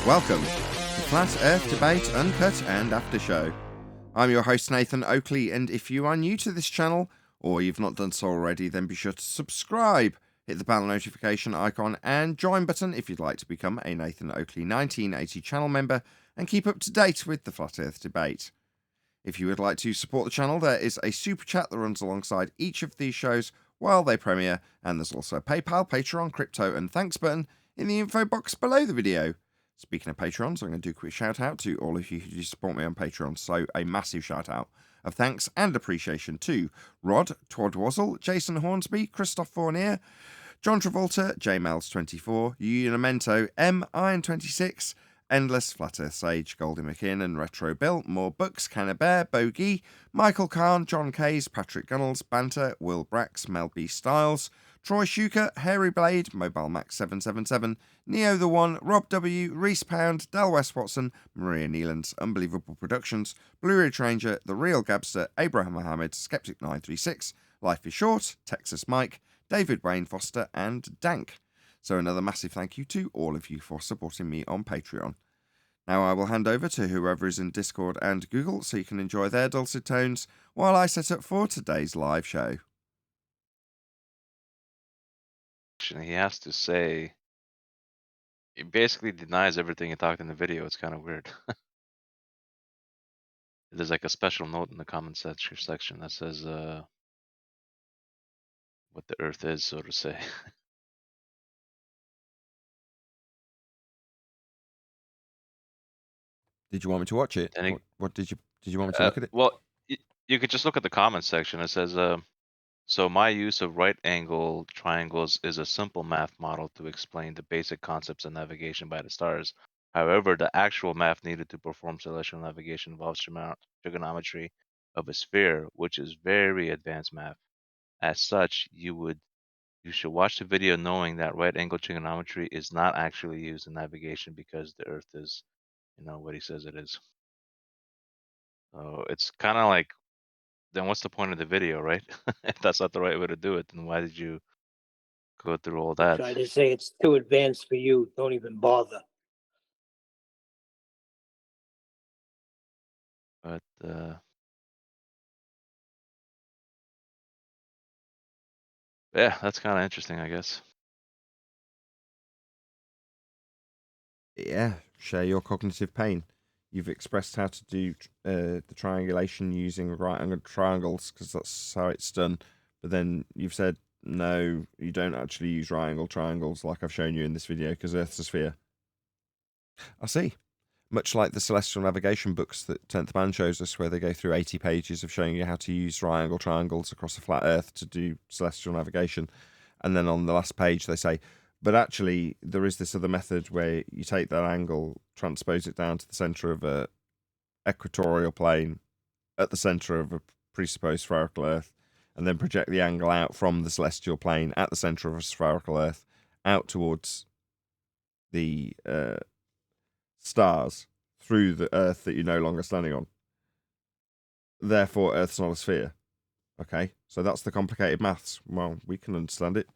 Welcome to Flat Earth Debate Uncut and After Show. I'm your host Nathan Oakley, and if you are new to this channel, or you've not done so already, then be sure to subscribe, hit the bell notification icon and join button if you'd like to become a Nathan Oakley 1980 channel member and keep up to date with the Flat Earth Debate. If you would like to support the channel, there is a super chat that runs alongside each of these shows while they premiere, and there's also a PayPal, Patreon, crypto and thanks button in the info box below the video. Speaking of Patreons, I'm going to do a quick shout out to all of you who do support me on Patreon. So a massive shout out of thanks and appreciation to Rod, Twadwazzle, Jason Hornsby, Christoph Fournier, John Travolta, JMels24, Unimento, M Iron26, Endless, Flat Earth Sage, Goldie McKinnon, Retro Bill, More Books, Canna Bear, Bogey, Michael Kahn, John Kays, Patrick Gunnels, Banter, Will Brax, Mel B. Styles, Troy Shuker, Hairy Blade, Mobile Max 777, Neo the One, Rob W, Reese Pound, Del West Watson, Maria Nealands, Unbelievable Productions, Blue Ridge Ranger, The Real Gabster, Abraham Mohammed, Skeptic 936, Life is Short, Texas Mike, David Wayne Foster, and Dank. So another massive thank you to all of you for supporting me on Patreon. Now I will hand over to whoever is in Discord and Google so you can enjoy their dulcet tones while I set up for today's live show. He has to say, he basically denies everything he talked in the video. It's kind of weird. There's like a special note in the comment section that says what the Earth is, so to say. Did you want me to watch it? What did you want me to look at it? Well, you could just look at the comment section. It says, so my use of right angle triangles is a simple math model to explain the basic concepts of navigation by the stars. However, the actual math needed to perform celestial navigation involves trigonometry of a sphere, which is very advanced math. As such, you should watch the video knowing that right angle trigonometry is not actually used in navigation because the Earth is, what he says it is. So it's kind of like, then what's the point of the video, right? If that's not the right way to do it, then why did you go through all that? Try to say it's too advanced for you. Don't even bother. But yeah, that's kind of interesting, I guess. Yeah, share your cognitive pain. You've expressed how to do the triangulation using right angled triangles because that's how it's done. But then you've said, no, you don't actually use right angled triangles like I've shown you in this video because Earth's a sphere. I see. Much like the celestial navigation books that 10th Man shows us, where they go through 80 pages of showing you how to use right angle triangles across a flat Earth to do celestial navigation. And then on the last page, they say, but actually, there is this other method where you take that angle, transpose it down to the center of a equatorial plane at the center of a presupposed spherical Earth, and then project the angle out from the celestial plane at the center of a spherical Earth out towards the stars through the Earth that you're no longer standing on. Therefore, Earth's not a sphere. Okay, so that's the complicated maths. Well, we can understand it.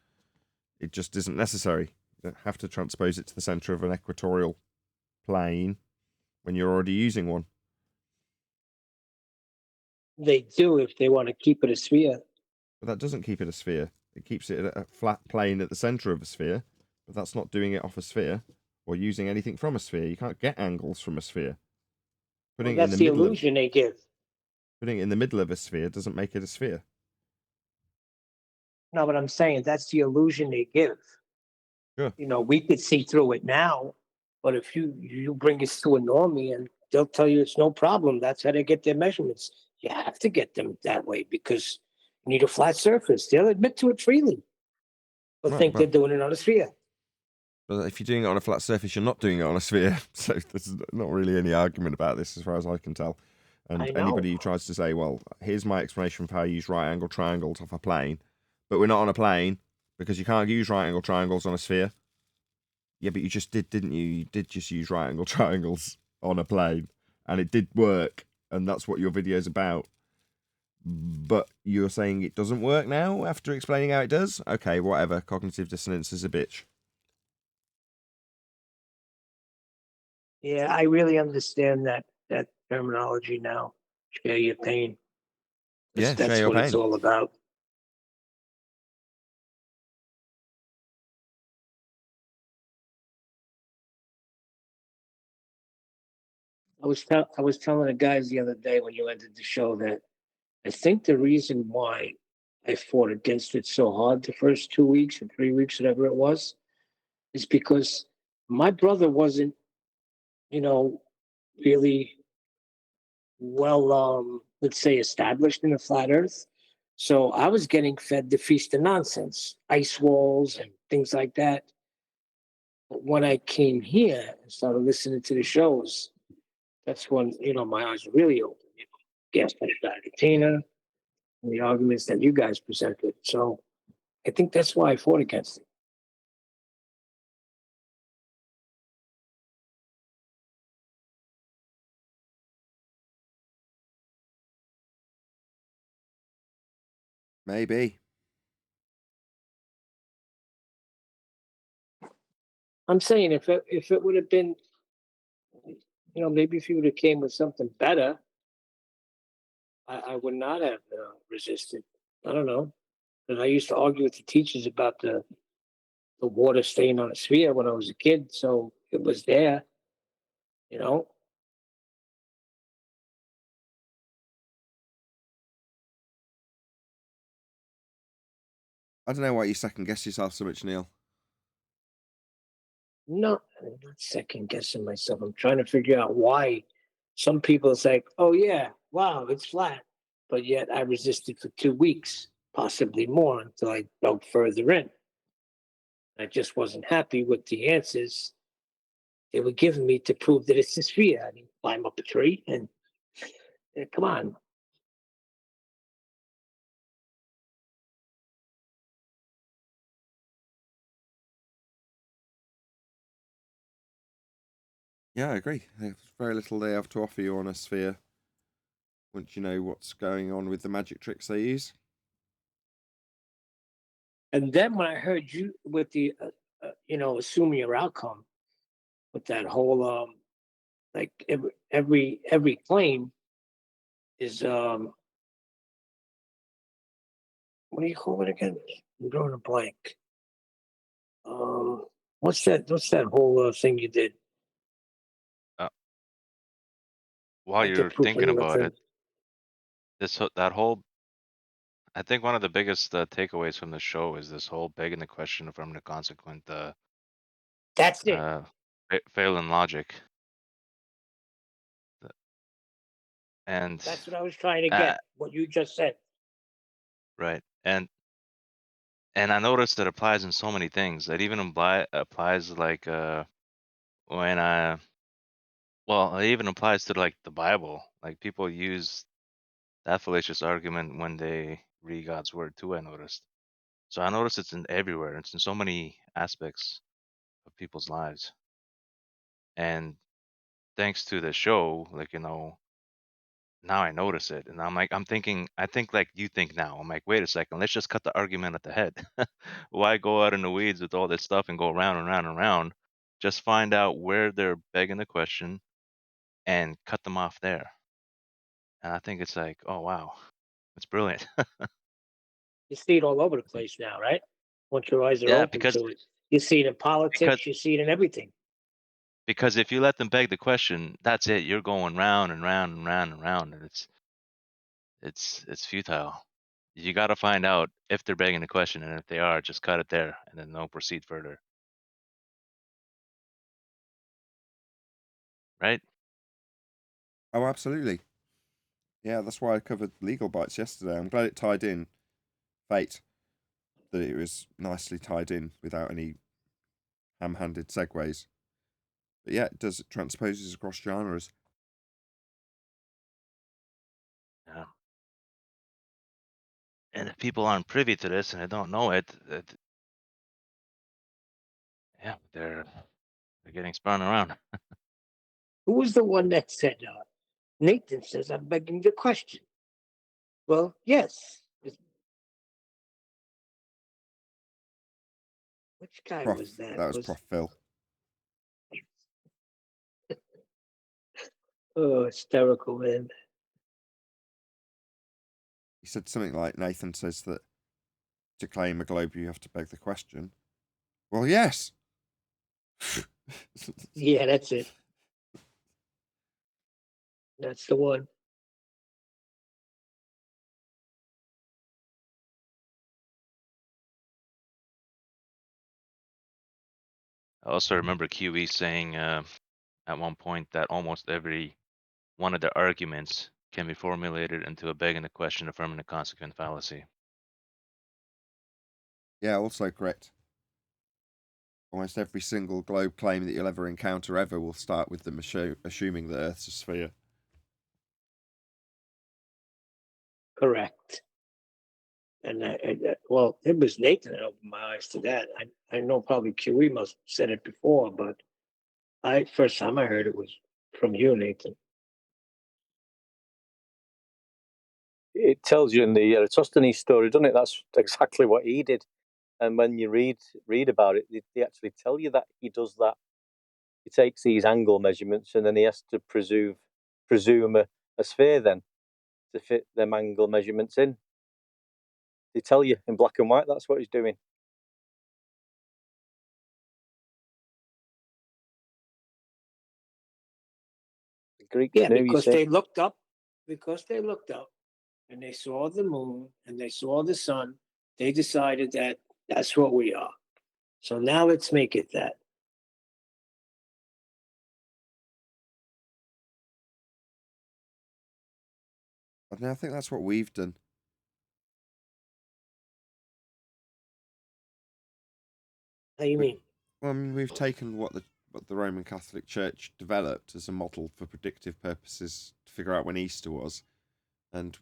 It just isn't necessary. You don't have to transpose it to the center of an equatorial plane when you're already using one. They do if they want to keep it a sphere. But that doesn't keep it a sphere. It keeps it at a flat plane at the center of a sphere, but that's not doing it off a sphere or using anything from a sphere. You can't get angles from a sphere. Well, Putting it in that's the the middle of illusion they give. putting it in the middle of a sphere doesn't make it a sphere. No, but I'm saying that's the illusion they give. Sure. You know, we could see through it now, but if you bring it to a normie and they'll tell you it's no problem. That's how they get their measurements. You have to get them that way because you need a flat surface. They'll admit to it freely, but Right, think they're doing it on a sphere. but if you're doing it on a flat surface, you're not doing it on a sphere. So there's not really any argument about this, as far as I can tell. And I know. anybody who tries to say, "Well, here's my explanation for how you use right-angle triangles off a plane," but we're not on a plane because you can't use right-angle triangles on a sphere. Yeah, but you just did, didn't you? You did just use right-angle triangles on a plane, and it did work, and that's what your video's about. But you're saying it doesn't work now after explaining how it does? Okay, whatever. Cognitive dissonance is a bitch. Yeah, I really understand that terminology now. Share your pain. Yeah, share That's your what it's pain. all about. I was telling the guys the other day when you ended the show that I think the reason why I fought against it so hard the first 2 weeks or 3 weeks, whatever it was, is because my brother wasn't, you know, really well, let's say, established in the flat Earth. So I was getting fed the feast of nonsense, ice walls and things like that. But when I came here and started listening to the shows, that's when my eyes were really open. Gas Argentina and the arguments that you guys presented. So I think that's why I fought against it. Maybe. I'm saying if it would have been, maybe if you would have came with something better, I would not have resisted. I don't know. Because I used to argue with the teachers about the water staying on a sphere when I was a kid, so it was there, you know. I don't know why you second guess yourself so much, Neil. No, I'm not second guessing myself. I'm trying to figure out why some people say, "Oh yeah, wow, it's flat," but yet I resisted for 2 weeks, possibly more, until I dug further in. I just wasn't happy with the answers they were giving me to prove that it's a sphere. I mean, climb up a tree and come on. Yeah, I agree. There's very little they have to offer you on a sphere once you know what's going on with the magic tricks they use. And then when I heard you with the, assuming your outcome with that whole, like every claim is, what do you call it again? I'm drawing a blank. Um, What's that whole thing you did? Uh, while Like the you're proof thinking in the about thing. it, that whole, I think one of the biggest takeaways from the show is this whole begging the question from the consequent That's it. uh, fail in logic. And That's what I was trying to uh, get. What you just said. right, and I noticed that applies in so many things. It even applies like when I well, it even applies to like the Bible. Like people use that fallacious argument when they read God's word too. I noticed. So I noticed it's in everywhere. It's in so many aspects of people's lives. And thanks to the show, like now I notice it, and I'm thinking, I think like you think now. I'm like, wait a second, let's just cut the argument at the head. Why go out in the weeds with all this stuff and go round and round and round? Just find out where they're begging the question and cut them off there. And I think it's like, oh wow, it's brilliant. You see it all over the place now, right? Once your eyes are Yeah, open to it, you see it in politics. You see it in everything. because if you let them beg the question, that's it. You're going round and round and round and round, and it's futile. You got to find out if they're begging the question, and if they are, just cut it there, and then don't proceed further. Right? Oh, absolutely. Yeah, that's why I covered legal bites yesterday. I'm glad it tied in fate, that it was nicely tied in without any ham-handed segues. But yeah, it transposes across genres. Yeah. And if people aren't privy to this and they don't know it, yeah, they're getting spun around. Who was the one that said, Nathan says, I'm begging the question? Well, yes. Which guy Prof, was that? that was Prof Phil. Oh, hysterical, man. He said something like, Nathan says that to claim a globe you have to beg the question. Well, yes. Yeah, that's it. That's the one. I also remember QE saying at one point that almost every one of the arguments can be formulated into a begging the question, affirming the consequent fallacy. Yeah, also correct. Almost every single globe claim that you'll ever encounter ever will start with them assuming that Earth's a sphere. Correct. And well, it was Nathan that opened my eyes to that. I know probably QE must have said it before, but first time I heard it was from you, Nathan. It tells you in the Eratosthenes story, doesn't it? That's exactly what he did. And when you read about it, they actually tell you that he does that. He takes these angle measurements and then he has to presume a sphere then to fit them angle measurements in. They tell you in black and white that's what he's doing. The Greeks knew, because they looked up, and they saw the moon and they saw the sun. They decided that that's what we are. So now let's make it that. I think that's what we've done. How you mean? Well, I mean, we've taken what the Roman Catholic Church developed as a model for predictive purposes to figure out when Easter was, and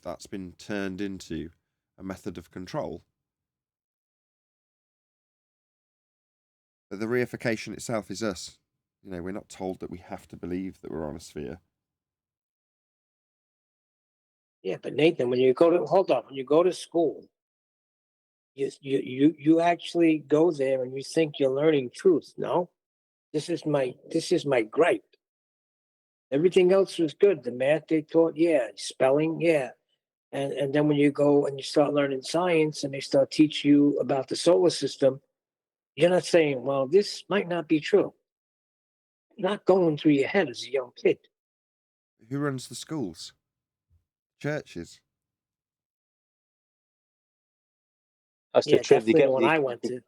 that's been turned into a method of control. But the reification itself is us. We're not told that we have to believe that we're on a sphere. Yeah, but Nathan, when you go to school, you actually go there and you think you're learning truth. No, this is my gripe. Everything else was good. The math they taught, yeah. Spelling, yeah. And then when you go and you start learning science and they start teaching you about the solar system, you're not saying, well, this might not be true. Not going through your head as a young kid. Who runs the schools? Churches. That's Yeah, the trick. definitely the one I went to.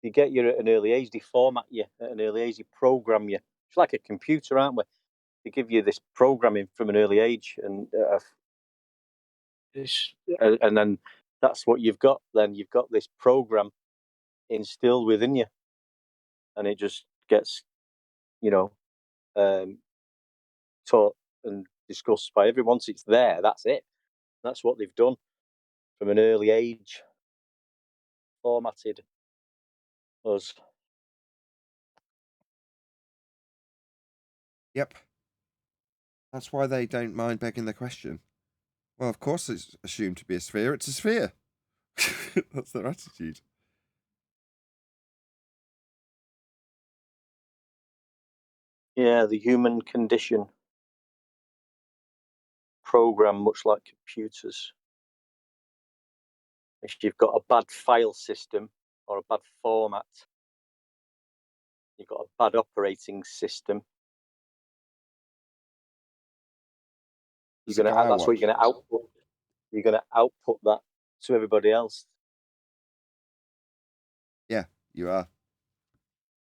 They get you at an early age. They format you at an early age. They program you. It's like a computer, aren't we? They give you this programming from an early age, and then that's what you've got. Then you've got this program instilled within you, and it just gets, taught and discussed by everyone. Once it's there, that's it. That's what they've done from an early age. Formatted us. Yep. That's why they don't mind begging the question. Well, of course it's assumed to be a sphere. It's a sphere. That's their attitude. Yeah, the human condition. Program much like computers. if you've got a bad file system or a bad format, you've got a bad operating system, that's what you're going to output. You're going to output that to everybody else. Yeah, you are.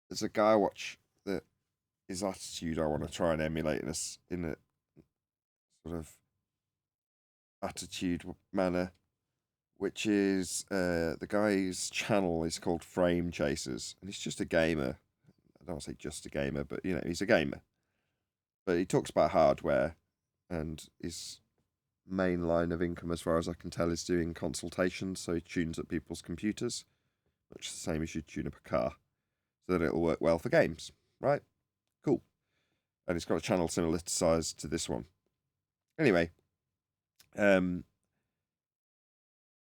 There's a guy I watch that his attitude I want to try and emulate in a sort of attitude manner, which is the guy's channel is called Frame Chasers, and he's just a gamer. I don't want to say just a gamer, but you know, he's a gamer. But he talks about hardware, and his main line of income, as far as I can tell, is doing consultations. So he tunes up people's computers, much the same as you tune up a car, so that it'll work well for games, right? Cool. And he's got a channel similar to size to this one. Anyway, in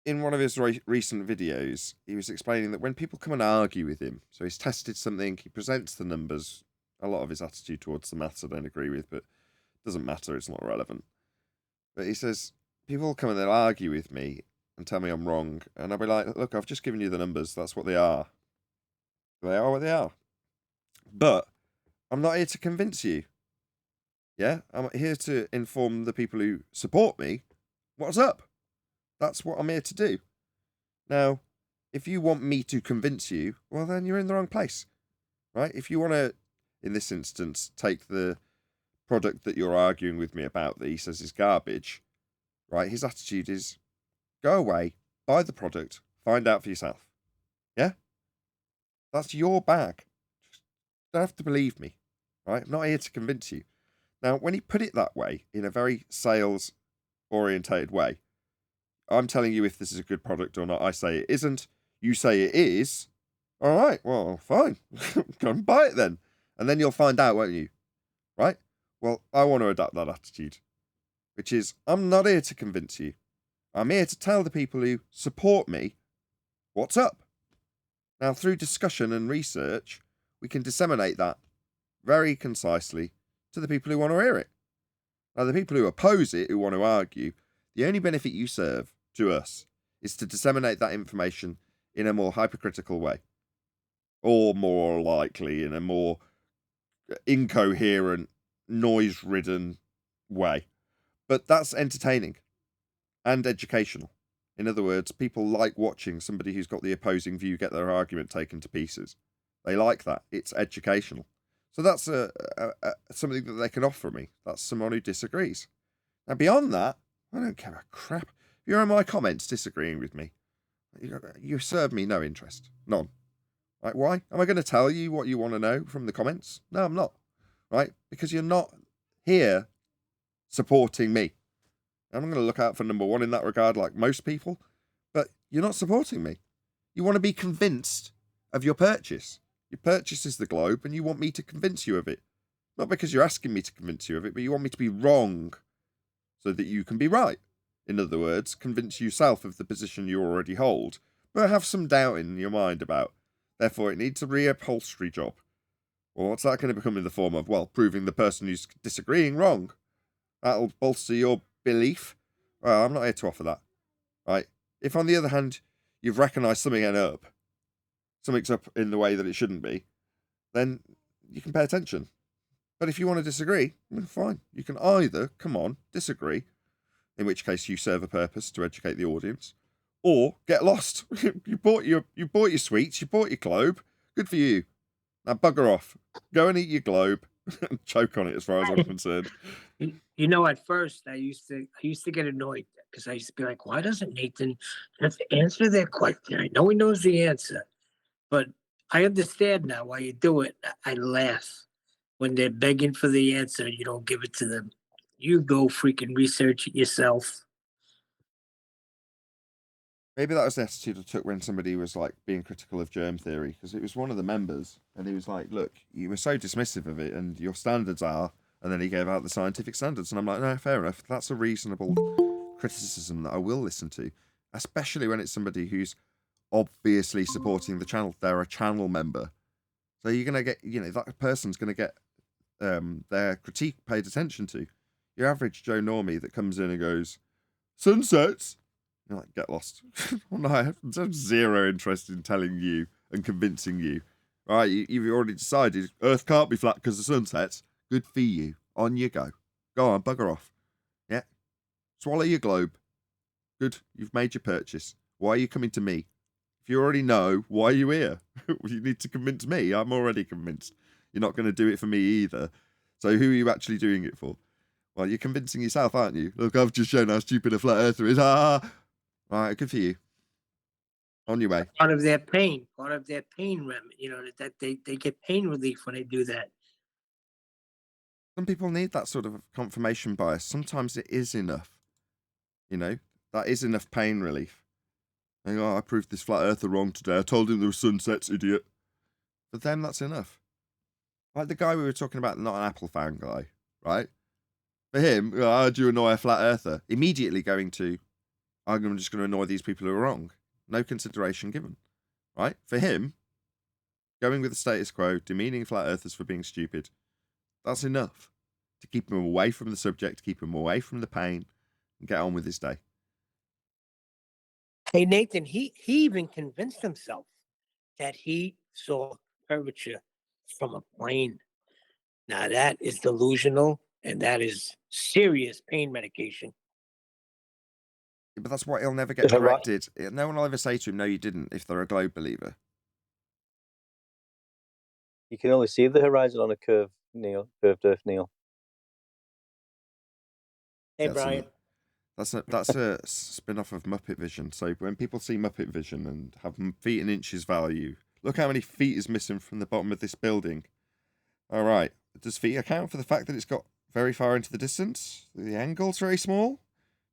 one of his recent videos, he was explaining that when people come and argue with him, so he's tested something, he presents the numbers. A lot of his attitude towards the maths I don't agree with, but it doesn't matter, it's not relevant. But he says, people come and they'll argue with me and tell me I'm wrong, and I'll be like, look, I've just given you the numbers, that's what they are. They are what they are. But I'm not here to convince you. Yeah? I'm here to inform the people who support me what's up. That's what I'm here to do. Now, if you want me to convince you, well, then you're in the wrong place, right? If you want to, in this instance, take the product that you're arguing with me about that he says is garbage, right? His attitude is, go away, buy the product, find out for yourself. Yeah? That's your bag. Just don't have to believe me, right? I'm not here to convince you. Now, when he put it that way, in a very sales-orientated way, I'm telling you if this is a good product or not. I say it isn't. You say it is. All right, well, fine. Go and buy it then. And then you'll find out, won't you? Right? Well, I want to adapt that attitude, which is, I'm not here to convince you. I'm here to tell the people who support me what's up. Now, through discussion and research, we can disseminate that very concisely to the people who want to hear it. Now, the people who oppose it, who want to argue, the only benefit you serve to us is to disseminate that information in a more hypercritical way, or more likely in a more incoherent, noise-ridden way. But that's entertaining and educational. In other words, people like watching somebody who's got the opposing view get their argument taken to pieces. They like that. It's educational. So that's something that they can offer me. That's someone who disagrees. Now, beyond that, I don't care a crap. If you're in my comments disagreeing with me, you serve me no interest. None. Right? Why? Am I going to tell you what you want to know from the comments? No, I'm not. Right? Because you're not here supporting me. I'm going to look out for number one in that regard, like most people, but you're not supporting me. You want to be convinced of your purchase. Your purchase is the globe, and you want me to convince you of it. Not because you're asking me to convince you of it, but you want me to be wrong so that you can be right. In other words, convince yourself of the position you already hold, but have some doubt in your mind about. Therefore, it needs a reupholstery job. Well, what's that going to become in the form of? Well, proving the person who's disagreeing wrong. That'll bolster your belief. Well, I'm not here to offer that. Right? If, on the other hand, you've recognised something's up in the way that it shouldn't be, then you can pay attention. But if you want to disagree, well, fine. You can either, come on, disagree, in which case you serve a purpose to educate the audience, or get lost. you bought your sweets, you bought your globe. Good for you. Now bugger off. Go and eat your globe and choke on it, as far as I'm concerned. You know, at first I used to get annoyed because I used to be like, why doesn't Nathan have to answer that question? I know he knows the answer, but I understand now why you do it. I laugh when they're begging for the answer. You don't give it to them. You go freaking research it yourself. Maybe that was the attitude I took when somebody was like being critical of germ theory, because it was one of the members, and he was like, look, you were so dismissive of it, and your standards are, and then he gave out the scientific standards, and I'm like, no, fair enough. That's a reasonable criticism that I will listen to, especially when it's somebody who's obviously supporting the channel. They're a channel member. So you're going to get, that person's going to get their critique paid attention to. Your average Joe Normie that comes in and goes, sunsets? You're like, get lost. Well, no, I have zero interest in telling you and convincing you. Right, you've already decided Earth can't be flat because the sun sets. Good for you. On you go. Go on, bugger off. Yeah. Swallow your globe. Good, you've made your purchase. Why are you coming to me? If you already know, why are you here? You need to convince me. I'm already convinced. You're not going to do it for me either. So who are you actually doing it for? Well, you're convincing yourself, aren't you? Look, I've just shown how stupid a flat earther is. Ah! All right, good for you. On your way. Part of their pain, that they get pain relief when they do that. Some people need that sort of confirmation bias. Sometimes it is enough. That is enough pain relief. And, I proved this flat earther wrong today. I told him there were sunsets, idiot. For them, that's enough. Like the guy we were talking about, not an Apple fan guy, right? For him, how do you annoy a flat earther? Immediately going to, I'm just going to annoy these people who are wrong. No consideration given, right? For him, going with the status quo, demeaning flat earthers for being stupid, that's enough to keep him away from the subject, keep him away from the pain, and get on with his day. Hey, Nathan, he even convinced himself that he saw curvature from a plane. Now, that is delusional, and that is serious pain medication. But that's why he'll never get corrected. No one will ever say to him, no, you didn't, if they're a globe believer. You can only see the horizon on a curved Earth, Neil. Hey, Brian. That's a spin-off of Muppet Vision. So when people see Muppet Vision and have feet and inches value, look how many feet is missing from the bottom of this building. All right. Does feet account for the fact that it's got very far into the distance? The angle's very small?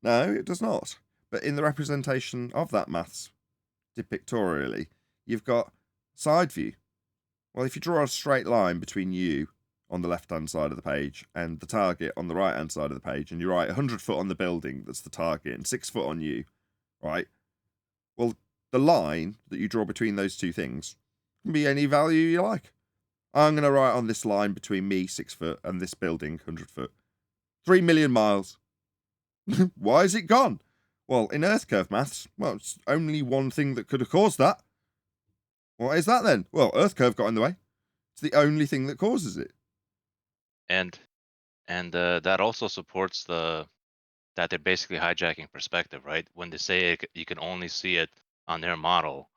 No, it does not. But in the representation of that maths, pictorially, you've got side view. Well, if you draw a straight line between you on the left-hand side of the page and the target on the right-hand side of the page, and you write 100 foot on the building, that's the target, and 6 foot on you, right? Well, the line that you draw between those two things can be any value you like. I'm going to write on this line between me, 6 foot, and this building, 100 foot. 3 million miles. Why is it gone? Well, in Earth curve maths, it's only one thing that could have caused that. What is that then? Well, Earth curve got in the way. It's the only thing that causes it. And that also supports that they're basically hijacking perspective, right? When they say you can only see it on their model,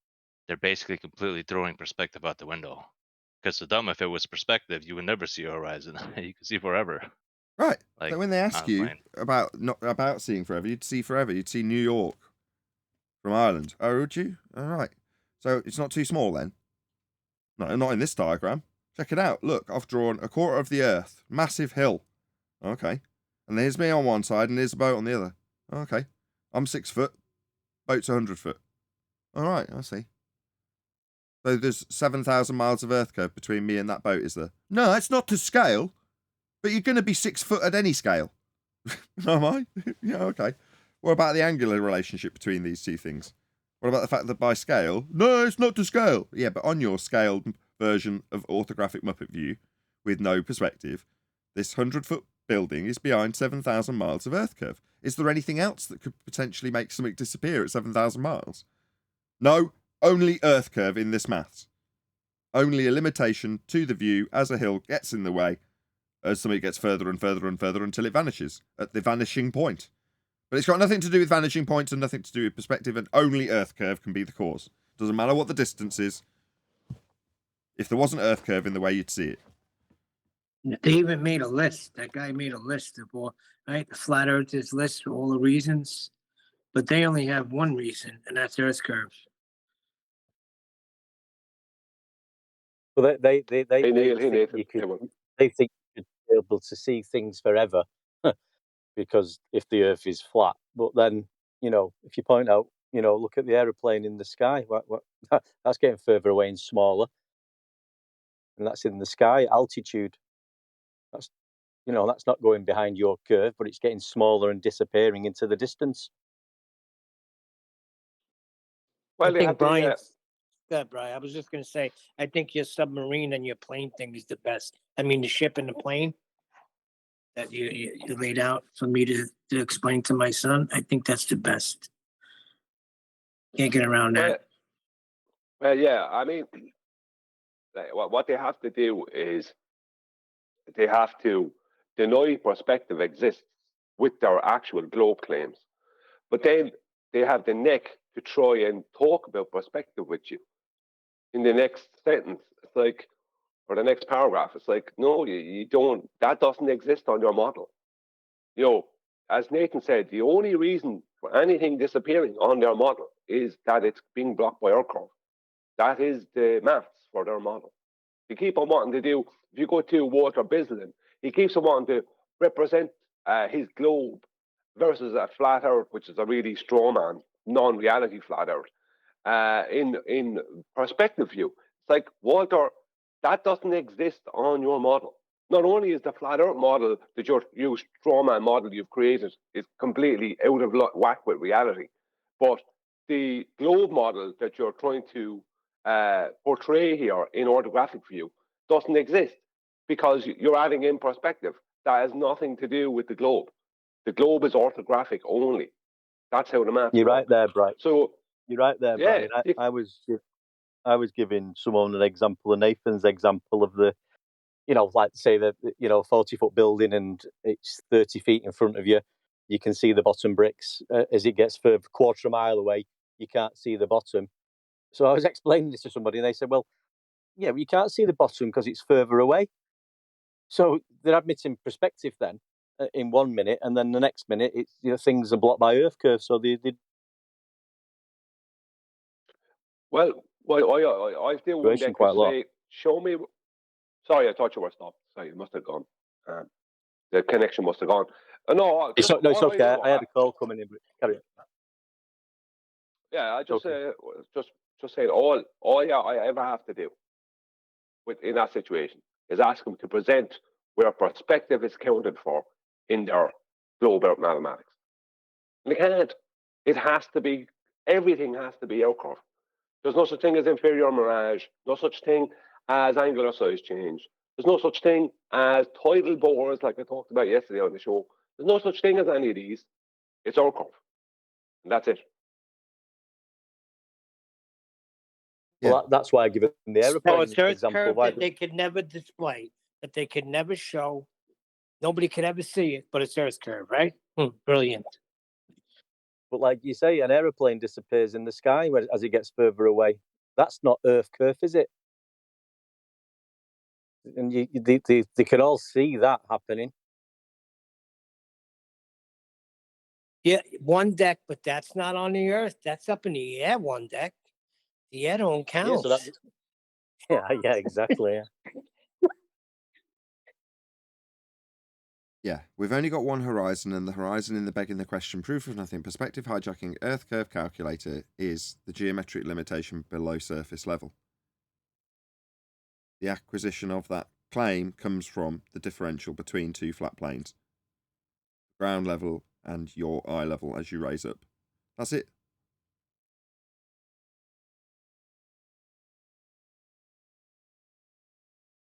they're basically completely throwing perspective out the window. Because to them, if it was perspective, you would never see a horizon. You could see forever. Right. Like, so when they ask you about seeing forever, you'd see forever. You'd see New York from Ireland. Oh, would you? All right. So it's not too small then? No, not in this diagram. Check it out. Look, I've drawn a quarter of the Earth. Massive hill. Okay. And there's me on one side and there's a boat on the other. Okay. I'm 6 foot. Boat's 100 foot. All right, I see. So there's 7,000 miles of Earth curve between me and that boat, is there? No, it's not to scale. But you're going to be 6 foot at any scale. Am I? Yeah, okay. What about the angular relationship between these two things? What about the fact that by scale? No, it's not to scale. Yeah, but on your scaled version of orthographic Muppet view, with no perspective, this 100-foot building is behind 7,000 miles of Earth curve. Is there anything else that could potentially make something disappear at 7,000 miles? No, only Earth curve in this maths. Only a limitation to the view as a hill gets in the way as something gets further and further and further until it vanishes at the vanishing point. But it's got nothing to do with vanishing points and nothing to do with perspective, and only Earth curve can be the cause. Doesn't matter what the distance is. If there wasn't Earth curve in the way, you'd see it. They even made a list. That guy made a list of all, right? The flat earthers list for all the reasons, but they only have one reason, and that's Earth curve. Well, they think you should be able to see things forever because if the Earth is flat. But then, if you point out, look at the aeroplane in the sky. That's getting further away and smaller, and that's in the sky altitude. That's that's not going behind your curve, but it's getting smaller and disappearing into the distance. Well, I think Brian. Good, Brian. I was just going to say, I think your submarine and your plane thing is the best. I mean, the ship and the plane that you laid out for me to explain to my son. I think that's the best. Can't get around that. Well, yeah. I mean, what they have to do is they have to deny perspective exists with their actual globe claims, but then they have the neck to try and talk about perspective with you in the next sentence. It's like, or the next paragraph. It's like, no, you don't. That doesn't exist on your model. You know, as Nathan said, the only reason for anything disappearing on their model is that it's being blocked by our curve. That is the maths for their model. They keep on wanting to do, if you go to Walter Bislin, he keeps on wanting to represent his globe versus a flat earth, which is a really straw man, non-reality flat earth, in perspective view. It's like, Walter, that doesn't exist on your model. Not only is the flat earth model that your straw man model you've created is completely out of whack with reality, but the globe model that you're trying to portray here in orthographic view doesn't exist because you're adding in perspective. That has nothing to do with the globe. The globe is orthographic only. That's how the math You're works. right there, Brian. So you're right there, yeah, Brian. I was giving someone an example, of Nathan's example of the, like say the 40-foot building and it's 30 feet in front of you. You can see the bottom bricks. As it gets further, quarter of a mile away, you can't see the bottom. So I was explaining this to somebody and they said, well, yeah, you can't see the bottom because it's further away. So they're admitting perspective then in 1 minute, and then the next minute it's things are blocked by earth curve. So they well, I still one day quite could a lot. say, show me. Sorry, I thought you were stopped. Sorry, it must have gone. The connection must have gone. No, It's okay. I had a call coming in, but carry on. Yeah, I just Okay. just saying all I ever have to do in that situation is ask them to present where perspective is counted for in their global mathematics. And they can't. It has to be, everything has to be outcurve. There's no such thing as inferior mirage, no such thing as angular size change. There's no such thing as tidal bores like I talked about yesterday on the show. There's no such thing as any of these. It's outcurve. And that's it. Well, that's why I give it the aeroplane it's Earth example. curve Why that they could never display, that they could never show. Nobody could ever see it, but it's Earth curve, right? Brilliant. But like you say, an aeroplane disappears in the sky as it gets further away. That's not Earth curve, is it? And they can all see that happening. Yeah, one deck, but that's not on the Earth. That's up in the air, one deck. The air don't count. Yeah, exactly. Yeah. Yeah, we've only got one horizon, and the horizon in the begging the question proof of nothing perspective hijacking Earth curve calculator is the geometric limitation below surface level. The acquisition of that claim comes from the differential between two flat planes, ground level and your eye level as you raise up. That's it.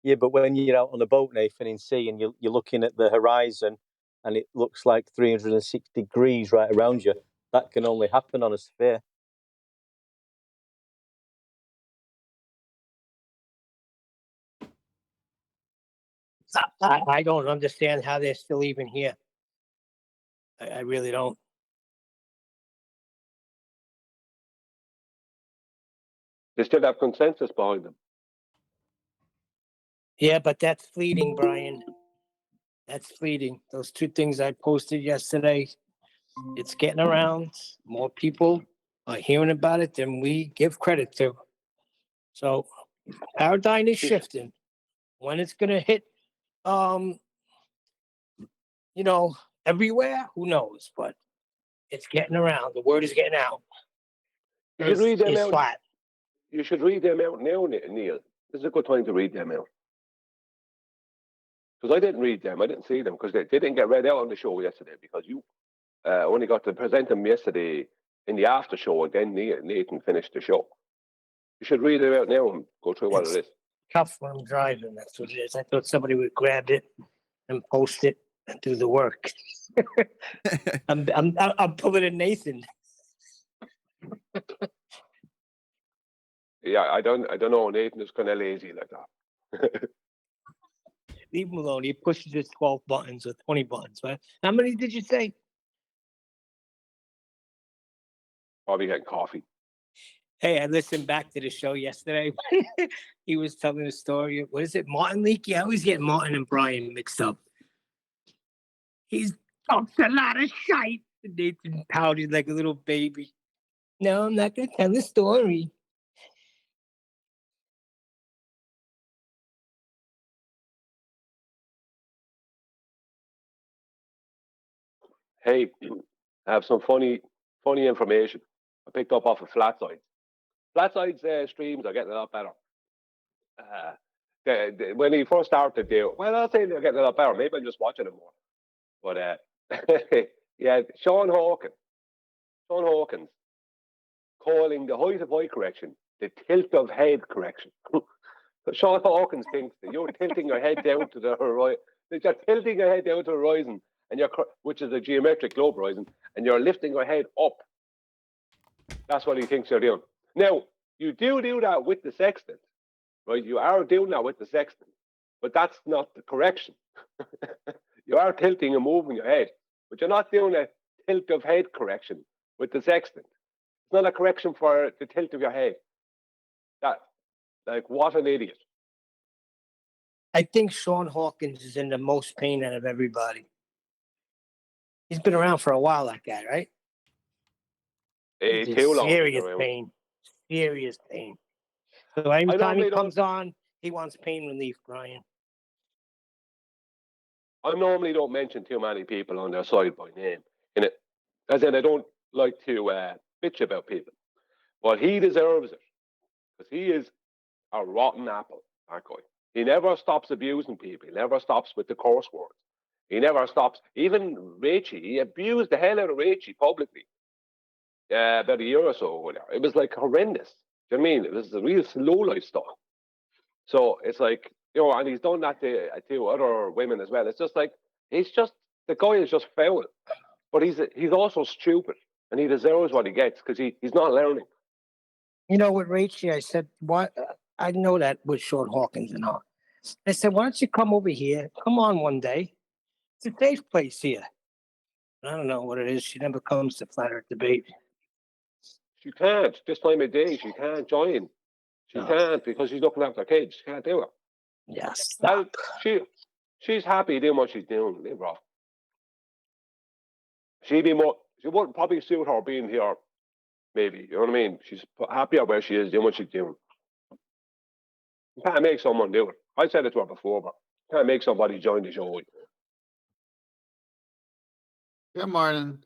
Yeah, but when you're out on a boat, Nathan, in sea, and you're looking at the horizon, and it looks like 360 degrees right around you, that can only happen on a sphere. I don't understand how they're still even here. I really don't. They still have consensus behind them. Yeah, but that's fleeting, Brian. That's fleeting. Those two things I posted yesterday, it's getting around. More people are hearing about it than we give credit to. So paradigm is shifting. When it's going to hit, everywhere, who knows? But it's getting around. The word is getting out. You should read them out. Flat. You should read them out now, Neil. This is a good time to read them out. Because I didn't read them. I didn't see them because they didn't get read out on the show yesterday because you only got to present them yesterday in the after show, and then Nathan finished the show. You should read it out now and go through what it is. Tough when I'm driving. That's what it is. I thought somebody would grab it and post it and do the work. I'm pulling in Nathan. Yeah, I don't know. Nathan is kind of lazy like that. Leave him alone. He pushes his 12 buttons or 20 buttons, right? How many did you say? Probably getting coffee. Hey, I listened back to the show yesterday. He was telling a story. What is it? Martin Leakey? I always get Martin and Brian mixed up. He's talks a lot of shite. Nathan pouted like a little baby. No, I'm not going to tell the story. Hey, I have some funny information I picked up off of Flatsides. Flatsides streams are getting a lot better. When he first started, I'll say they're getting a lot better. Maybe I'm just watching them more. But yeah, Sean Hawkins calling the height of eye correction the tilt of head correction. So Sean Hawkins thinks that you're tilting your head down to the horizon. You're tilting your head down to the horizon, and which is a geometric globe horizon, and you're lifting your head up. That's what he thinks you're doing. Now, you do that with the sextant, right? You are doing that with the sextant, but that's not the correction. You are tilting and moving your head, but you're not doing a tilt of head correction with the sextant. It's not a correction for the tilt of your head. What an idiot. I think Sean Hawkins is in the most pain out of everybody. He's been around for a while, that guy, right? Too long. Serious pain. Serious pain. So every time he comes on, he wants pain relief, Brian. I normally don't mention too many people on their side by name. As in, I don't like to bitch about people. But he deserves it. Because he is a rotten apple, that guy. He never stops abusing people. He never stops with the coarse words. He never stops. Even Rachie, he abused the hell out of Rachie publicly about a year or so or whatever. It was like horrendous. Do you know what I mean? It was the real slow life stuff. So it's like, and he's done that to other women as well. It's just like, the guy is just foul. But he's also stupid. And he deserves what he gets because he's not learning. With Rachie, I said, what? I know that with Sean Hawkins and all. I said, why don't you come over here? Come on one day. It's a safe place here. I don't know what it is. She never comes to Flat Earth Debate. She can't. This time of day, she can't join. She can't because she's looking after kids. She can't do it. Yes. She's happy doing what she's doing. Leave her off. She wouldn't probably suit her being here. Maybe, you know what I mean? She's happier where she is, doing what she's doing. You can't make someone do it. I said it to her before, but you can't make somebody join the show. Good morning.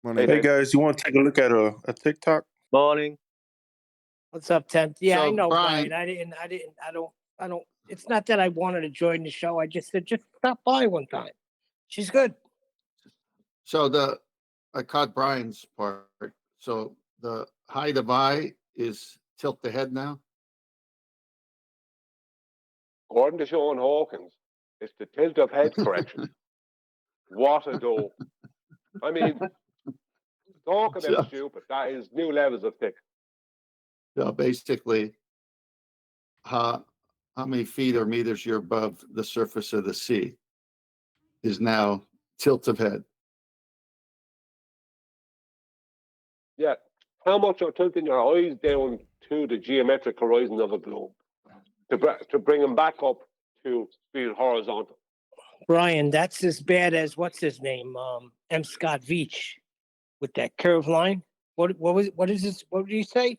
Morning. Hey guys, you want to take a look at a TikTok? Morning. What's up, Tent? Yeah, So, I know, Brian. Brian. I don't. It's not that I wanted to join the show. I just said, just stop by one time. She's good. So I caught Brian's part. So the height of eye is tilt the head now. According to Sean Hawkins, it's the tilt of head correction. What a dope. I mean, talk about stupid. That is new levels of thick. So basically, how many feet or meters you're above the surface of the sea is now tilt of head. Yeah. How much you're tilting your eyes down to the geometric horizon of a globe to bring them back up to being horizontal. Brian, that's as bad as what's his name? M. Scott Veach with that curve line. What is this? What did he say?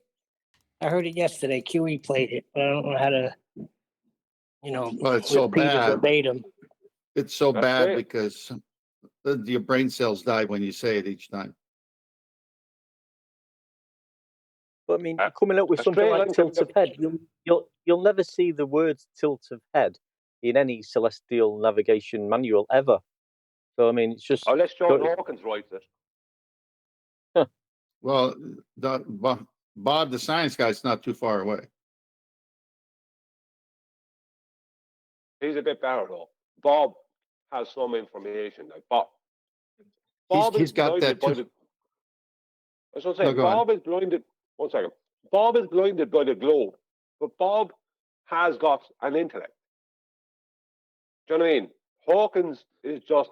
I heard it yesterday. QE played it, but I don't know how to, Well, it's so repeat it bad. verbatim. It's so That's bad it. because your brain cells die when you say it each time. But I mean, coming up with something like tilt of head, you'll never see the words tilt of head in any celestial navigation manual ever. So I mean, it's just Unless John Hawkins writes it. Well, Bob, the science guy's not too far away. He's a bit better though. Bob has some information. Like Bob He's got that too. I was going to say, Bob is blinded. 1 second. Bob is blinded by the globe, but Bob has got an intellect. Do you know what I mean? Hawkins is just,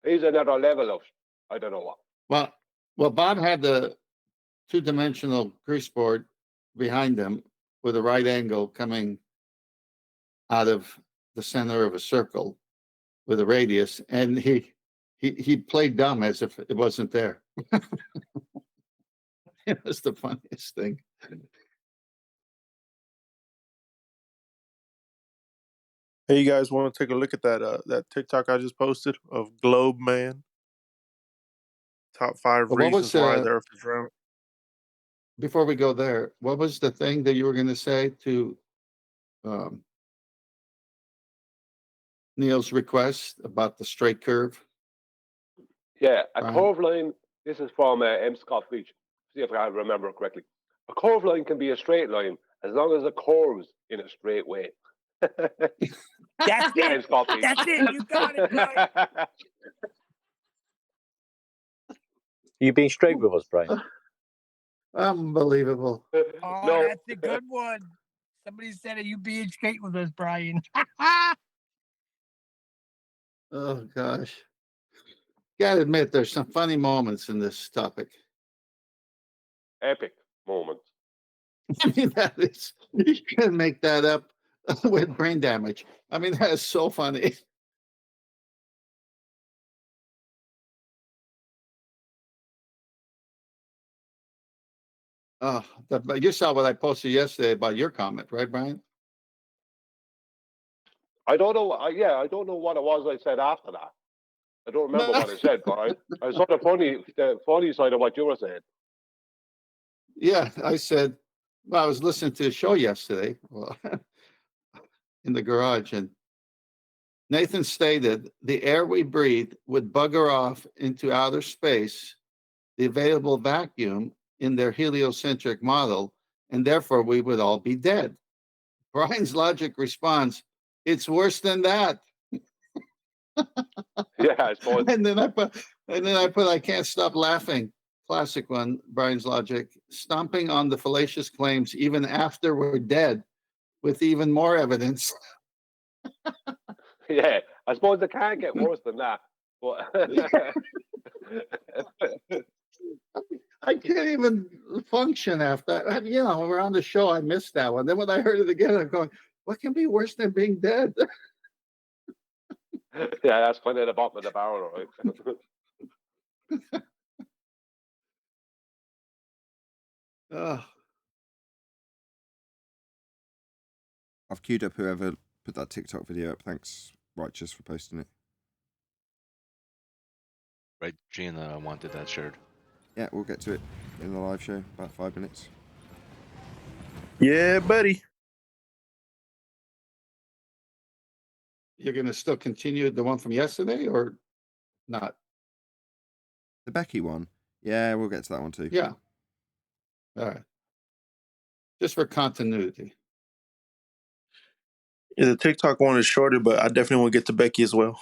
he's another level of, I don't know what. Well, Bob had the two-dimensional grease board behind him with a right angle coming out of the center of a circle with a radius, and he played dumb as if it wasn't there. It was the funniest thing. Hey, you guys want to take a look at that TikTok I just posted of GlobeMann? Top 5 But what was, reasons why the Earth is round. Before we go there, what was the thing that you were going to say to Neil's request about the straight curve? Yeah, a Right. curved line, this is from M. Scott Leach. See if I remember correctly. A curved line can be a straight line as long as it curves in a straight way. That's M. it. Scott Leach. That's it. You got it, Brian. You being straight with us, Brian? Unbelievable. Oh, No. that's a good one. Somebody said, "Are you being straight with us, Brian?" Oh gosh. Gotta admit, there's some funny moments in this topic. Epic moment. I mean, that is, you can make that up with brain damage. I mean, that is so funny. Oh, but you saw what I posted yesterday about your comment, right, Brian? I don't know. I don't know what it was I said after that. I don't remember what I said, but I saw the funny side of what you were saying. Yeah, I said, well, I was listening to the show yesterday in the garage, and Nathan stated the air we breathe would bugger off into outer space, the available vacuum in their heliocentric model, and therefore we would all be dead. Brian's logic responds, it's worse than that. Yeah, I suppose. And then I put, I can't stop laughing. Classic one, Brian's logic. Stomping on the fallacious claims even after we're dead with even more evidence. Yeah, I suppose it can't get worse than that. But I can't even function after that. You know, we're on the show, I missed that one. Then when I heard it again, I'm going, what can be worse than being dead? yeah, that's kind of the bottom of the barrel, right? Oh, I've queued up whoever put that TikTok video up. Thanks, Righteous, for posting it. Right, Gina wanted that shared. Yeah, we'll get to it in the live show, about 5 minutes. Yeah, buddy. you're going to still continue the one from yesterday or not? The Becky one? Yeah, we'll get to that one too. Yeah. All right. Just for continuity. Yeah, the TikTok one is shorter, but I definitely want to get to Becky as well.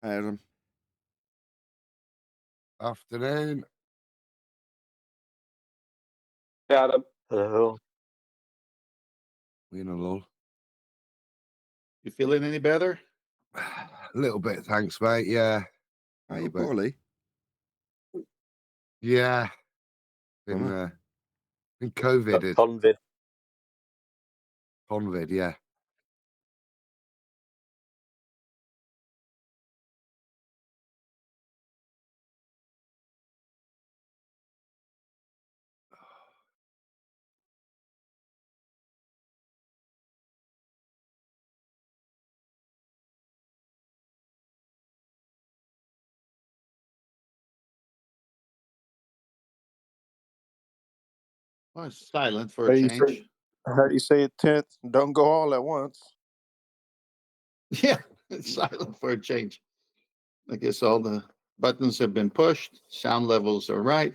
Hey, Adam. Afternoon. Yeah, Adam. Hello. We in a lull. You feeling any better? A little bit, thanks, mate. Yeah. Are you Little bit. poorly? Yeah. Been COVID. Convid. Convid, yeah. Well, it's silent for a change. I heard you say it 10th. Don't go all at once. Yeah, it's silent for a change. I guess all the buttons have been pushed. Sound levels are right.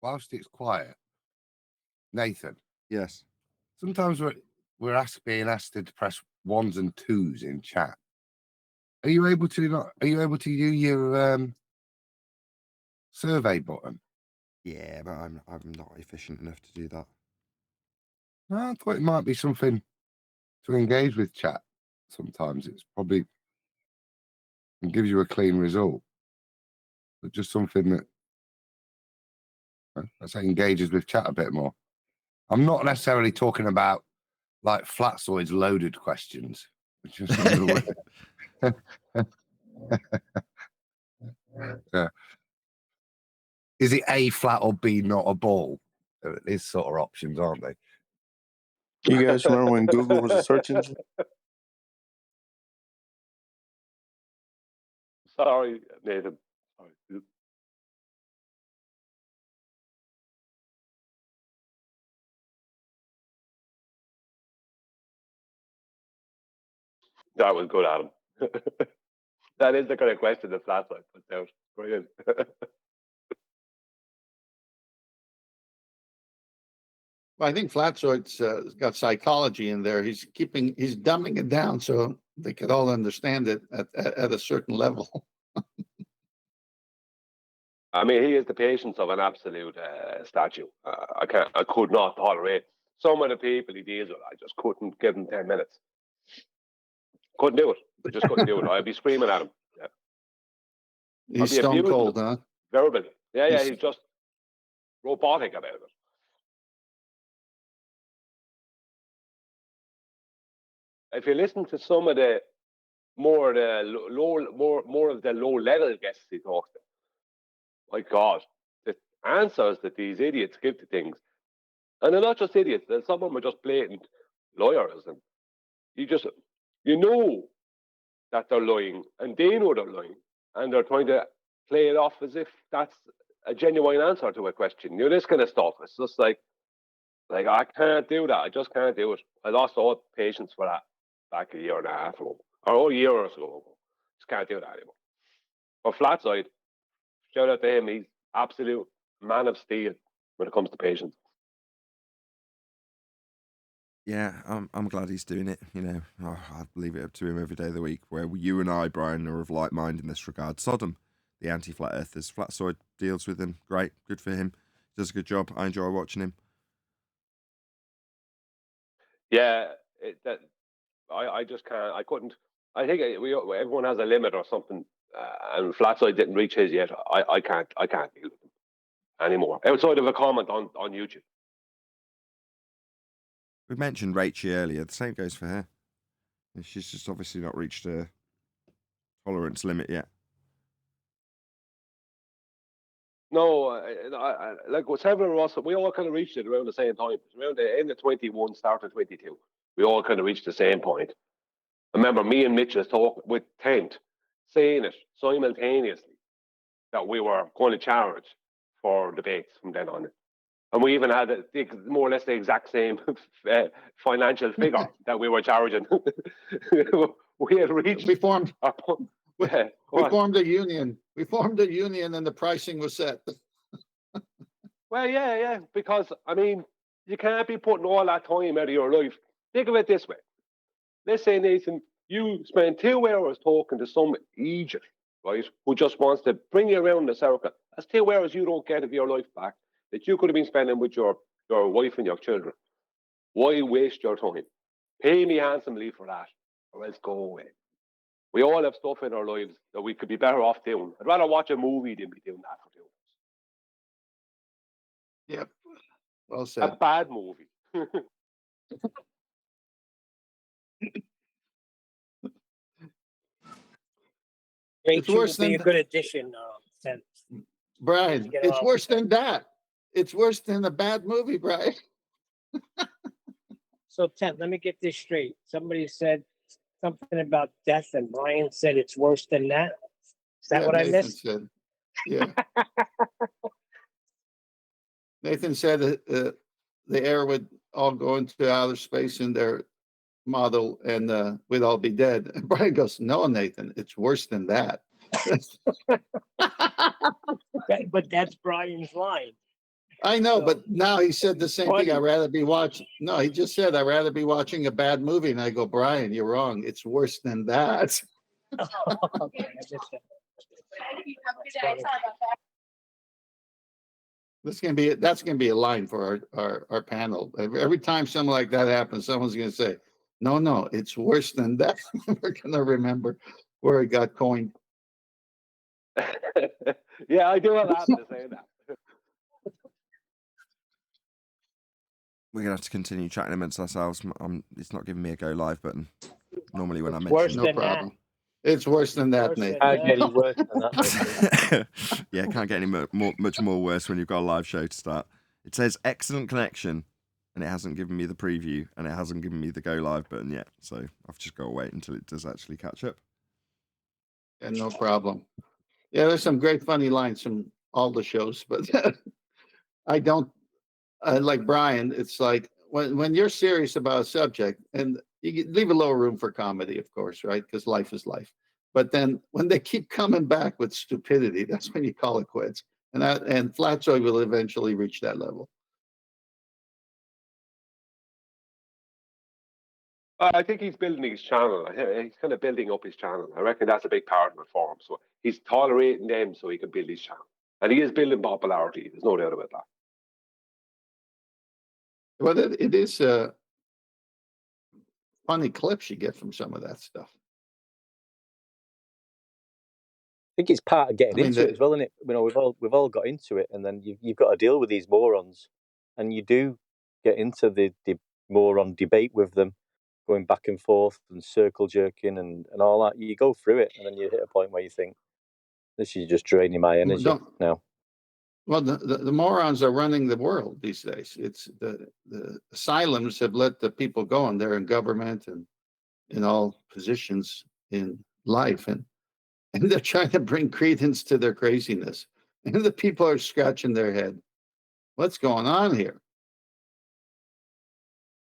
Whilst it's quiet, Nathan, Yes. sometimes we're being asked to press 1s and 2s in chat. Are you able to use your survey button? Yeah, but I'm not efficient enough to do that. I thought it might be something to engage with chat. Sometimes it gives you a clean result, but just something that I say engages with chat a bit more. I'm not necessarily talking about like Flatsoid's loaded questions. Just yeah. Is it A flat or B not a ball? These sort of options, aren't they? You guys remember when Google was a search engine? Sorry, Nathan. Sorry. That was good, Adam. That is the kind of question that Flatside puts out. Brilliant. Well, I think Flatsoid's got psychology in there. He's dumbing it down so they could all understand it at a certain level. I mean, he is the patience of an absolute statue. I could not tolerate some of the people he deals with. I just couldn't give him 10 minutes. Couldn't do it. I just couldn't do it. I'd be screaming at him. Yeah. He's stone cold, huh? Verbally. Yeah, he's just robotic about it. If you listen to some of the more of the low level guests he talks to, my God, the answers that these idiots give to things, and they're not just idiots. Some of them are just blatant liars, and you know that they're lying, and they know they're lying, and they're trying to play it off as if that's a genuine answer to a question. You know, this kind of stuff. It's just like I can't do that. I just can't do it. I lost all patience for that back a year and a half ago, or a year or so ago. Just can't do that anymore. But Flatside, shout out to him. He's absolute man of steel when it comes to patience. Yeah, I'm glad he's doing it. You know, I'd leave it up to him every day of the week. Where you and I, Brian, are of like mind in this regard. Sodom, the anti-flat earthers, Flatsoid deals with him. Great, good for him. Does a good job. I enjoy watching him. Yeah, I just can't. I couldn't. I think everyone has a limit or something, and Flatside didn't reach his yet. I can't deal with him anymore. Outside of a comment on YouTube. We mentioned Rachie earlier. The same goes for her. She's just obviously not reached her tolerance limit yet. No, like several of us, we all kind of reached it around the same time. It's around the end of 21, start of 22. We all kind of reached the same point. I remember me and Mitch was talking with Tent, saying it simultaneously that we were going to charge for debates from then on. And we even had more or less the exact same financial figure that we were charging. We had reached. We formed a union. We formed a union, and the pricing was set. Well, yeah, because I mean, you can't be putting all that time out of your life. Think of it this way. Let's say, Nathan, you spend 2 hours talking to some Egypt, right, who just wants to bring you around the circle. That's 2 hours you don't get of your life back that you could have been spending with your wife and your children. Why waste your time? Pay me handsomely for that, or else go away. We all have stuff in our lives that we could be better off doing. I'd rather watch a movie than be doing that for 2 hours. Yep. Well said. A bad movie. Rachel would be a good addition. Brian, it's worse than that. It's worse than a bad movie, Brian. So, Ted, let me get this straight. Somebody said something about death, and Brian said it's worse than that. Is that what Nathan I missed? Said. Yeah. Nathan said that the air would all go into outer space in their model, and we'd all be dead. And Brian goes, "No, Nathan, it's worse than that." But that's Brian's line. I know, So- but now he said the same thing. Funny. I'd rather be watching. No, he just said I'd rather be watching a bad movie. And I go, Brian, you're wrong. It's worse than that. Okay, I missed that. That's gonna be a line for our panel. Every time something like that happens, someone's gonna say, no, it's worse than that. We're gonna remember where it got coined. Yeah, I do have to say that. We're gonna have to continue chatting amongst ourselves. It's not giving me a go live button. Normally when I It's worse mention No than that. problem. It's worse than that, Worse than Nathan. that. Can't get any worse than that. Nathan. yeah, can't get any much more worse when you've got a live show to start. It says excellent connection, and it hasn't given me the preview, and it hasn't given me the go live button yet. So I've just got to wait until it does actually catch up. Yeah, no problem. Yeah, there's some great funny lines from all the shows, but I don't like Brian. It's like when you're serious about a subject, and you leave a little room for comedy, of course, right? Because life is life. But then when they keep coming back with stupidity, that's when you call it quits. And Flatjoy will eventually reach that level. I think he's building his channel. He's kind of building up his channel. I reckon that's a big part of it for him. So he's tolerating them so he can build his channel. And he is building popularity. There's no doubt about that. Well, it is funny clips you get from some of that stuff. I think it's part of getting I mean, into it as well, isn't it? You know, we've all got into it, and then you've got to deal with these morons, and you do get into the moron debate with them, going back and forth and circle jerking and all that. You go through it, and then you hit a point where you think, this is just draining my energy now. Well, the morons are running the world these days. It's the asylums have let the people go, and they're in government and in all positions in life, and they're trying to bring credence to their craziness. And the people are scratching their head. What's going on here?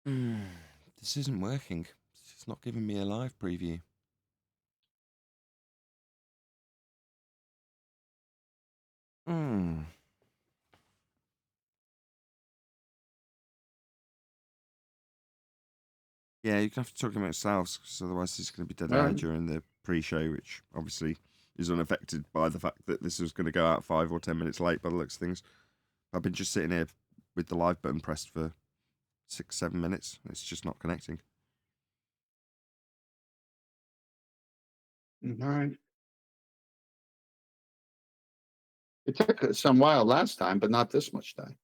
This isn't working. It's not giving me a live preview. Yeah, you're going to have to talk amongst yourselves, because otherwise it's going to be dead air during the pre-show, which obviously is unaffected by the fact that this is going to go out 5 or 10 minutes late by the looks of things. I've been just sitting here with the live button pressed for 6-7 minutes. It's just not connecting. All right. It took some while last time, but not this much time.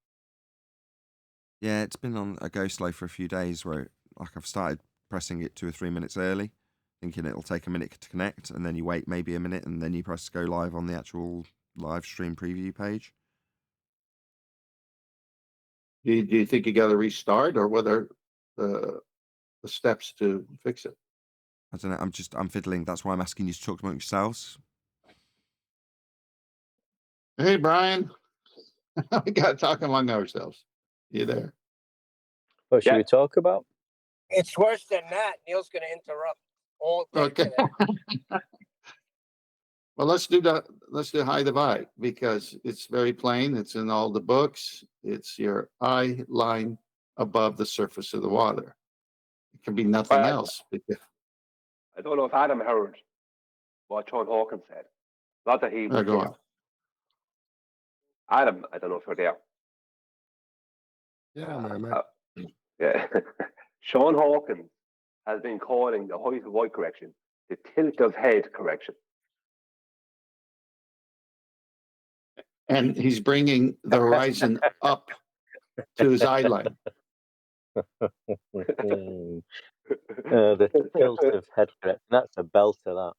Yeah, it's been on a go slow for a few days where I've started pressing it 2 or 3 minutes early, thinking it'll take a minute to connect, and then you wait maybe a minute, and then you press go live on the actual live stream preview page. Do you think you got to restart, or whether the steps to fix it? I don't know. I'm fiddling. That's why I'm asking you to talk amongst yourselves. Hey, Brian, we got to talk among ourselves. You there? What should we talk about? It's worse than that. Neil's going to interrupt all day Okay. today. Well, let's do high divide, because it's very plain. It's in all the books. It's your eye line above the surface of the water. It can be nothing else. I don't know if Adam heard what Sean Hawkins said. Not that he was Go there. on. Adam, I don't know if you're there. Yeah, mate. Yeah. Sean Hawkins has been calling the height of white correction the tilt of head correction. And he's bringing the horizon up to his eye line. The tilt of head correction. That's a belter,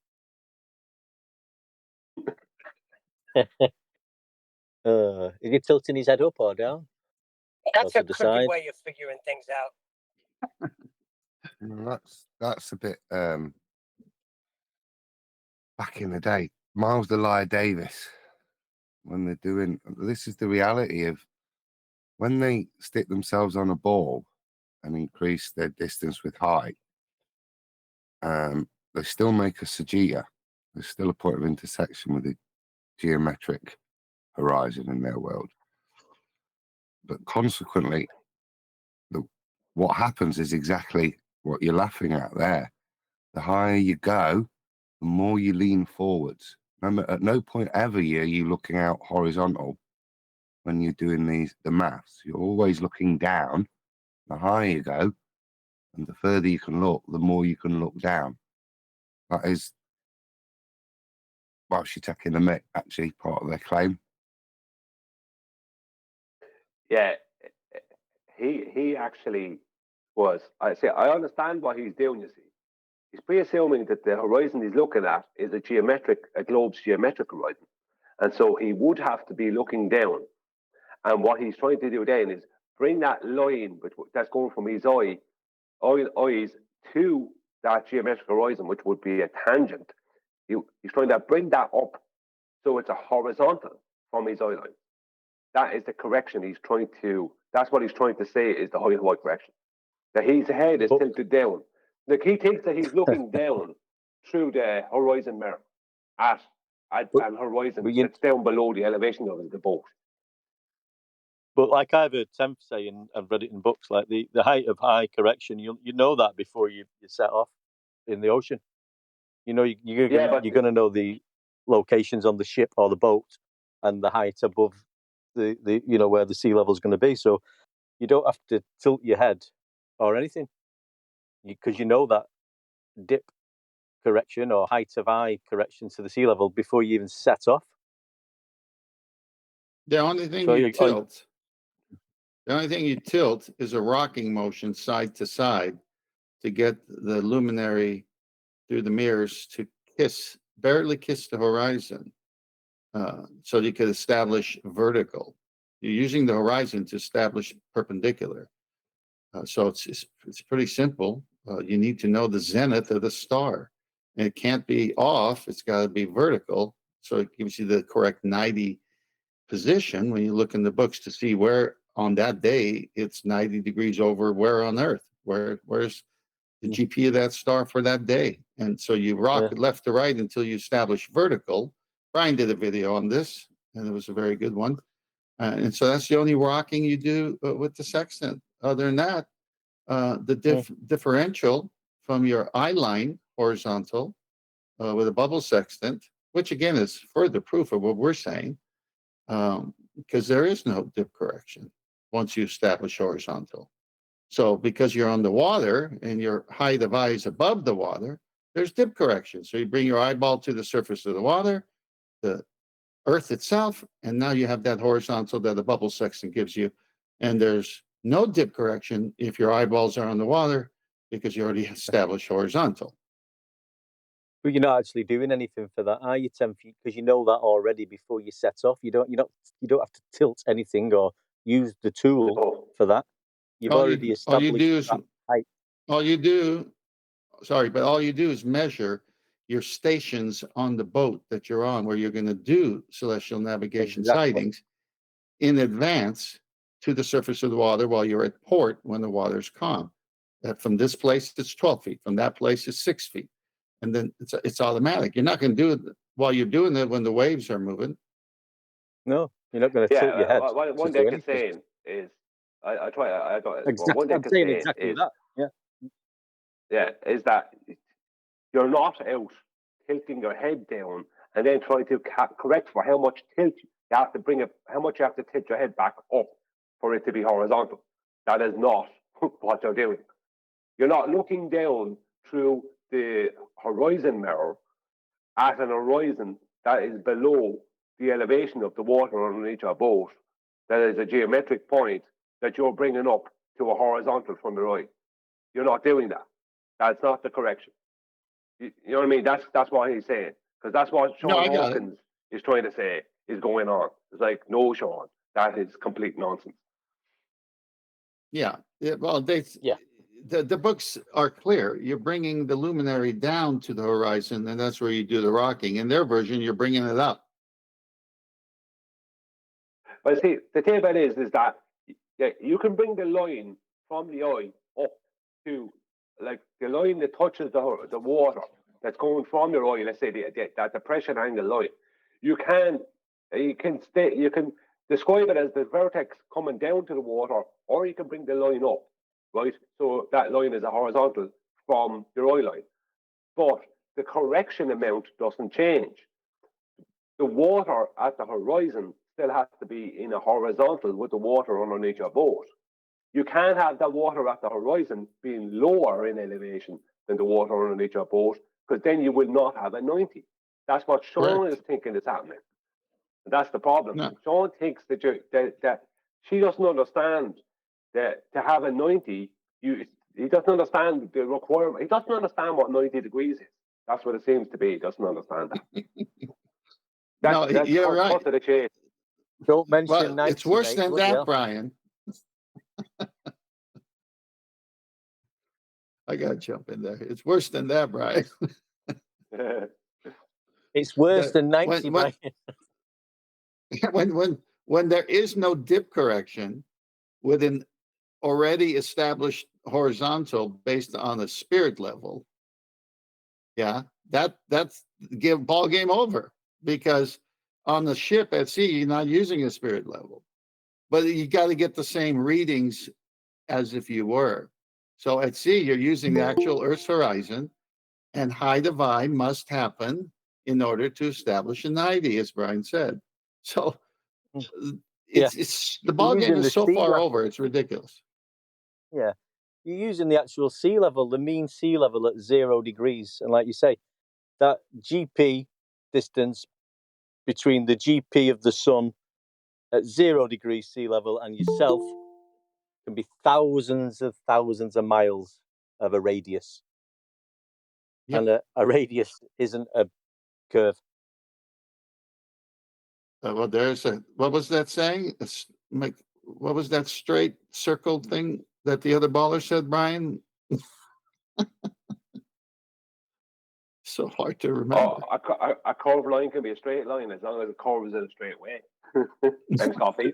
that. Is he tilting his head up or down? That's Or a to the crooked side? way of figuring things out. Well, that's a bit back in the day. Miles Delia Davis, when they're doing this, is the reality of when they stick themselves on a ball and increase their distance with height, they still make a sagitta. There's still a point of intersection with the geometric horizon in their world. But consequently, what happens is exactly what you're laughing at there. The higher you go, the more you lean forwards. Remember, at no point ever are you looking out horizontal when you're doing the maths. You're always looking down. The higher you go, and the further you can look, the more you can look down. That is, well, she's taking the mick, actually, part of their claim. Yeah, he actually was. I say I understand what he's doing. You see, he's pre-assuming that the horizon he's looking at is a globe's geometric horizon, and so he would have to be looking down. And what he's trying to do then is bring that line that's going from his eyes to that geometric horizon, which would be a tangent. He's trying to bring that up so it's a horizontal from his eye line. That is the correction he's trying to. That's what he's trying to say is the height correction. That his head is tilted down. Like he thinks that he's looking down through the horizon mirror at an horizon that's down below the elevation of the boat. But like I've heard Temp say, and I've read it in books, like the height of high correction, you know that before you set off in the ocean. You know, you're going to know the locations on the ship or the boat and the height above the where the sea level is going to be. So you don't have to tilt your head or anything because you know that dip correction or height of eye correction to the sea level before you even set off. The only thing you tilt is a rocking motion side to side to get the luminary through the mirrors to barely kiss the horizon, so you could establish vertical. You're using the horizon to establish perpendicular. So it's pretty simple. You need to know the zenith of the star. And it can't be off. It's got to be vertical. So it gives you the correct 90 position when you look in the books to see where on that day it's 90 degrees over where on Earth. Where's the GP of that star for that day? And so you rock left to right until you establish vertical. Brian did a video on this, and it was a very good one. And so that's the only rocking you do with the sextant. Other than that, the differential from your eye line horizontal with a bubble sextant, which again is further proof of what we're saying, because there is no dip correction once you establish horizontal. So because you're on the water and your height of eye is above the water, there's dip correction. So you bring your eyeball to the surface of the water, the Earth itself, and now you have that horizontal that the bubble sextant gives you. And there's no dip correction if your eyeballs are on the water because you already established horizontal. But you're not actually doing anything for that, are you, Temp? Because you know that already before you set off. You don't have to tilt anything or use the tool for that. You've already established that height. All you do is measure your stations on the boat that you're on, where you're going to do celestial navigation sightings in advance to the surface of the water while you're at port when the water's calm. That from this place it's 12 feet, from that place it's 6 feet, and then it's automatic. You're not going to do it while you're doing it when the waves are moving. No, you're not going to tilt your head. One deck is saying is is that you're not out tilting your head down and then trying to correct for how much tilt you have to bring it, how much you have to tilt your head back up for it to be horizontal. That is not what you're doing. You're not looking down through the horizon mirror at an horizon that is below the elevation of the water underneath your boat. That is a geometric point that you're bringing up to a horizontal from the right. You're not doing that. That's not the correction. You know what I mean? That's what he's saying. Because that's what Sean Hawkins is trying to say is going on. It's like, no, Sean, that is complete nonsense. Yeah. Well, the books are clear. You're bringing the luminary down to the horizon, and that's where you do the rocking. In their version, you're bringing it up. But see, the thing about it is that Yeah, you can bring the line from the eye up to, like, the line that touches the water that's going from your eye. Let's say that depression angle line. You can describe it as the vertex coming down to the water, or you can bring the line up, right? So that line is a horizontal from your eye line, but the correction amount doesn't change. The water at the horizon still has to be in a horizontal with the water underneath your boat. You can't have the water at the horizon being lower in elevation than the water underneath your boat, because then you will not have a 90. That's what Sean is thinking is happening. And that's the problem. No. Sean thinks that she doesn't understand that to have a 90, he doesn't understand the requirement. He doesn't understand what 90 degrees is. That's what it seems to be. He doesn't understand that. That's you're right. cut to the chase. Don't mention Well, 90, it's worse mate. than Bloody that, hell. Brian. I got to jump in there. It's worse than that, Brian. It's worse than 90, when, Brian. when there is no dip correction with an already established horizontal based on a spirit level, that's ball game over, because on the ship at sea you're not using a spirit level, but you got to get the same readings as if you were. So at sea you're using the actual Earth's horizon, and high divide must happen in order to establish a 90, as Brian said. So it's the ball game is so far over, it's ridiculous. Yeah, you're using the actual sea level, the mean sea level at 0 degrees, and like you say, that GP distance between the GP of the sun at 0 degrees sea level and yourself can be thousands of miles of a radius. Yep. And a radius isn't a curve. Well, what was that saying? What was that straight circle thing that the other baller said, Brian? So hard to remember. A curved line can be a straight line as long as the curve is in a straight way. Thanks, coffee.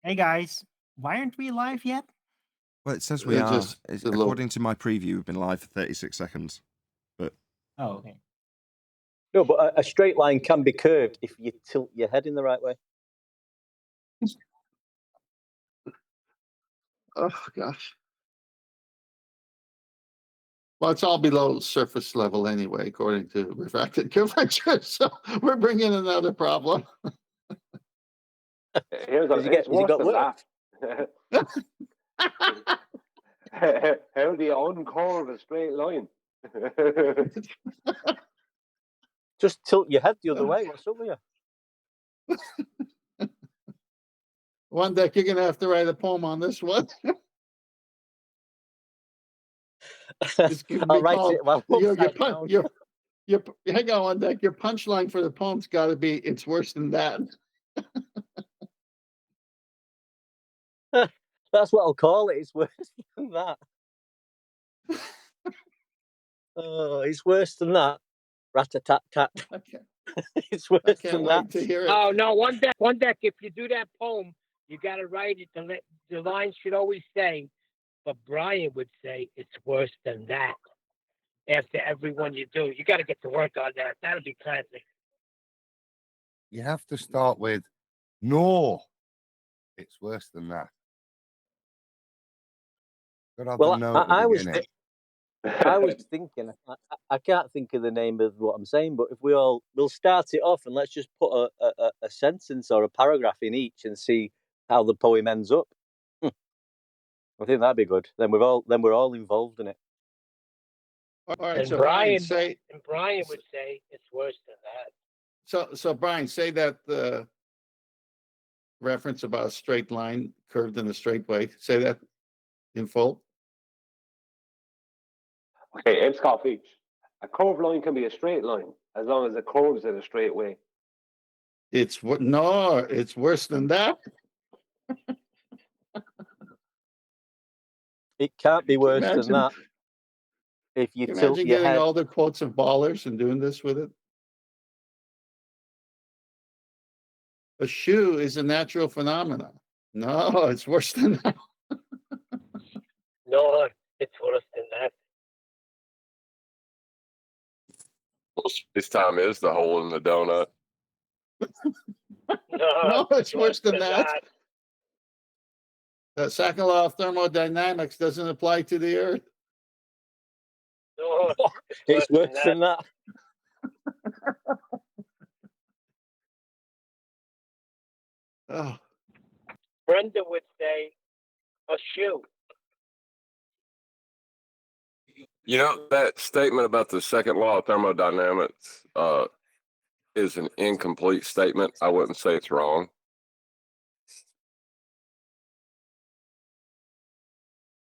Hey guys, why aren't we live yet? Well, it says we They're are. just According to my preview, we've been live for 36 seconds. But Oh, okay. No, but a straight line can be curved if you tilt your head in the right way. Oh, gosh. Well, it's all below surface level anyway, according to refracted curvature. So we're bringing another problem. It's worse than that. How do you uncurve a straight line? Just tilt your head the other way. What's up with you? One deck, you're going to have to write a poem on this one. I'll write it while hang on one deck. Your punchline for the poem's got to be, it's worse than that. That's what I'll call it. It's worse than that. Oh, it's worse than that. Rat-a-tat-tat. Okay. It's worse I can't than wait that. to hear it. Oh no, one deck. If you do that poem, you got to write it. The line should always say, but Brian would say it's worse than that. After every one you do, you got to get to work on that. That'll be classic. You have to start with, no, it's worse than that. Well, I was thinking, I can't think of the name of what I'm saying, but if we'll start it off and let's just put a sentence or a paragraph in each and see how the poem ends up. I think that'd be good. Then we're all involved in it. All right, And so Brian would say it's worse than that. So Brian, say that the reference about a straight line curved in a straight way. Say that in full. Okay, it's coffee. A curved line can be a straight line as long as it curves in a straight way. It's worse than that. It can't be worse than that. If you tilt imagine your getting head. all the quotes of ballers and doing this with it. A shoe is a natural phenomenon. No, it's worse than that. No, it's worse than that. This time is the hole in the donut. No, it's worse than that. The second law of thermodynamics doesn't apply to the Earth. No, It's worse than that. Oh, Brenda would say a shoe. You know, that statement about the second law of thermodynamics is an incomplete statement. I wouldn't say it's wrong.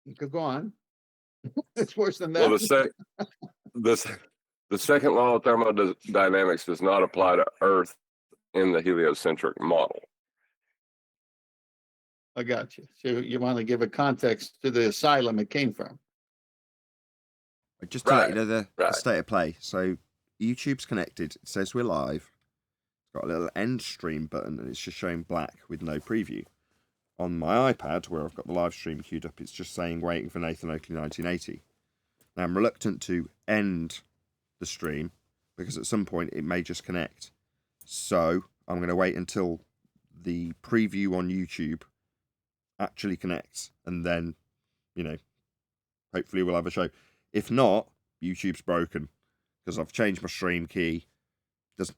you could go on. It's worse than Well, that. the second law of thermodynamics does not apply to Earth in the heliocentric model. I got you. So you want to give a context to the asylum it came from. Just to let you Right, know the right. state of play. So YouTube's connected. It says we're live. It's got a little end stream button and it's just showing black with no preview. On my iPad, where I've got the live stream queued up, it's just saying waiting for Nathan Oakley 1980. Now I'm reluctant to end the stream because at some point it may just connect. So I'm going to wait until the preview on YouTube actually connects and then, you know, hopefully we'll have a show. If not, YouTube's broken because I've changed my stream key.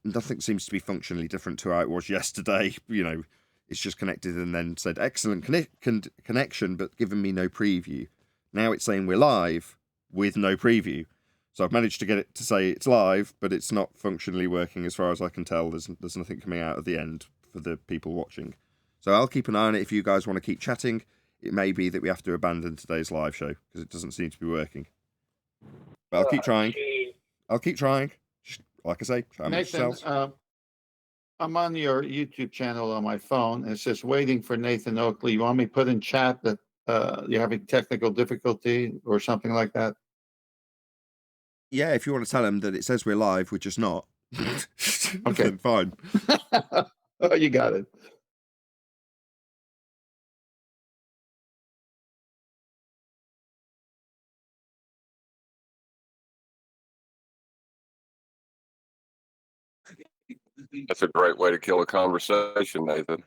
Nothing seems to be functionally different to how it was yesterday. You know, it's just connected and then said excellent connection, but given me no preview. Now it's saying we're live with no preview. So I've managed to get it to say it's live, but it's not functionally working as far as I can tell. There's nothing coming out at the end for the people watching. So I'll keep an eye on it if you guys want to keep chatting. It may be that we have to abandon today's live show because it doesn't seem to be working. But I'll keep trying. I'll keep trying. Just, like I say, try Nathan, I'm on your YouTube channel on my phone. And it says waiting for Nathan Oakley. You want me to put in chat that you're having technical difficulty or something like that? Yeah, if you want to tell him that it says we're live, we're just not. Okay. Then fine. Oh, you got it. That's a great way to kill a conversation, Nathan.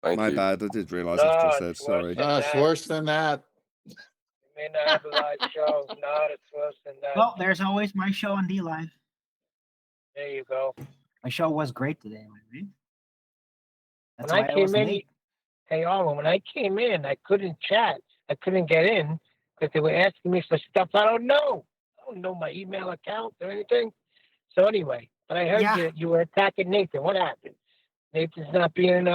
Thank My you. bad. I did realise after I said it's worse sorry. than It's that. worse than that. You may not have a live show. No, it's worse than that. Well, there's always my show on D Live. There you go. My show was great today, right? That's When why I I was came in, late. hey Arlen, when I came in, I couldn't chat. I couldn't get in because they were asking me for stuff I don't know. I don't know my email account or anything. So anyway, but I heard you were attacking Nathan. What happened? Nathan's not being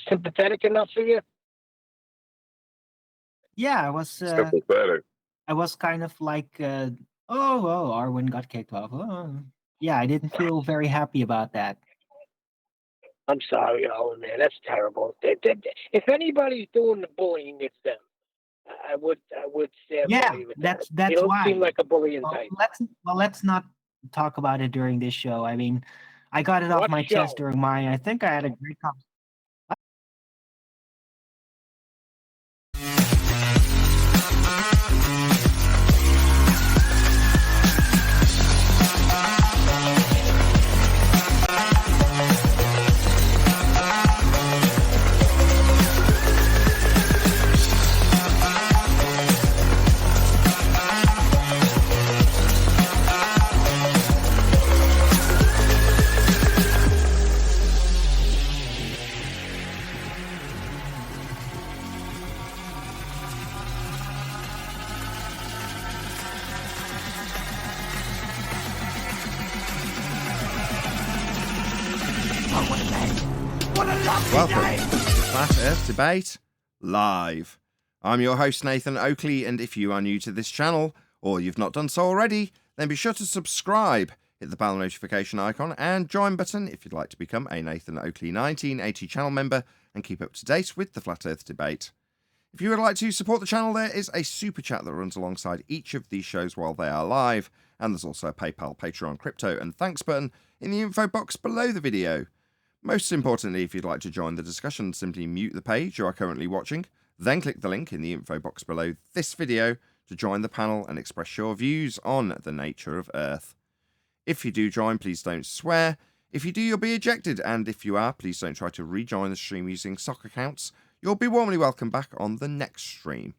sympathetic enough for you? Yeah, I was Sympathetic. I was kind of like Arwen got kicked off. Oh. Yeah, I didn't feel very happy about that. I'm sorry, Arlen, man. That's terrible. If anybody's doing the bullying, it's them. I would stand by you with that's that. You don't why. seem like a bullying type. Let's not talk about it during this show. I mean, I got it off What my show? chest during mine. I think I had a great conversation. Welcome to Flat Earth Debate Live. I'm your host, Nathan Oakley, and if you are new to this channel, or you've not done so already, then be sure to subscribe, hit the bell notification icon, and join button if you'd like to become a Nathan Oakley 1980 channel member and keep up to date with the Flat Earth Debate. If you would like to support the channel, there is a super chat that runs alongside each of these shows while they are live, and there's also a PayPal, Patreon, crypto, and thanks button in the info box below the video. Most importantly, if you'd like to join the discussion, simply mute the page you are currently watching, then click the link in the info box below this video to join the panel and express your views on the nature of Earth. If you do join, please don't swear. If you do, you'll be ejected, and if you are, please don't try to rejoin the stream using sock accounts. You'll be warmly welcome back on the next stream.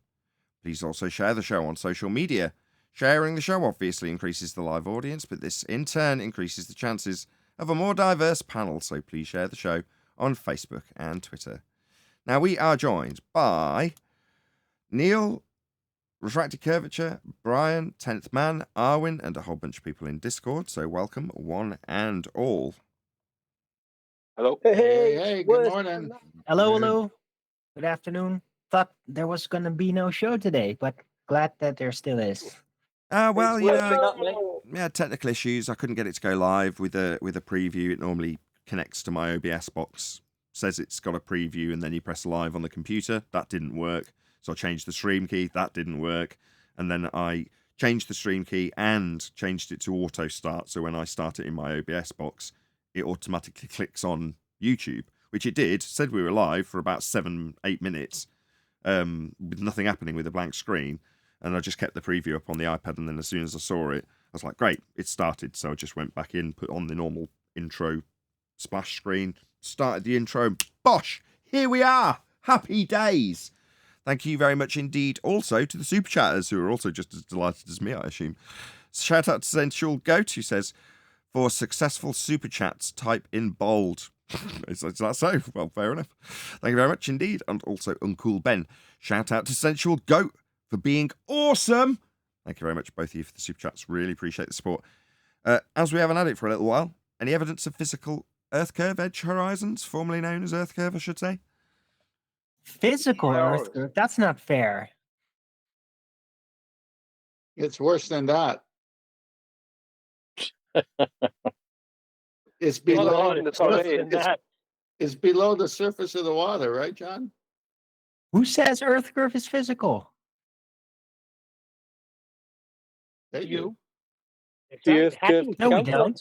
Please also share the show on social media. Sharing the show obviously increases the live audience, but this in turn increases the chances of a more diverse panel, so please share the show on Facebook and Twitter. Now, we are joined by Neil, Refracted Curvature, Brian, 10th Man, Arwin, and a whole bunch of people in Discord, so welcome one and all. Hello. Hey, good morning. Hello. Good afternoon. Thought there was going to be no show today, but glad that there still is. Well, you know, mate. yeah, technical issues. I couldn't get it to go live with a preview. It normally connects to my OBS box, says it's got a preview, and then you press live on the computer. That didn't work. So I changed the stream key. That didn't work. And then I changed the stream key and changed it to auto start. So when I start it in my OBS box, it automatically clicks on YouTube, which it did. Said we were live for about 7-8 minutes with nothing happening with a blank screen. And I just kept the preview up on the iPad, and then as soon as I saw it, I was like, great, it started. So I just went back in, put on the normal intro splash screen, started the intro, and bosh, here we are. Happy days. Thank you very much indeed also to the super chatters, who are also just as delighted as me, I assume. Shout out to Sensual Goat, who says, for successful super chats, type in bold. Is that so? Well, fair enough. Thank you very much indeed. And also Uncool Ben. Shout out to Sensual Goat for being awesome. Thank you very much, both of you, for the super chats. Really appreciate the support. As we haven't had it for a little while, any evidence of physical Earth curve edge horizons, formerly known as Earth curve, I should say? Physical Earth curve? That's not fair. It's worse than that. It's below. It's below the surface of the water, right, John? Who says Earth curve is physical? They do. The Earth curve No, we don't.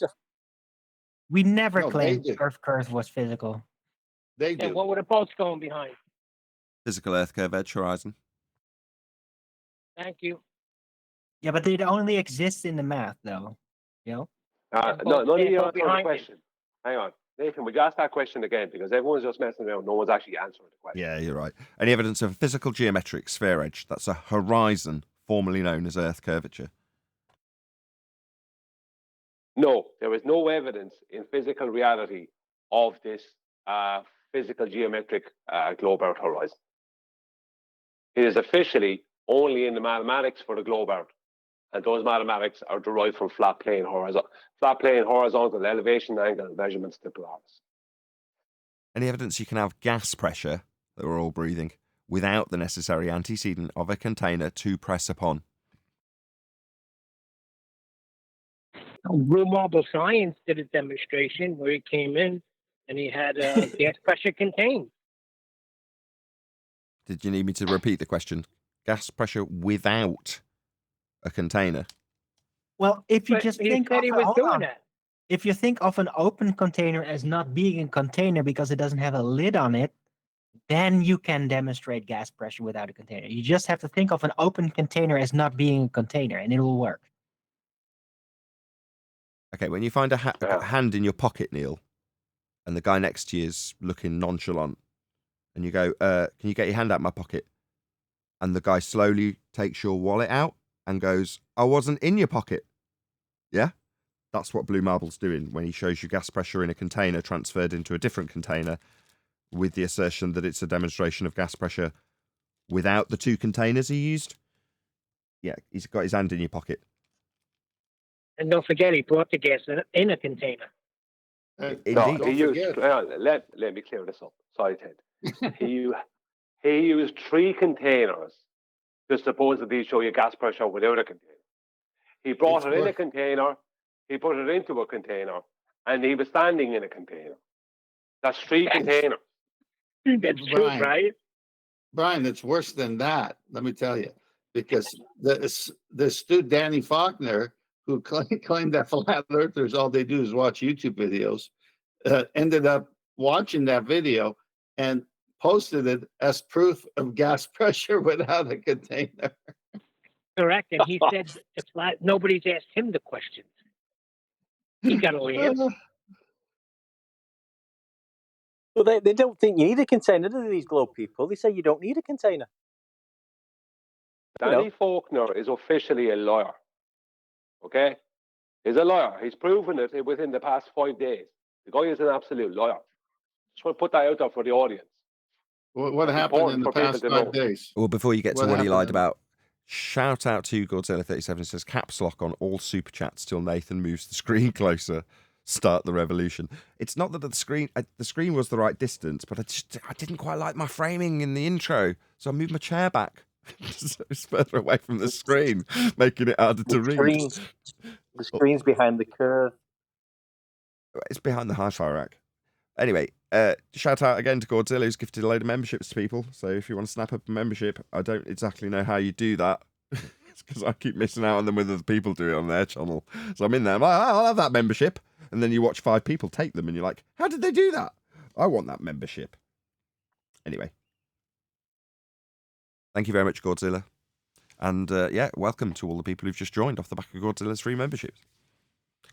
We never No, they claimed do. Earth curve was physical. They do. And what were the boats going behind? Physical Earth curve edge horizon. Thank you. Yeah, but it only exists in the math, though. You know? None of you answered the behind it. question. Hang on. Nathan, we got that question again because everyone's just messing around. No one's actually answering the question. Yeah, you're right. Any evidence of a physical geometric sphere edge? That's a horizon, formerly known as Earth curvature. No, there is no evidence in physical reality of this physical geometric globe Earth horizon. It is officially only in the mathematics for the globe Earth, and those mathematics are derived from flat plane horizontal elevation angle measurements to polaris. Any evidence you can have gas pressure that we're all breathing without the necessary antecedent of a container to press upon? Blue Marble Science did a demonstration where he came in and he had gas pressure contained. Did you need me to repeat the question? Gas pressure without a container? Well, if you But just he think said of he a- was hold doing on. that. If you think of an open container as not being a container because it doesn't have a lid on it, then you can demonstrate gas pressure without a container. You just have to think of an open container as not being a container, and it will work. Okay, when you find a hand in your pocket, Neil, and the guy next to you is looking nonchalant, and you go, can you get your hand out of my pocket? And the guy slowly takes your wallet out and goes, I wasn't in your pocket. Yeah? That's what Blue Marble's doing when he shows you gas pressure in a container transferred into a different container with the assertion that it's a demonstration of gas pressure without the two containers he used. Yeah, he's got his hand in your pocket. And don't forget, he brought the gas in a container. Indeed. No, Don't he used. forget. Let me clear this up. Sorry, Ted. he used 3 containers to supposedly show you gas pressure without a container. He brought it in a container, he put it into a container, and he was standing in a container. That's 3 containers. That's true, Brian. right? Brian, it's worse than that. Let me tell you, because the student Danny Faulkner, who claimed that flat earthers all they do is watch YouTube videos, ended up watching that video and posted it as proof of gas pressure without a container. Correct. And he said it's not, nobody's asked him the questions. He got all the answers. Well, they don't think you need a container, do they, these globe people? They say you don't need a container. Danny Faulkner is officially a liar. Okay? He's a liar. He's proven it within the past 5 days. The guy is an absolute liar. Just want to put that out there for the audience. What happened in the for people past to 5 know. days? Well, before you get to What what he happened lied in- about, shout out to Godzilla37. It says caps lock on all super chats till Nathan moves the screen closer. Start the revolution. It's not that the screen was the right distance, but I didn't quite like my framing in the intro, so I moved my chair back. So it's further away from the screen, making it harder to read. The screen's behind the curve. It's behind the hi-fi rack. Anyway, shout out again to Godzilla, who's gifted a load of memberships to people. So if you want to snap up a membership, I don't exactly know how you do that. It's because I keep missing out on them when other people do it on their channel. So I'm in there, I'll have that membership. And then you watch 5 people take them and you're like, how did they do that? I want that membership. Anyway. Thank you very much, Godzilla. And yeah, welcome to all the people who've just joined off the back of Godzilla's free memberships.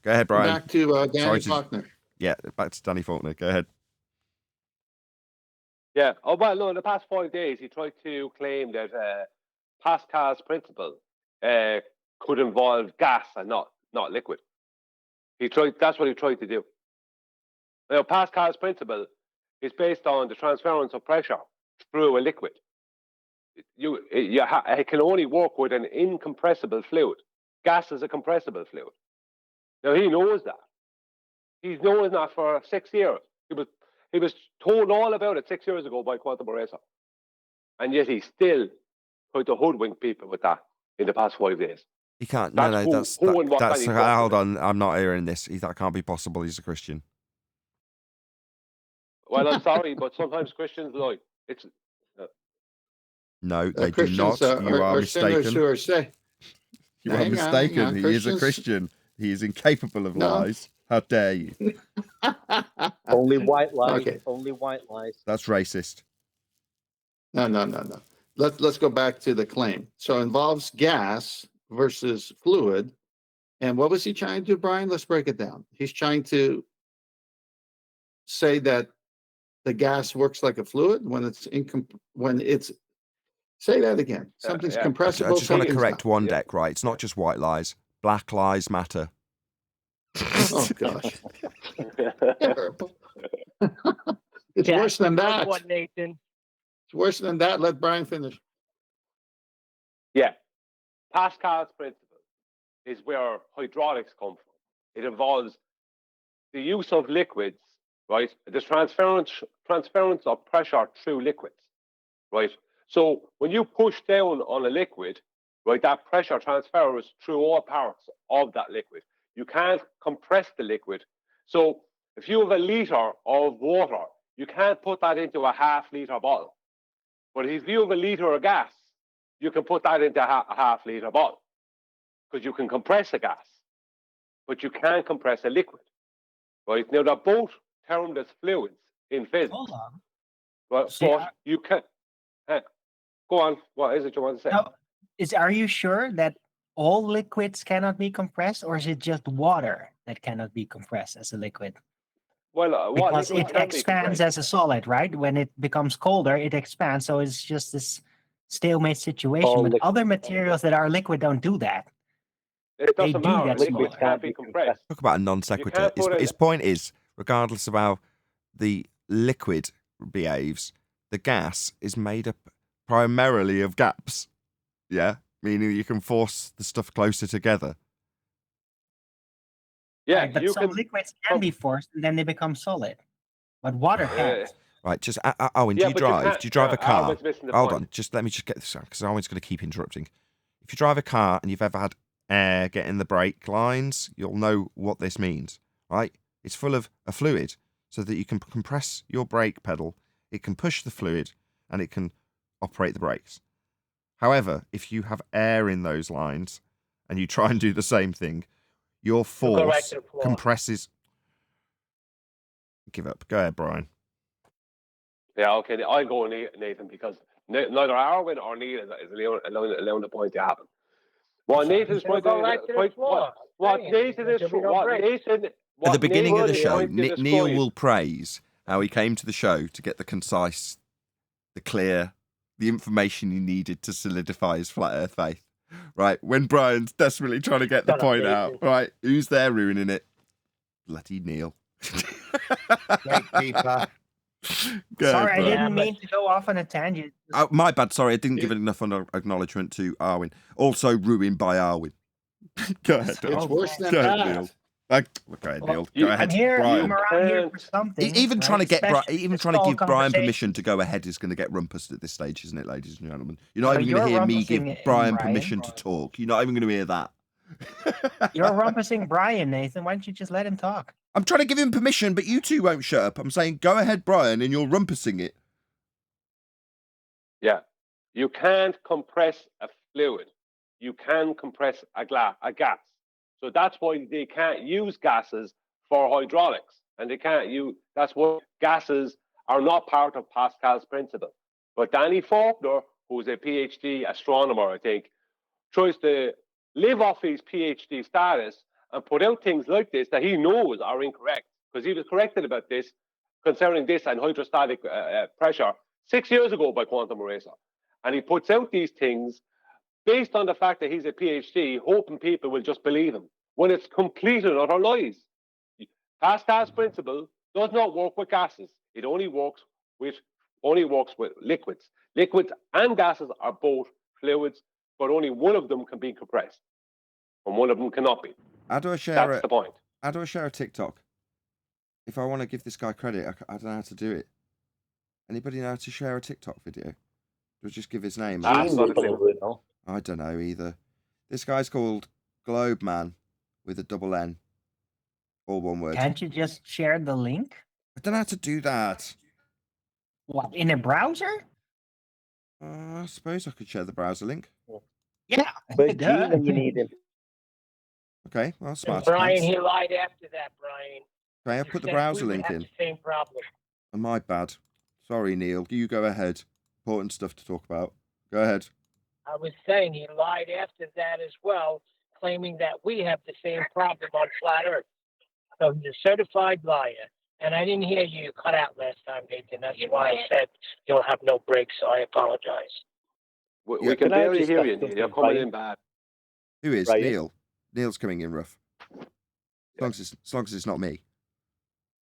Go ahead, Brian. Back to Danny Faulkner. Yeah, back to Danny Faulkner. Go ahead. Yeah. Oh, well, no, in the past 5 days, he tried to claim that Pascal's principle could involve gas and not liquid. That's what he tried to do. Now, Pascal's principle is based on the transference of pressure through a liquid. It can only work with an incompressible fluid. Gas is a compressible fluid. Now, he knows that. He's known that for 6 years. He was told all about it 6 years ago by Quantum Eraser. And yet he still tried to hoodwink people with that in the past 5 days. He can't. That's That's hold on. I'm not hearing this. That can't be possible. He's a Christian. Well, I'm sorry, but sometimes Christians lie. It's no, they do Christians not. You are sinners who mistaken. are You are mistaken. He is a Christians- Christian. He is incapable of No. lies. How dare you? Only white lies. Okay. Only white lies. That's racist. No. Let's go back to the claim. So it involves gas versus fluid. And what was he trying to do, Brian? Let's break it down. He's trying to say that the gas works like a fluid when it's say that again. Something's yeah. compressible. I just want to something's correct not. one deck, right? It's not just white lies. Black lies matter. Oh gosh. Terrible. It's Yeah, worse than good that. one, Nathan. It's worse than that. Let Brian finish. Yeah. Pascal's principle is where hydraulics come from. It involves the use of liquids, right? The transference of pressure through liquids, right? So when you push down on a liquid, right, that pressure transfers through all parts of that liquid. You can't compress the liquid. So if you have a liter of water, you can't put that into a half-liter bottle. But if you have a liter of gas, you can put that into a half-liter bottle because you can compress a gas, but you can't compress a liquid. Right? Now, they're both termed as fluids in physics. Hold on. But you can... Go on. What is it you want to say? Now, are you sure that all liquids cannot be compressed, or is it just water that cannot be compressed as a liquid? Well, Because it expands as a solid, right? When it becomes colder, it expands. So it's just this stalemate situation. All But liquid. other materials that are liquid don't do that. It they doesn't do matter. get Liquids smaller. can't be compressed. Talk about a non sequitur. can't put His point is, regardless of how the liquid behaves, the gas is made up primarily of gaps. Yeah, meaning you can force the stuff closer together. Yeah, Right, but you some can... liquids can be forced and then they become solid. But water can't. Right, just Owen, Yeah, do you but you drive? can't- Do you drive a car? Owen's missing the Hold point. on, let me just get this out because Owen's going to keep interrupting. If you drive a car and you've ever had air get in the brake lines, you'll know what this means, right? It's full of a fluid so that you can compress your brake pedal, it can push the fluid, and it can operate the brakes. However, if you have air in those lines and you try and do the same thing, your force Correct the flaw. compresses. Give up. Go ahead, Brian. Yeah, okay. I'll go Nathan because neither Arwin or Neil is allowing the point to happen. What Nathan's We'll trying go to right to the floor. what Saying, Nathan is there'll be no what break. Nathan At what the beginning of the Nathan is show, trying to Neil describe- will praise how he came to the show to get the concise, the clear, the information he needed to solidify his flat Earth faith. Right, when Brian's desperately trying to get the Shut up, point out, Nathan. right, who's there ruining it? Bloody Neil. Gatekeeper. Go Sorry, I ahead, Brian. didn't mean to go off on a tangent. Oh, my bad. Sorry, I didn't give enough acknowledgement to Arwin. Also ruined by Arwin. Go ahead, Neil. It's worse than Go ahead, that. Neil. Go ahead, Neil. you- Go ahead, I'm here. Brian. I'm around here for something. Even trying to right? get Especially even this trying to tall give Brian conversation. permission to go ahead is going to get rumpused at this stage, isn't it, ladies and gentlemen? You're not No, even going to you're hear me give rumpusing Brian Brian. permission to talk. You're not even going to hear that. You're rumpusing Brian, Nathan. Why don't you just let him talk? I'm trying to give him permission, but you two won't shut up. I'm saying, go ahead, Brian, and you're rumpusing it. Yeah, you can't compress a fluid. You can compress a gas. So that's why they can't use gases for hydraulics, and they can't use. That's why gases are not part of Pascal's principle. But Danny Faulkner, who's a PhD astronomer, I think, tries to live off his PhD status and put out things like this that he knows are incorrect, because he was corrected about this concerning this and hydrostatic pressure 6 years ago by Quantum Eraser. And he puts out these things based on the fact that he's a PhD, hoping people will just believe him, when it's complete and utter lies. Pascal's principle does not work with gases. It only works with liquids. Liquids and gases are both fluids, but only one of them can be compressed, and one of them cannot be. How do I share That's the point. How do I share a TikTok? If I want to give this guy credit, I don't know how to do it. Anybody know how to share a TikTok video? Do I just give his name? Ah, Gene not would a clue. probably know. I don't know either. This guy's called GlobeMann with a double N. All one word. Can't you just share the link? I don't know how to do that. What, in a browser? I suppose I could share the browser link. Yeah. Where's duh. Gene when you need him? Okay, well, And smart. Brian, he lied after that, Brian. Okay, I'll He put the said browser we would link have in. the same problem. Oh, my bad. Sorry, Neil. You go ahead. Important stuff to talk about. Go ahead. I was saying he lied after that as well, claiming that we have the same problem on flat Earth. So he's a certified liar. And I didn't hear you cut out last time, Nathan. That's why I said you'll have no breaks, so I apologize. We Yeah. can Can I barely just hear ask you, Neil. something, You're coming Brian? in bad. Who is? Right. Neil. Neil's coming in rough. As long as it's not me.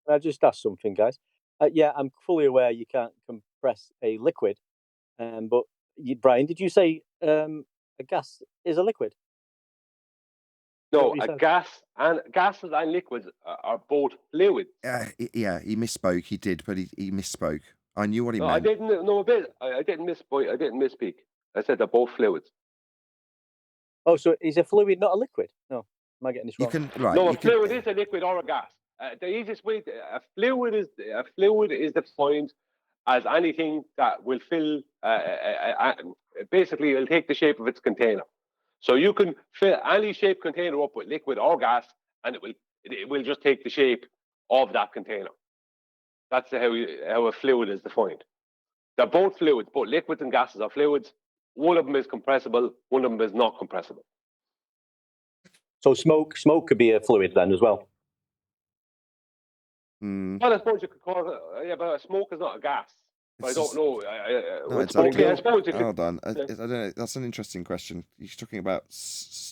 Can I just ask something, guys? Yeah, I'm fully aware you can't compress a liquid, but Brian, did you say a gas is a liquid? No, What you said? gases and liquids are both fluids. Yeah, he misspoke. He did, but he misspoke. I knew what he No, I meant. didn't. No, I didn't misspoke. I didn't misspeak. I said they're both fluids. Oh, so is a fluid not a liquid? No, am I getting this You wrong? can right. No, you a fluid is a liquid or a gas. The easiest way, a fluid is defined as anything that will fill. Basically, it'll take the shape of its container. So you can fill any shaped container up with liquid or gas, and it will just take the shape of that container. That's how a fluid is defined. They're both fluids. Both liquids and gases are fluids. One of them is compressible. One of them is not compressible. So smoke could be a fluid then as well. Mm, Well, I suppose you could call it. Yeah, but smoke is not a gas. But I it's don't just- know. No, With smoke, exactly. I suppose you could. Hold on. I Yeah. don't know. That's an interesting question. You're talking about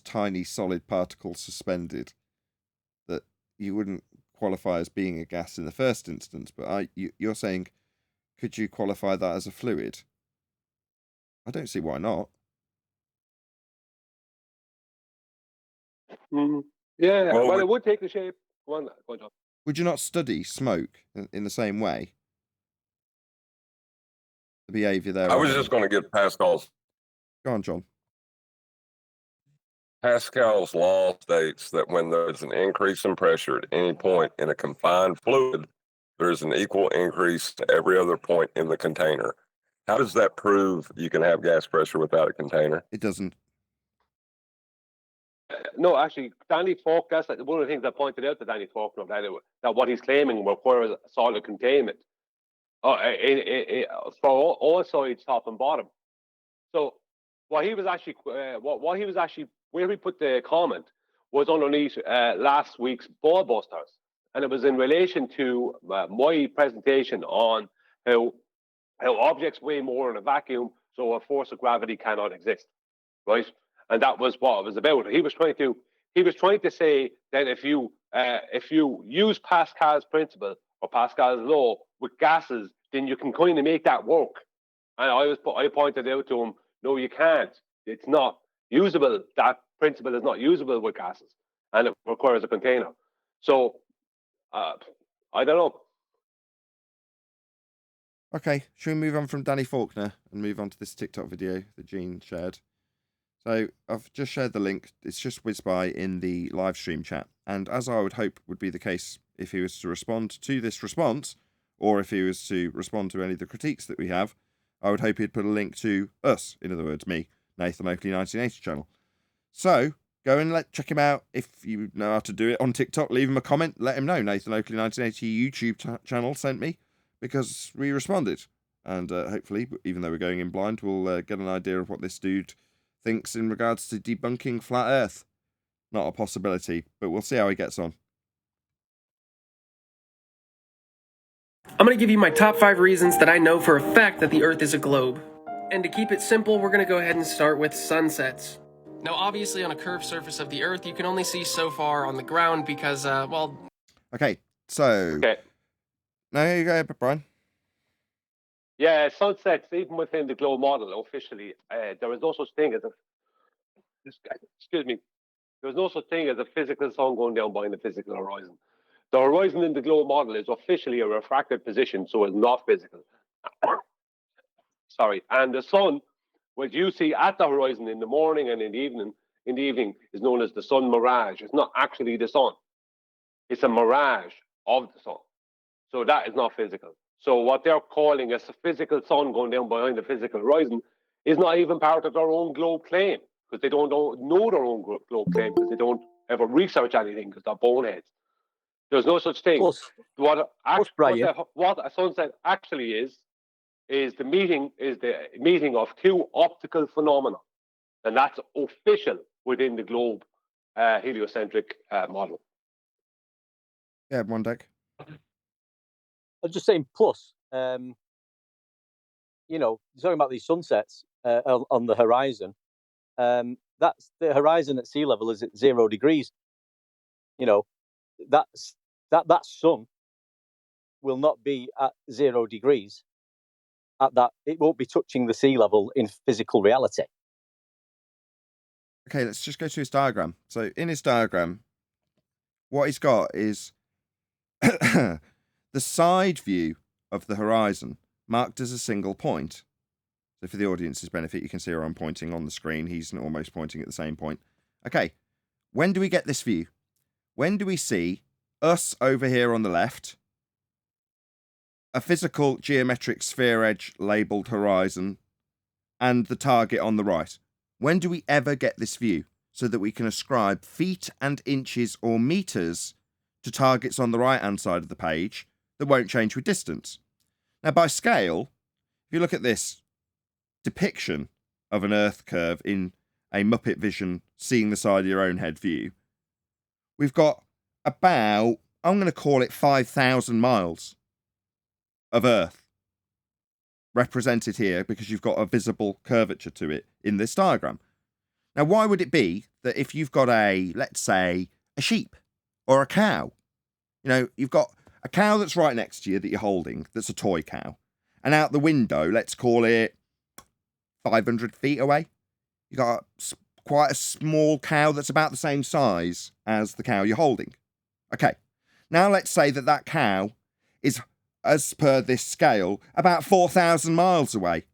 tiny solid particles suspended that you wouldn't qualify as being a gas in the first instance, but you're saying, could you qualify that as a fluid? I don't see why not. Yeah, Well, well, it would take the shape. Go on, John. Would you not study smoke in the same way? The behaviour there. I was just going to get Pascal's. Go on, John. Pascal's law states that when there's an increase in pressure at any point in a confined fluid, there's an equal increase to every other point in the container. How does that prove you can have gas pressure without a container? It doesn't. No, actually, Danny Faulkner, that's one of the things I pointed out to Danny Faulkner, that what he's claiming requires solid containment. for all sides, top and bottom. So what he was actually, where he put the comment was underneath last week's Ball Busters, and it was in relation to my presentation on how objects weigh more in a vacuum, so a force of gravity cannot exist, right? And that was what it was about. He was trying to say that if you use Pascal's principle or Pascal's law with gases, then you can kind of make that work. And I pointed out to him, no, you can't. It's not usable. That principle is not usable with gases, and it requires a container. So I don't know. Okay, should we move on from Danny Faulkner and move on to this TikTok video that Gene shared? So I've just shared the link. It's just whizzed by in the live stream chat. And as I would hope would be the case if he was to respond to this response, or if he was to respond to any of the critiques that we have, I would hope he'd put a link to us, in other words, me, Nathan Oakley 1980 channel. So go and check him out. If you know how to do it on TikTok, leave him a comment. Let him know Nathan Oakley 1980 YouTube channel sent me, because we responded. And hopefully, even though we're going in blind, we'll get an idea of what this dude thinks in regards to debunking flat Earth. Not a possibility, but we'll see how he gets on. I'm going to give you my top 5 reasons that I know for a fact that the Earth is a globe. And to keep it simple, we're going to go ahead and start with sunsets. Now, obviously, on a curved surface of the Earth, you can only see so far on the ground because, well... Okay, so... Okay. No, here you go, Brian. Yeah, sunsets, even within the globe model, officially, there is no such thing as excuse me, there's no such thing as a physical sun going down behind the physical horizon. The horizon in the globe model is officially a refracted position, so it's not physical. Sorry, and the sun, what you see at the horizon in the morning and in the evening, is known as the sun mirage. It's not actually the sun. It's a mirage of the sun. So that is not physical. So what they're calling a physical sun going down behind the physical horizon is not even part of their own globe claim, because they don't know their own globe claim, because they don't ever research anything, because they're boneheads. There's no such thing. What a sunset actually is the meeting of two optical phenomena, and that's official within the globe heliocentric model. Yeah, one deck. I was just saying, plus, you know, talking about these sunsets on the horizon, that's the horizon at sea level is at 0 degrees. You know, that sun will not be at 0 degrees. At that, it won't be touching the sea level in physical reality. Okay, let's just go to his diagram. So in his diagram, what he's got is the side view of the horizon marked as a single point. So for the audience's benefit, you can see where I'm pointing on the screen. He's almost pointing at the same point. Okay, when do we get this view? When do we see us over here on the left, a physical geometric sphere edge labelled horizon, and the target on the right? When do we ever get this view so that we can ascribe feet and inches or meters to targets on the right-hand side of the page that won't change with distance? Now, by scale, if you look at this depiction of an Earth curve in a Muppet Vision seeing the side of your own head view, we've got about, I'm going to call it 5,000 miles of Earth represented here, because you've got a visible curvature to it in this diagram. Now, why would it be that if you've got let's say, a sheep or a cow, you know, you've got a cow that's right next to you that you're holding, that's a toy cow, and out the window, let's call it 500 feet away, you got quite a small cow that's about the same size as the cow you're holding. Okay, now let's say that cow is, as per this scale, about 4,000 miles away.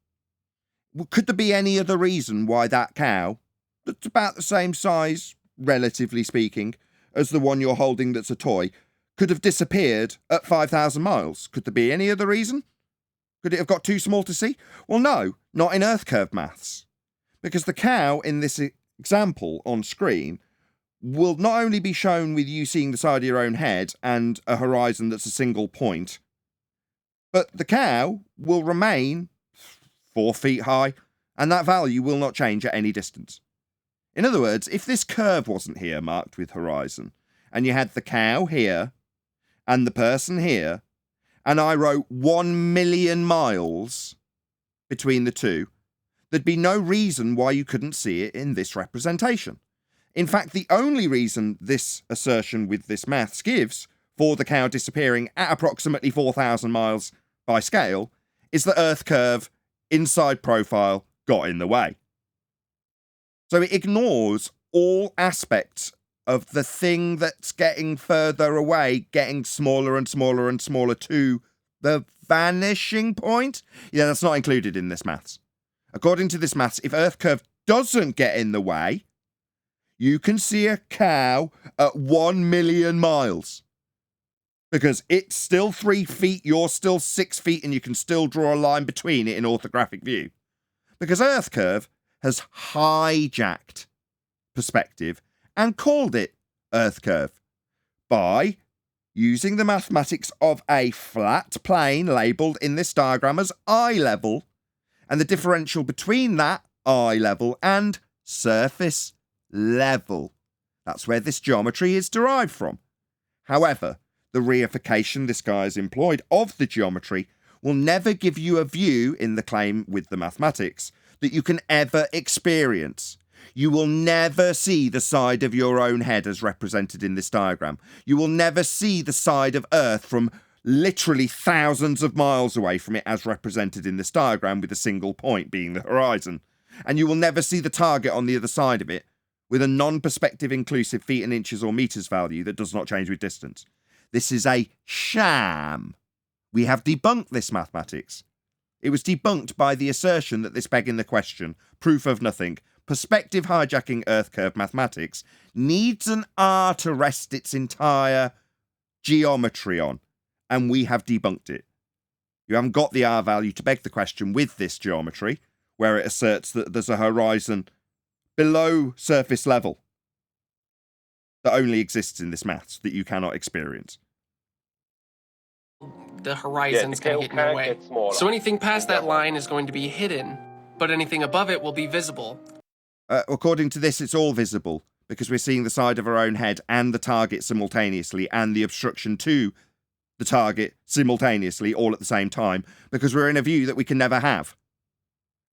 Could there be any other reason why that cow, that's about the same size, relatively speaking, as the one you're holding that's a toy, could have disappeared at 5,000 miles? Could there be any other reason? Could it have got too small to see? Well, no, not in Earth curve maths. Because the cow in this example on screen will not only be shown with you seeing the side of your own head and a horizon that's a single point, But the cow will remain 4 feet high, and that value will not change at any distance. In other words, if this curve wasn't here marked with horizon, and you had the cow here, and the person here, and I wrote 1 million miles between the two, there'd be no reason why you couldn't see it in this representation. In fact, the only reason this assertion with this maths gives for the cow disappearing at approximately 4,000 miles by scale is the Earth curve inside profile got in the way. So it ignores all aspects of the thing that's getting further away, getting smaller and smaller and smaller to the vanishing point. Yeah, that's not included in this maths. According to this maths, if Earth curve doesn't get in the way, you can see a cow at 1 million miles. Because it's still 3 feet, you're still 6 feet, and you can still draw a line between it in orthographic view. Because Earth curve has hijacked perspective and called it Earth curve by using the mathematics of a flat plane labelled in this diagram as eye level, and the differential between that eye level and surface level. That's where this geometry is derived from. However, the reification this guy has employed of the geometry will never give you a view in the claim with the mathematics that you can ever experience. You will never see the side of your own head as represented in this diagram. You will never see the side of Earth from literally thousands of miles away from it as represented in this diagram, with a single point being the horizon. And you will never see the target on the other side of it with a non-perspective inclusive feet and inches or meters value that does not change with distance. This is a sham. We have debunked this mathematics. It was debunked by the assertion that this begging the question, proof of nothing, perspective hijacking Earth curve mathematics needs an R to rest its entire geometry on, and we have debunked it. You haven't got the R value to beg the question with this geometry, where it asserts that there's a horizon below surface level that only exists in this maths that you cannot experience. The horizon's going to get in your way. So anything past that line is going to be hidden, but anything above it will be visible. According to this, it's all visible, because we're seeing the side of our own head and the target simultaneously, and the obstruction to the target simultaneously, all at the same time, because we're in a view that we can never have.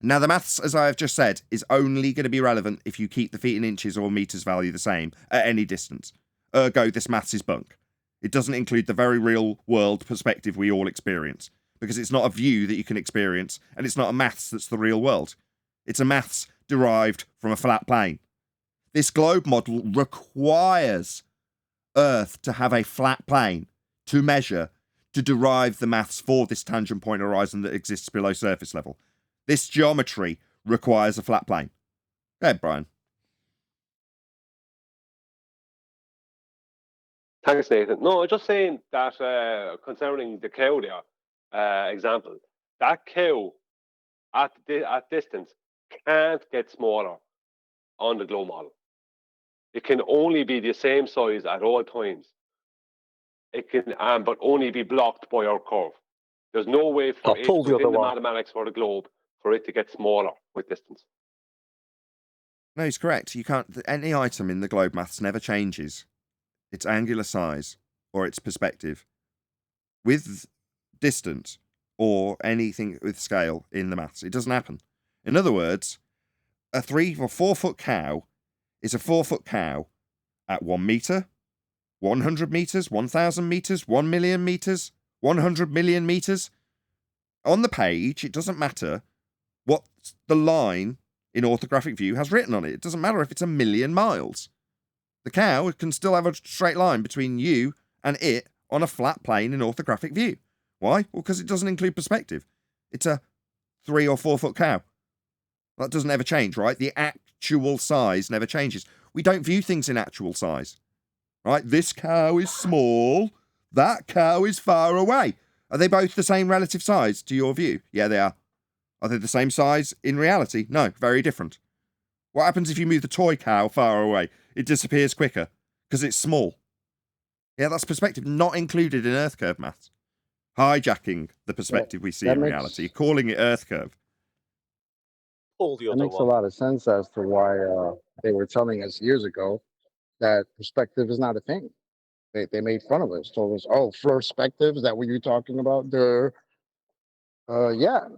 Now, the maths, as I have just said, is only going to be relevant if you keep the feet and inches or meters value the same at any distance. Ergo, this maths is bunk. It doesn't include the very real world perspective we all experience, because it's not a view that you can experience, and it's not a maths that's the real world. It's a maths derived from a flat plane. This globe model requires Earth to have a flat plane to measure, to derive the maths for this tangent point horizon that exists below surface level. This geometry requires a flat plane. Go ahead, Brian. Thanks, Nathan. No, I'm just saying that concerning the cow there, example, that cow at distance can't get smaller on the globe model. It can only be the same size at all times. It can, but only be blocked by our curve. There's no way for it within the mathematics for the globe for it to get smaller with distance. No, he's correct. You can't. Any item in the globe maths never changes its angular size or its perspective with distance or anything with scale in the maths. It doesn't happen. In other words, a 3 or 4 foot cow is a 4 foot cow at 1 meter, 100 meters, 1,000 meters, 1 million meters, 100 million meters. On the page, it doesn't matter what the line in orthographic view has written on it. It doesn't matter if it's 1 million miles. The cow can still have a straight line between you and it on a flat plane in orthographic view. Why? Well, because it doesn't include perspective. It's a 3 or 4 foot cow. That doesn't ever change, right? The actual size never changes. We don't view things in actual size, right? This cow is small. That cow is far away. Are they both the same relative size to your view? Yeah, they are. Are they the same size in reality? No, very different. What happens if you move the toy cow far away? It disappears quicker because it's small. Yeah, that's perspective not included in Earth curve maths. hijacking the perspective we see in reality, calling it Earth curve. Pull the That other makes a one. lot of sense as to why they were telling us years ago that perspective is not a thing. They made fun of us, told us, "Oh, perspective, is that what you're talking about?" Yeah,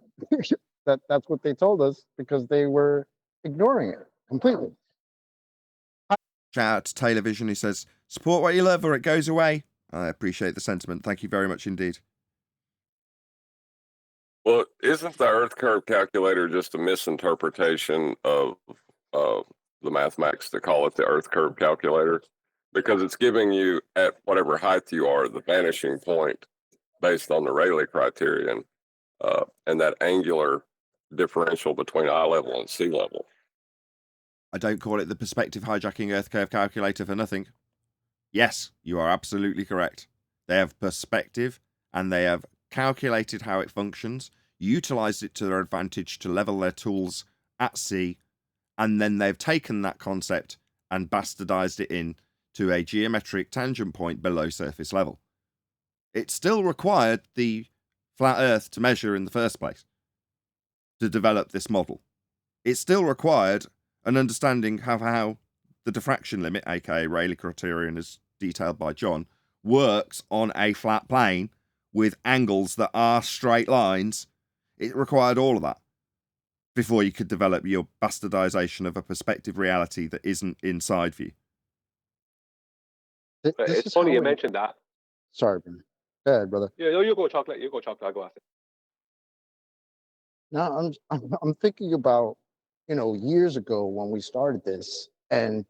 that's what they told us because they were ignoring it completely. Shout out to Taylor Vision, who says, "Support what you love or it goes away." I appreciate the sentiment. Thank you very much indeed. Well, isn't the Earth curve calculator just a misinterpretation of the mathematics to call it the Earth curve calculator? Because it's giving you, at whatever height you are, the vanishing point based on the Rayleigh criterion and that angular differential between eye level and sea level. I don't call it the perspective hijacking Earth curve calculator for nothing. Yes, you are absolutely correct. They have perspective and they have calculated how it functions, utilized it to their advantage to level their tools at sea, and then they've taken that concept and bastardized it in to a geometric tangent point below surface level. It still required the flat Earth to measure in the first place to develop this model. It still required an understanding of how the diffraction limit, aka Rayleigh criterion as detailed by John, works on a flat plane with angles that are straight lines. It required all of that before you could develop your bastardization of a perspective reality that isn't inside view. It's funny you mentioned that. Sorry, man. Go ahead, brother. Yeah, you go chocolate. You go chocolate. I'll go after. No, I'm thinking about, years ago when we started this and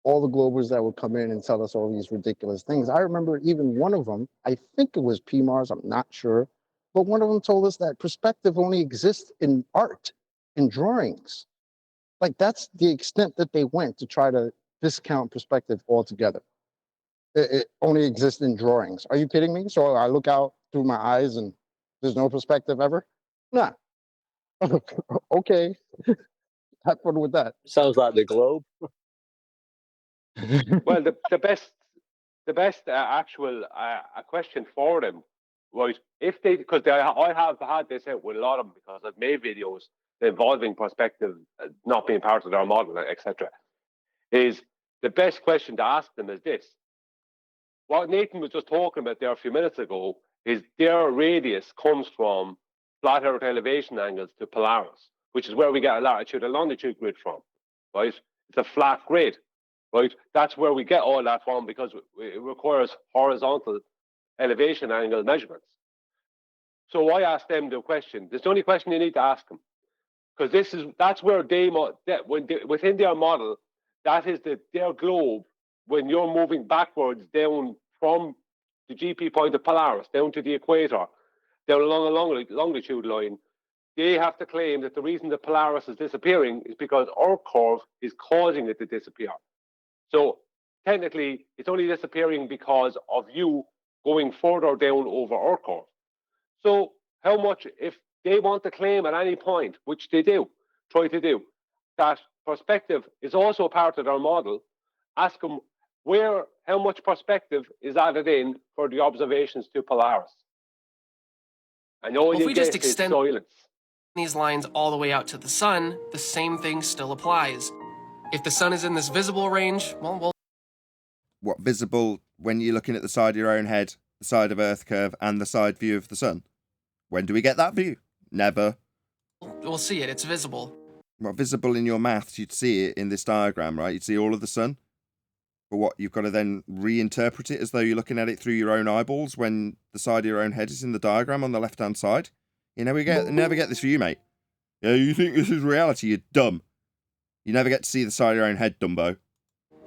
all the Globers that would come in and tell us all these ridiculous things. I remember even one of them, I think it was PMARS, I'm not sure, but one of them told us that perspective only exists in art, in drawings. Like that's the extent that they went to try to discount perspective altogether. It only exists in drawings. Are you kidding me? So I look out through my eyes and there's no perspective ever? Nah. Okay. Have fun with that. Sounds like the globe. Well, the best actual question for them was if they, because I have had this out with a lot of them because I've made videos involving perspective not being part of their model, etc. Is the best question to ask them is this: what Nathan was just talking about there a few minutes ago is their radius comes from flat Earth elevation angles to Polaris, which is where we get a latitude and longitude grid from, right? It's a flat grid, right? That's where we get all that from because it requires horizontal elevation angle measurements. So I asked them the question. There's the only question you need to ask them, because that's where within their model, that is their globe. When you're moving backwards down from the GP point of Polaris down to the equator, down along a longitude line, they have to claim that the reason the Polaris is disappearing is because our curve is causing it to disappear. So technically, it's only disappearing because of you going further down over our curve. So how much, if they want to claim at any point, which they do, try to do, that perspective is also part of their model, ask them how much perspective is added in for the observations to Polaris. And all Well, you if we get just is extend silence. these lines all the way out to the sun, the same thing still applies. If the sun is in this visible range, well, What, visible when you're looking at the side of your own head, the side of Earth curve, and the side view of the sun? When do we get that view? Never. we'll see it. It's visible. Well, visible in your maths, you'd see it in this diagram, right? You'd see all of the sun. But what, you've got to then reinterpret it as though you're looking at it through your own eyeballs when the side of your own head is in the diagram on the left-hand side? You never get this view, mate. Yeah, you think this is reality, you're dumb. You never get to see the side of your own head, Dumbo.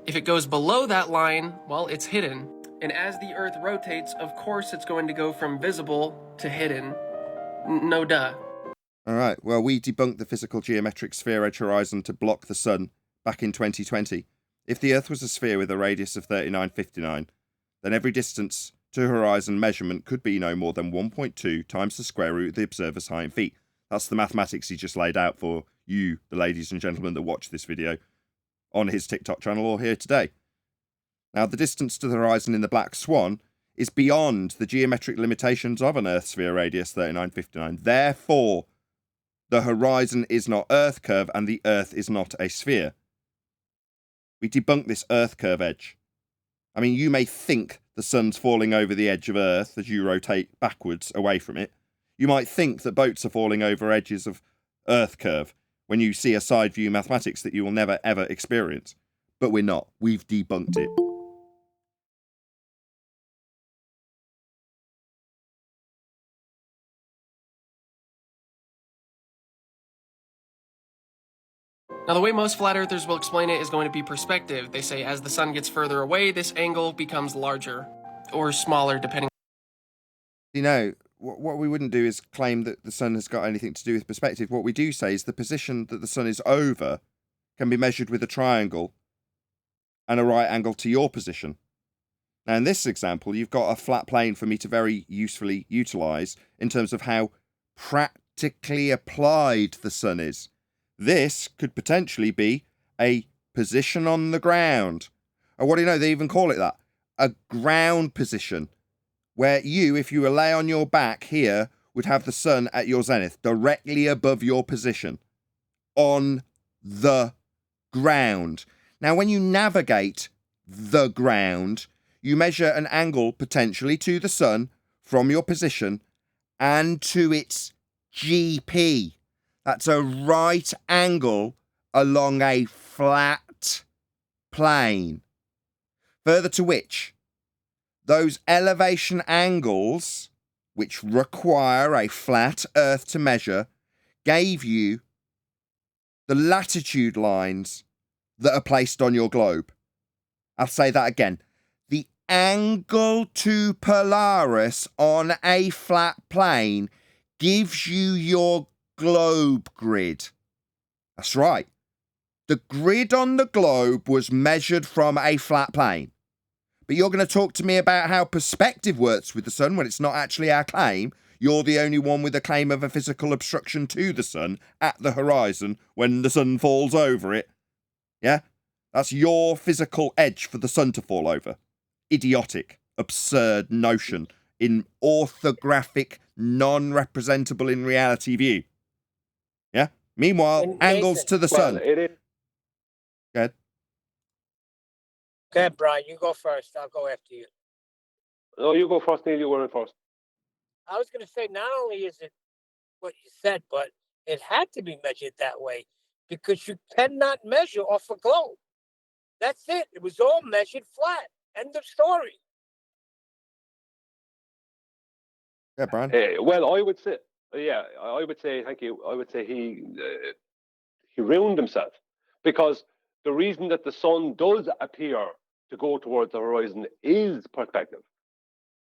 If it goes below that line, well, it's hidden. And as the Earth rotates, of course it's going to go from visible to hidden. No duh. All right, well, we debunked the physical geometric sphere edge horizon to block the sun back in 2020. If the Earth was a sphere with a radius of 3959, then every distance to horizon measurement could be no more than 1.2 times the square root of the observer's height in feet. That's the mathematics he just laid out for you, the ladies and gentlemen that watch this video, on his TikTok channel or here today. Now, the distance to the horizon in the Black Swan is beyond the geometric limitations of an Earth sphere radius 3959. Therefore, the horizon is not Earth curve and the Earth is not a sphere. We debunk this Earth curve edge. I mean, you may think the sun's falling over the edge of Earth as you rotate backwards away from it. You might think that boats are falling over edges of Earth curve when you see a side view mathematics that you will never ever experience. But we're not. We've debunked it. Now, the way most flat earthers will explain it is going to be perspective. They say as the sun gets further away, this angle becomes larger or smaller, depending. You know, what we wouldn't do is claim that the sun has got anything to do with perspective. What we do say is the position that the sun is over can be measured with a triangle and a right angle to your position. Now, in this example, you've got a flat plane for me to very usefully utilize in terms of how practically applied the sun is. This could potentially be a position on the ground. Or what do you know, they even call it that. A ground position. Where you, if you were lay on your back here, would have the sun at your zenith, directly above your position. On the ground. Now, when you navigate the ground, you measure an angle potentially to the sun from your position and to its GP. That's a right angle along a flat plane. Further to which, those elevation angles, which require a flat Earth to measure, gave you the latitude lines that are placed on your globe. I'll say that again. The angle to Polaris on a flat plane gives you your globe grid. That's right. The grid on the globe was measured from a flat plane. But you're going to talk to me about how perspective works with the sun when it's not actually our claim. You're the only one with a claim of a physical obstruction to the sun at the horizon when the sun falls over it. Yeah? That's your physical edge for the sun to fall over. Idiotic, absurd notion in orthographic, non-representable in reality view. Yeah? Meanwhile, And angles Nathan- to the Well, sun. it is. Good. Go ahead, Brian. You go first. I'll go after you. No, you go first, Neil. You were in first. I was going to say, not only is it what you said, but it had to be measured that way because you cannot measure off a globe. That's it. It was all measured flat. End of story. Yeah, Brian. Well, I would say, thank you. I would say he ruined himself because the reason that the sun does appear to go towards the horizon is perspective.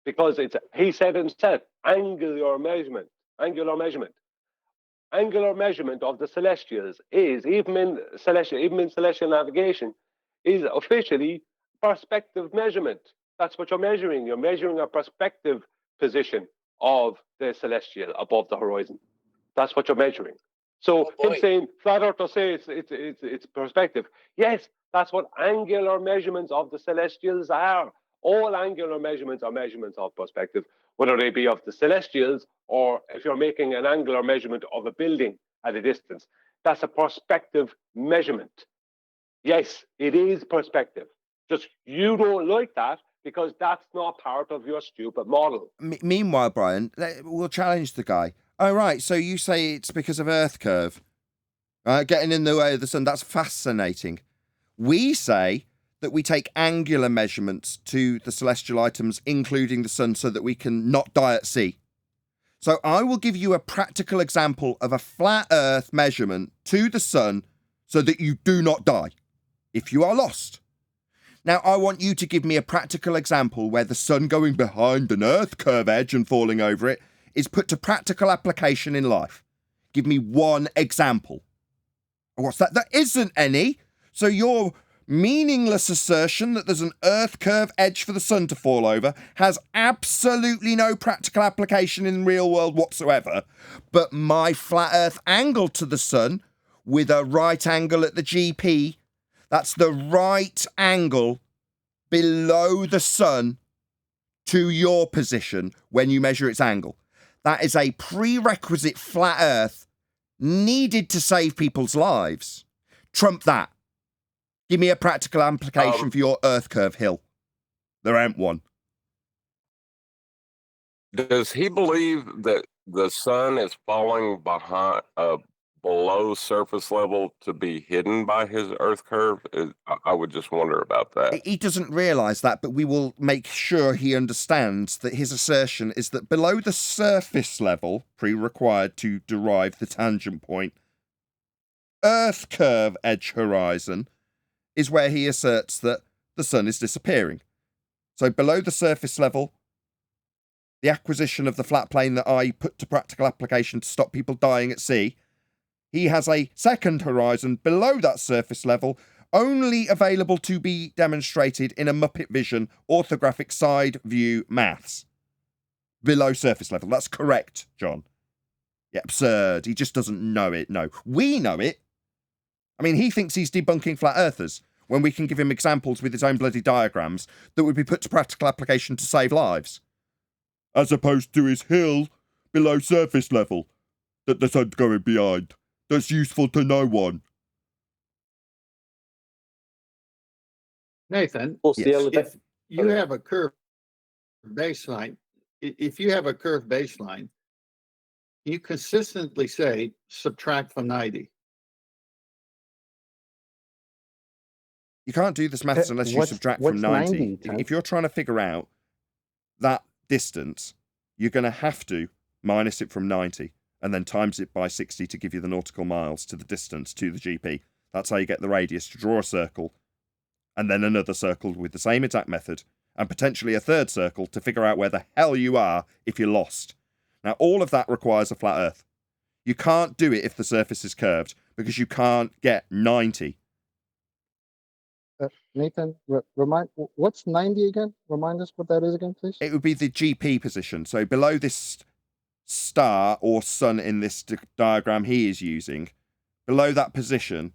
Because he said himself, angular measurement of the celestials is, even in celestial navigation, is officially perspective measurement. That's what you're measuring. You're measuring a perspective position of the celestial above the horizon. That's what you're measuring. So him saying flat earthers say it's perspective. Yes, that's what angular measurements of the celestials are. All angular measurements are measurements of perspective, whether they be of the celestials or if you're making an angular measurement of a building at a distance. That's a perspective measurement. Yes, it is perspective. Just you don't like that because that's not part of your stupid model. Meanwhile, Brian, we'll challenge the guy. Oh, right, so you say it's because of Earth curve. Getting in the way of the sun, that's fascinating. We say that we take angular measurements to the celestial items, including the sun, so that we can not die at sea. So I will give you a practical example of a flat Earth measurement to the sun so that you do not die if you are lost. Now, I want you to give me a practical example where the sun going behind an Earth curve edge and falling over it is put to practical application in life. Give me one example. What's that? There isn't any. So your meaningless assertion that there's an Earth curve edge for the sun to fall over has absolutely no practical application in the real world whatsoever. But my flat Earth angle to the sun with a right angle at the GP, that's the right angle below the sun to your position when you measure its angle. That is a prerequisite flat Earth needed to save people's lives. Trump that. Give me a practical application for your Earth curve hill. There ain't one. Does he believe that the sun is falling behind, below surface level to be hidden by his Earth curve? I would just wonder about that. He doesn't realise that, but we will make sure he understands that his assertion is that below the surface level, pre-required to derive the tangent point, Earth curve edge horizon is where he asserts that the sun is disappearing. So below the surface level, the acquisition of the flat plane that I put to practical application to stop people dying at sea, he has a second horizon below that surface level, only available to be demonstrated in a Muppet Vision orthographic side view maths. Below surface level. That's correct, John. Yeah, absurd. He just doesn't know it. No. We know it. I mean, he thinks he's debunking flat earthers when we can give him examples with his own bloody diagrams that would be put to practical application to save lives. As opposed to his hill below surface level that the sun's going behind. That's useful to no one. Nathan, Yes. if you have a curved baseline, if you have a curved baseline, you consistently say subtract from 90. You can't do this maths unless you subtract from 90. If you're trying to figure out that distance, you're going to have to minus it from 90 and then times it by 60 to give you the nautical miles to the distance to the GP. That's how you get the radius to draw a circle, and then another circle with the same exact method, and potentially a third circle to figure out where the hell you are if you're lost. Now, all of that requires a flat Earth. You can't do it if the surface is curved, because you can't get 90. Nathan, remind what's 90 again? Remind us what that is again, please. It would be the GP position. So below this star or sun in this diagram he is using, below that position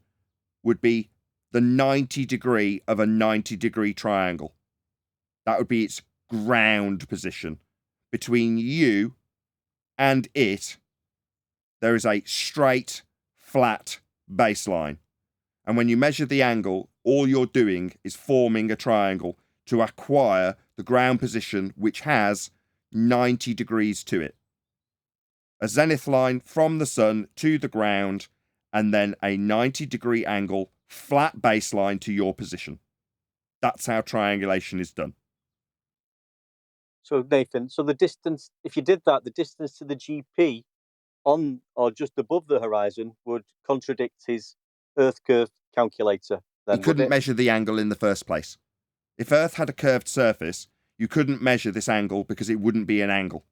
would be the 90 degree of a 90 degree triangle. That would be its ground position. Between you and it, there is a straight, flat baseline. And when you measure the angle, all you're doing is forming a triangle to acquire the ground position, which has 90 degrees to it. A zenith line from the sun to the ground, and then a 90 degree angle, flat baseline to your position. That's how triangulation is done. So Nathan, so the distance, if you did that, the distance to the GP on or just above the horizon would contradict his Earth curve calculator. Then, you couldn't measure the angle in the first place. If Earth had a curved surface, you couldn't measure this angle because it wouldn't be an angle.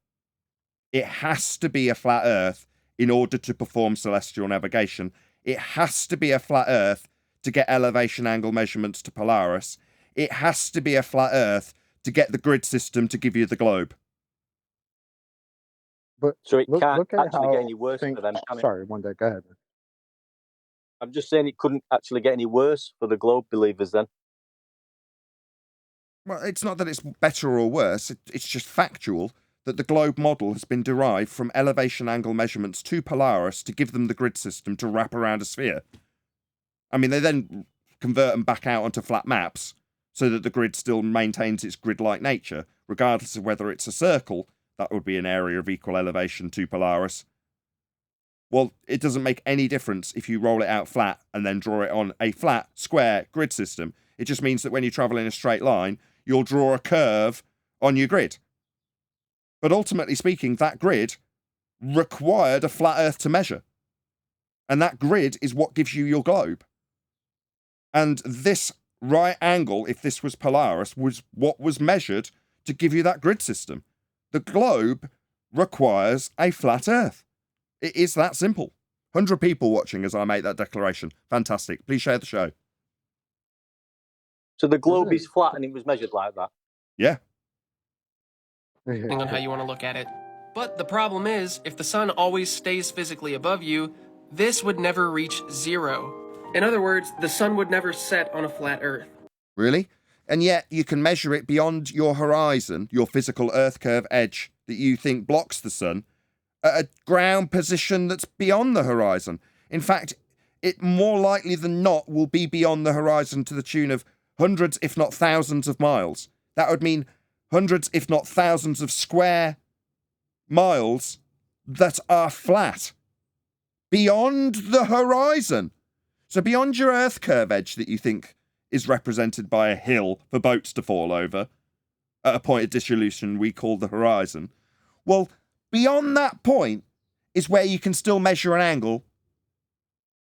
It has to be a flat Earth in order to perform celestial navigation. It has to be a flat Earth to get elevation angle measurements to Polaris. It has to be a flat Earth to get the grid system to give you the globe. But so it look can't at actually how get any worse for them. Sorry, one day. Go ahead. I'm just saying it couldn't actually get any worse for the globe believers then. Well, it's not that it's better or worse. It's just factual that the globe model has been derived from elevation angle measurements to Polaris to give them the grid system to wrap around a sphere. I mean, they then convert them back out onto flat maps so that the grid still maintains its grid-like nature, regardless of whether it's a circle. That would be an area of equal elevation to Polaris. Well, it doesn't make any difference if you roll it out flat and then draw it on a flat, square grid system. It just means that when you travel in a straight line, you'll draw a curve on your grid. But ultimately speaking, that grid required a flat Earth to measure. And that grid is what gives you your globe. And this right angle, if this was Polaris, was what was measured to give you that grid system. The globe requires a flat Earth. It is that simple. 100 people watching as I make that declaration. Fantastic. Please share the show. So the globe is flat and it was measured like that? Yeah. Depending on how you want to look at it. But the problem is, if the sun always stays physically above you, this would never reach zero. In other words, the sun would never set on a flat Earth. Really? And yet you can measure it beyond your horizon, your physical Earth curve edge that you think blocks the sun, at a ground position that's beyond the horizon. In fact, it more likely than not will be beyond the horizon to the tune of hundreds, if not thousands of miles. That would mean hundreds, if not thousands of square miles that are flat beyond the horizon. So beyond your Earth curve edge that you think is represented by a hill for boats to fall over at a point of dissolution we call the horizon. Well, beyond that point is where you can still measure an angle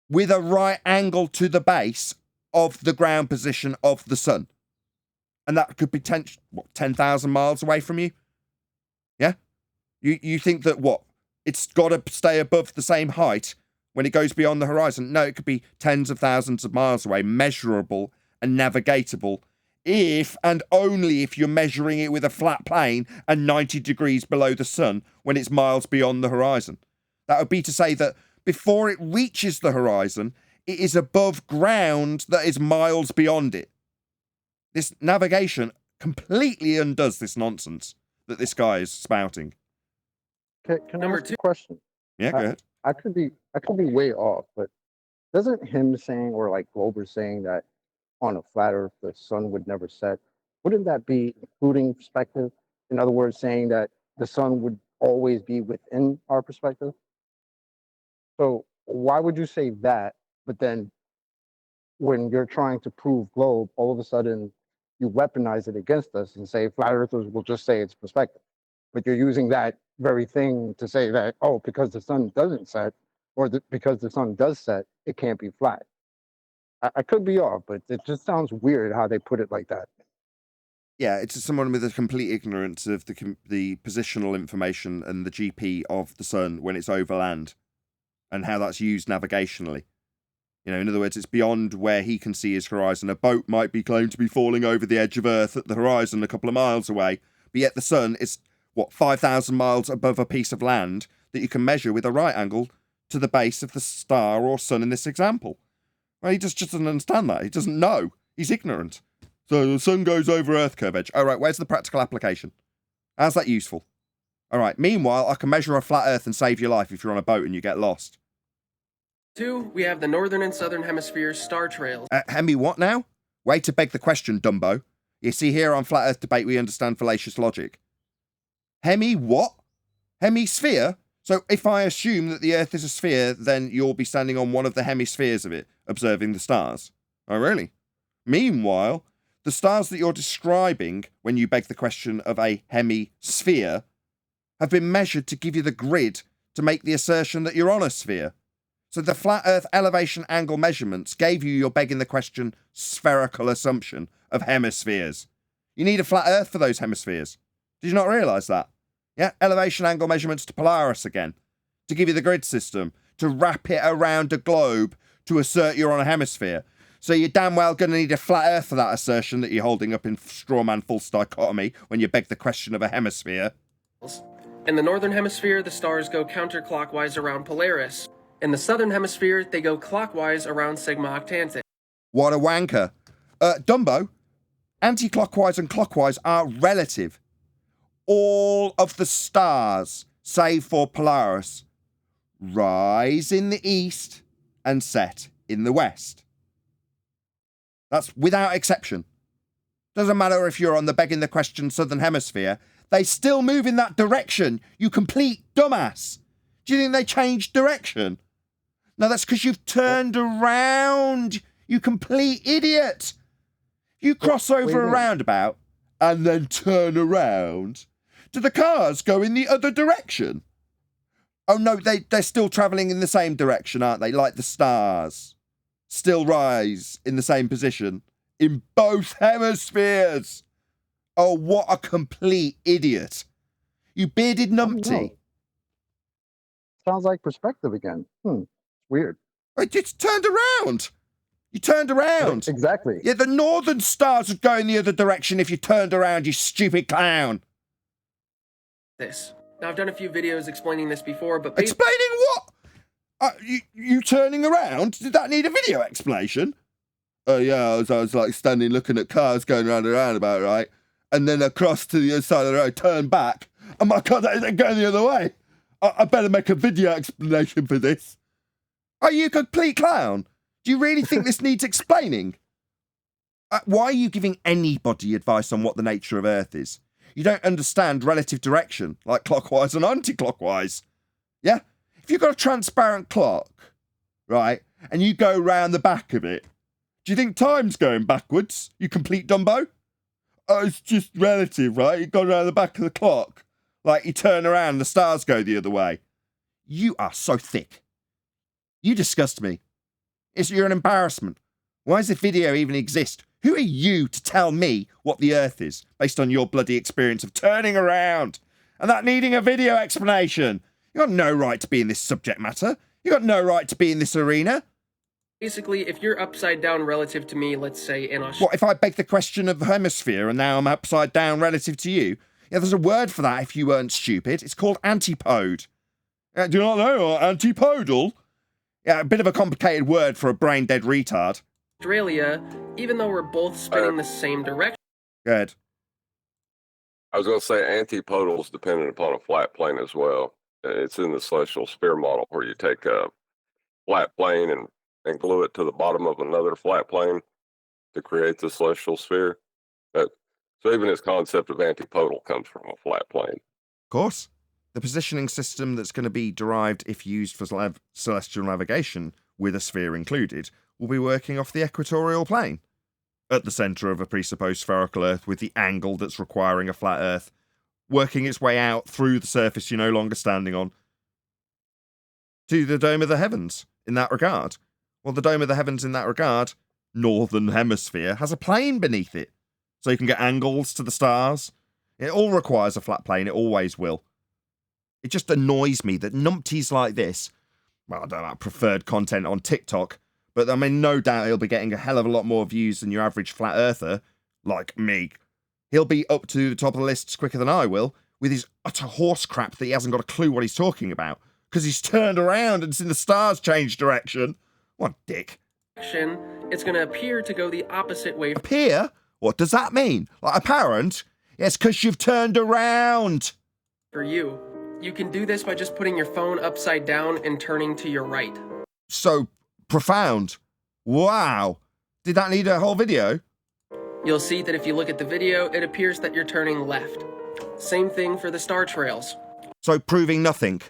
with a right angle to the base of the ground position of the sun. And that could be 10,000 miles away from you? Yeah? You think that what? It's got to stay above the same height when it goes beyond the horizon? No, it could be tens of thousands of miles away, measurable and navigatable, if and only if you're measuring it with a flat plane and 90 degrees below the sun when it's miles beyond the horizon. That would be to say that before it reaches the horizon, it is above ground that is miles beyond it. This navigation completely undoes this nonsense that this guy is spouting. Can I ask a question? Yeah, go ahead. I could be way off, but doesn't him saying, or like Glober saying that on a flat Earth the sun would never set, wouldn't that be including perspective? In other words, saying that the sun would always be within our perspective? So why would you say that, but then when you're trying to prove globe, all of a sudden you weaponize it against us and say flat earthers will just say it's perspective? But you're using that very thing to say that, oh, because the sun doesn't set, or because the sun does set, it can't be flat. I could be off, but it just sounds weird how they put it like that. Yeah, it's someone with a complete ignorance of the positional information and the GP of the sun when it's over land and how that's used navigationally. You know, in other words, it's beyond where he can see his horizon. A boat might be claimed to be falling over the edge of Earth at the horizon a couple of miles away, but yet the sun is, 5,000 miles above a piece of land that you can measure with a right angle to the base of the star or sun in this example. Well, he just doesn't understand that. He doesn't know. He's ignorant. So the sun goes over Earth curve edge. All right, where's the practical application? How's that useful? All right, meanwhile, I can measure a flat Earth and save your life if you're on a boat and you get lost. 2, we have the northern and southern hemispheres star trails. Hemi what now? Way to beg the question, Dumbo. You see, here on Flat Earth Debate, we understand fallacious logic. Hemi what? Hemisphere? So if I assume that the Earth is a sphere, then you'll be standing on one of the hemispheres of it, observing the stars. Oh, really? Meanwhile, the stars that you're describing when you beg the question of a hemisphere have been measured to give you the grid to make the assertion that you're on a sphere. So the flat Earth elevation angle measurements gave you your begging the question spherical assumption of hemispheres. You need a flat Earth for those hemispheres. Did you not realise that? Yeah, elevation angle measurements to Polaris again, to give you the grid system, to wrap it around a globe to assert you're on a hemisphere. So you're damn well going to need a flat Earth for that assertion that you're holding up in strawman false dichotomy when you beg the question of a hemisphere. In the northern hemisphere, the stars go counterclockwise around Polaris. In the southern hemisphere, they go clockwise around Sigma Octante. What a wanker. Dumbo, anti-clockwise and clockwise are relative. All of the stars, save for Polaris, rise in the east and set in the west. That's without exception. Doesn't matter if you're on the begging the question southern hemisphere, they still move in that direction, you complete dumbass. Do you think they changed direction? No, that's because you've turned around, you complete idiot. You cross over a roundabout and then turn around. Do the cars go in the other direction? Oh no, they're still travelling in the same direction, aren't they? Like the stars. Still rise in the same position in both hemispheres. Oh, what a complete idiot. You bearded numpty. Sounds like perspective again. Weird. You just turned around. You turned around. Exactly. Yeah, the northern stars would go in the other direction if you turned around, you stupid clown. Now, I've done a few videos explaining this before, but... Explaining what? You turning around? Did that need a video explanation? yeah, I was like standing looking at cars going round and round about, right? And then across to the other side of the road, turn back. Oh my God, they're going the other way. I better make a video explanation for this. Are you a complete clown? Do you really think this needs explaining? Why are you giving anybody advice on what the nature of Earth is? You don't understand relative direction, like clockwise and anti-clockwise. Yeah? If you've got a transparent clock, right, and you go round the back of it, do you think time's going backwards, you complete Dumbo? Oh, it's just relative, right? You go round the back of the clock. Like you turn around, the stars go the other way. You are so thick. You disgust me. You're an embarrassment. Why does this video even exist? Who are you to tell me what the Earth is, based on your bloody experience of turning around and that needing a video explanation? You got no right to be in this subject matter. You got no right to be in this arena. Basically, if you're upside down relative to me, let's say in Australia. What if I beg the question of the hemisphere and now I'm upside down relative to you? Yeah, there's a word for that if you weren't stupid. It's called antipode. Do you not know? Antipodal? Yeah, a bit of a complicated word for a brain-dead retard. Australia, even though we're both spinning the same direction. Good. I was going to say antipodal is dependent upon a flat plane as well. It's in the celestial sphere model where you take a flat plane and glue it to the bottom of another flat plane to create the celestial sphere. So even this concept of antipodal comes from a flat plane. Of course. The positioning system that's going to be derived if used for celestial navigation, with a sphere included, will be working off the equatorial plane, at the centre of a presupposed spherical Earth with the angle that's requiring a flat Earth, working its way out through the surface you're no longer standing on, to the dome of the heavens in that regard. Well, the dome of the heavens in that regard, northern hemisphere, has a plane beneath it, so you can get angles to the stars. It all requires a flat plane, it always will. It just annoys me that numpties like this, well, I don't know, preferred content on TikTok, but I mean, no doubt he'll be getting a hell of a lot more views than your average flat earther, like me. He'll be up to the top of the lists quicker than I will, with his utter horse crap that he hasn't got a clue what he's talking about, because he's turned around and seen the stars change direction. What a dick. It's going to appear to go the opposite way. Appear? What does that mean? Like apparent? Yes, because you've turned around. For you. You can do this by just putting your phone upside down and turning to your right. So profound. Wow. Did that need a whole video? You'll see that if you look at the video, it appears that you're turning left. Same thing for the star trails. So proving nothing.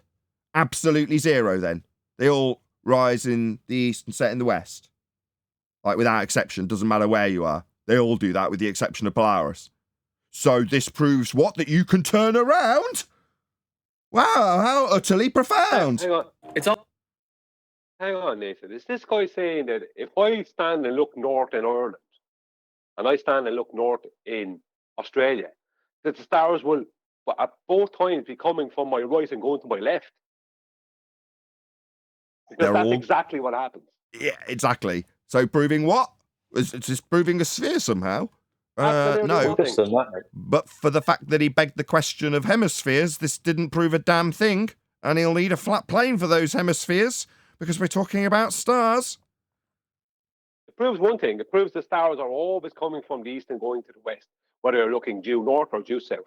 Absolutely zero then. They all rise in the east and set in the west. Like without exception, doesn't matter where you are. They all do that with the exception of Polaris. So this proves what? That you can turn around? Wow, how utterly profound. Hang on. Hang on, Nathan. Is this guy saying that if I stand and look north in Ireland and I stand and look north in Australia, that the stars will at both times be coming from my right and going to my left? Because that's exactly what happens. Yeah, exactly. So proving what? It's just proving a sphere somehow. No, but for the fact that he begged the question of hemispheres, this didn't prove a damn thing, and he'll need a flat plane for those hemispheres, because we're talking about stars. It proves one thing. It proves the stars are always coming from the east and going to the west, whether you're looking due north or due south.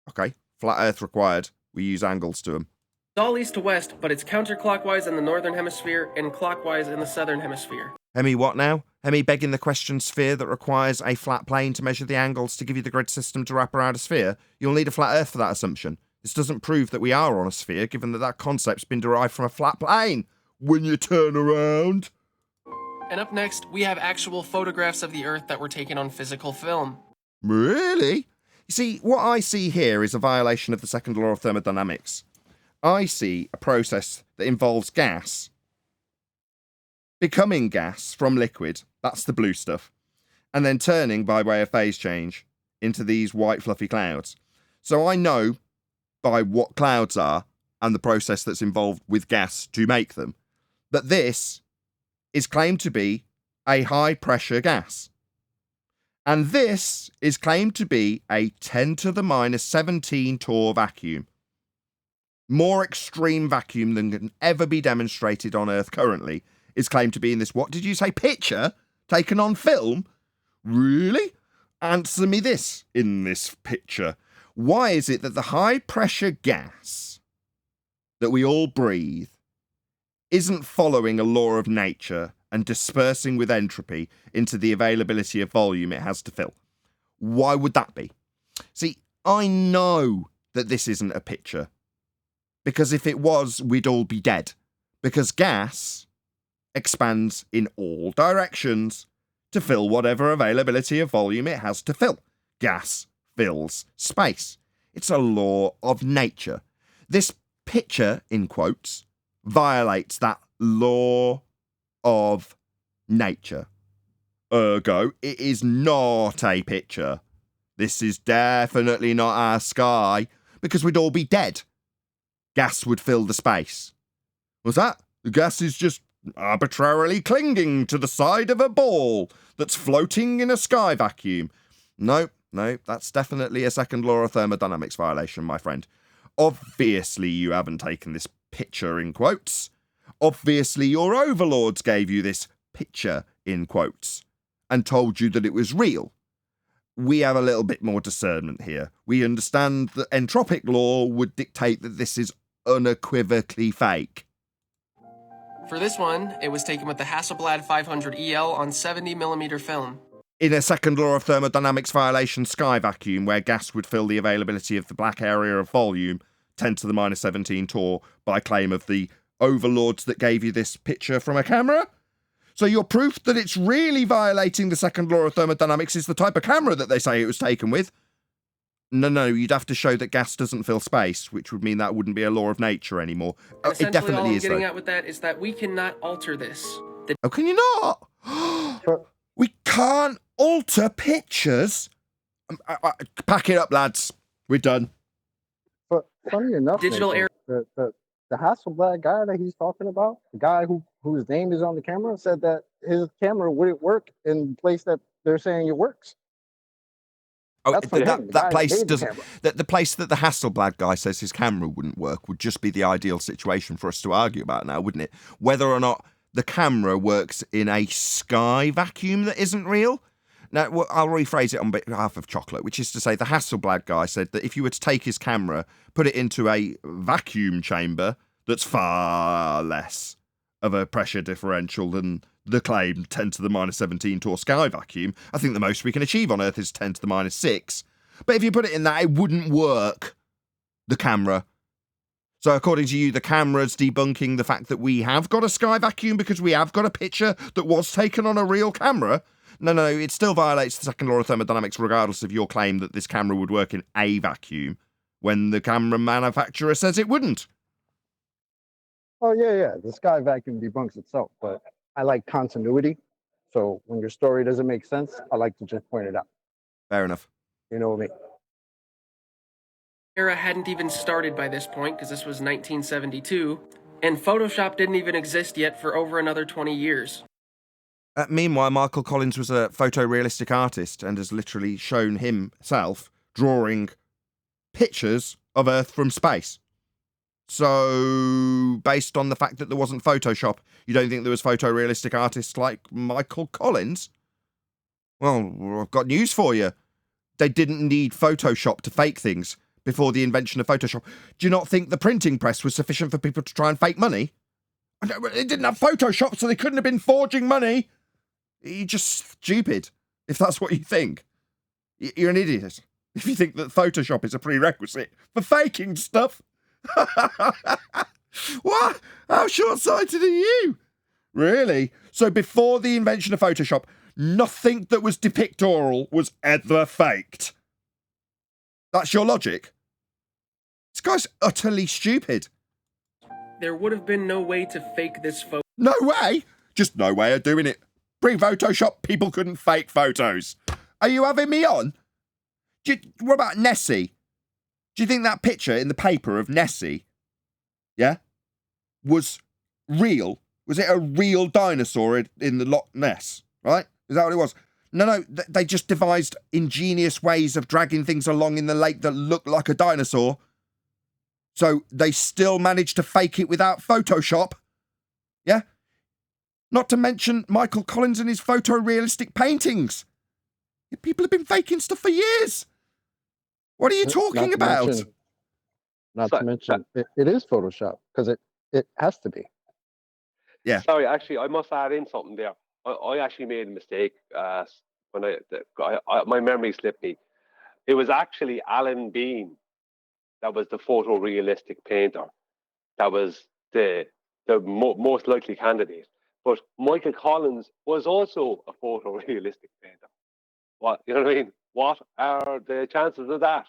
Okay, flat Earth required. We use angles to them. It's all east to west, but it's counterclockwise in the northern hemisphere and clockwise in the southern hemisphere. Hemi what now? Hemi begging the question sphere that requires a flat plane to measure the angles to give you the grid system to wrap around a sphere. You'll need a flat Earth for that assumption. This doesn't prove that we are on a sphere, given that that concept's been derived from a flat plane. When you turn around. And up next, we have actual photographs of the Earth that were taken on physical film. Really? You see, what I see here is a violation of the second law of thermodynamics. I see a process that involves gas becoming gas from liquid, that's the blue stuff, and then turning by way of phase change into these white fluffy clouds. So I know by what clouds are and the process that's involved with gas to make them, that this is claimed to be a high pressure gas. And this is claimed to be a 10 to the minus 17 torr vacuum. More extreme vacuum than can ever be demonstrated on Earth currently is claimed to be in this, what did you say, picture taken on film? Really? Answer me this in this picture. Why is it that the high pressure gas that we all breathe isn't following a law of nature and dispersing with entropy into the availability of volume it has to fill? Why would that be? See, I know that this isn't a picture, because if it was, we'd all be dead, because gas expands in all directions to fill whatever availability of volume it has to fill. Gas fills space. It's a law of nature. This picture, in quotes, violates that law of nature. Ergo, it is not a picture. This is definitely not our sky, because we'd all be dead. Gas would fill the space. What's that? The gas is just arbitrarily clinging to the side of a ball that's floating in a sky vacuum. No, that's definitely a second law of thermodynamics violation, my friend. Obviously, you haven't taken this picture in quotes. Obviously, your overlords gave you this picture in quotes and told you that it was real. We have a little bit more discernment here. We understand that entropic law would dictate that this is unequivocally fake. For this one, it was taken with the Hasselblad 500 EL on 70mm film. In a second law of thermodynamics violation sky vacuum, where gas would fill the availability of the black area of volume, 10 to the minus 17 torr, by claim of the overlords that gave you this picture from a camera? So your proof that it's really violating the second law of thermodynamics is the type of camera that they say it was taken with? No, you'd have to show that gas doesn't fill space, which would mean that wouldn't be a law of nature anymore. And It definitely all I'm is, getting though. at with that is that we cannot alter this. Oh, can you not? We can't alter pictures? Pack it up, lads. We're done. But funny enough, Digital Nathan, the Hasselblad guy that he's talking about, the guy whose name is on the camera, said that his camera wouldn't work in the place that they're saying it works. Oh, That's for him, the guy that that place made the doesn't. camera. The place that the Hasselblad guy says his camera wouldn't work would just be the ideal situation for us to argue about now, wouldn't it? Whether or not the camera works in a sky vacuum that isn't real. Now, I'll rephrase it on behalf of Chocolate, which is to say the Hasselblad guy said that if you were to take his camera, put it into a vacuum chamber that's far less of a pressure differential than the claimed 10 to the minus 17 torr sky vacuum, I think the most we can achieve on Earth is 10 to the minus 6. But if you put it in that, it wouldn't work, the camera. So according to you, the camera's debunking the fact that we have got a sky vacuum because we have got a picture that was taken on a real camera? No, it still violates the second law of thermodynamics regardless of your claim that this camera would work in a vacuum when the camera manufacturer says it wouldn't. Oh, yeah. The sky vacuum debunks itself, but I like continuity. So when your story doesn't make sense, I like to just point it out. Fair enough. You know what I mean? Era hadn't even started by this point, because this was 1972, and Photoshop didn't even exist yet for over another 20 years. Meanwhile, Michael Collins was a photorealistic artist and has literally shown himself drawing pictures of Earth from space. So, based on the fact that there wasn't Photoshop, you don't think there was photorealistic artists like Michael Collins? Well, I've got news for you. They didn't need Photoshop to fake things before the invention of Photoshop. Do you not think the printing press was sufficient for people to try and fake money? They didn't have Photoshop, so they couldn't have been forging money. You're just stupid, if that's what you think. You're an idiot if you think that Photoshop is a prerequisite for faking stuff. What? How short-sighted are you? Really? So before the invention of Photoshop, nothing that was depictorial was ever faked? That's your logic? This guy's utterly stupid. There would have been no way to fake this photo. No way? Just no way of doing it. Pre-Photoshop, people couldn't fake photos. Are you having me on? What about Nessie? Do you think that picture in the paper of Nessie, was real? Was it a real dinosaur in the Loch Ness, right? Is that what it was? No, they just devised ingenious ways of dragging things along in the lake that looked like a dinosaur. So they still managed to fake it without Photoshop. Yeah? Not to mention Michael Collins and his photorealistic paintings. People have been faking stuff for years. What are you talking about? Not to mention, it is Photoshop because it has to be. Yeah. Sorry, actually, I must add in something there. I actually made a mistake when my memory slipped me. It was actually Alan Bean that was the photorealistic painter. That was the most likely candidate. But Michael Collins was also a photorealistic painter. What, you know what I mean? What are the chances of that?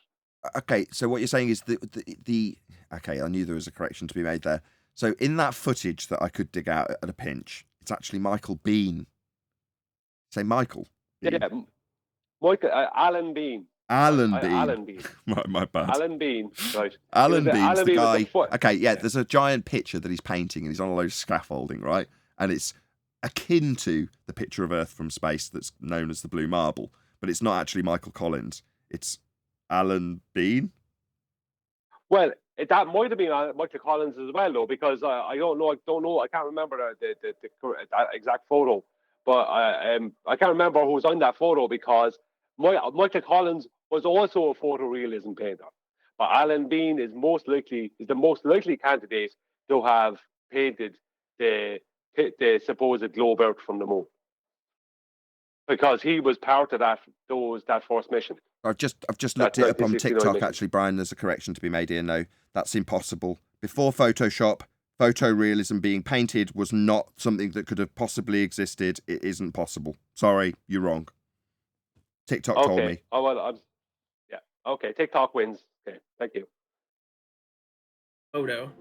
Okay, so what you're saying is the okay, I knew there was a correction to be made there. So in that footage that I could dig out at a pinch, it's actually Michael Bean. Say Michael Bean. Yeah, Michael Alan Bean. Alan Bean. Alan Bean. My bad. Alan Bean, right. Alan Bean's the guy. Okay, yeah, Yeah. there's a giant picture that he's painting and he's on a load of scaffolding, right? And it's akin to the picture of Earth from space that's known as the Blue Marble, but it's not actually Michael Collins. It's Alan Bean. Well, that might have been Michael Collins as well, though, because I don't know. I can't remember that exact photo, but I can't remember who was on that photo because Michael Collins was also a photorealism painter, but Alan Bean is the most likely candidate to have painted the supposed globe Earth from the moon, because he was part of that first mission. I've just looked it up on 1969 TikTok, mission. actually, Brian. There's a correction to be made here. No, that's impossible. Before Photoshop, photorealism being painted was not something that could have possibly existed. It isn't possible. Sorry, you're wrong. TikTok told me. Oh, well, yeah. Okay, TikTok wins. Okay, thank you. Photo.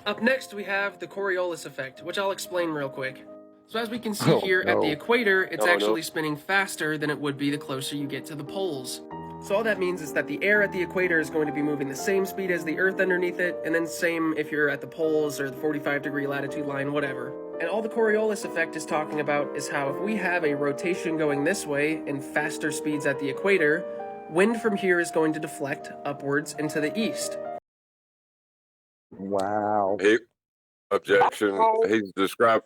Up next, we have the Coriolis effect, which I'll explain real quick. So as we can see here at the equator, it's actually spinning faster than it would be the closer you get to the poles. So all that means is that the air at the equator is going to be moving the same speed as the Earth underneath it, and then same if you're at the poles or the 45-degree latitude line, whatever. And all the Coriolis effect is talking about is how if we have a rotation going this way and faster speeds at the equator, wind from here is going to deflect upwards into the east. Wow. Objection. He's described.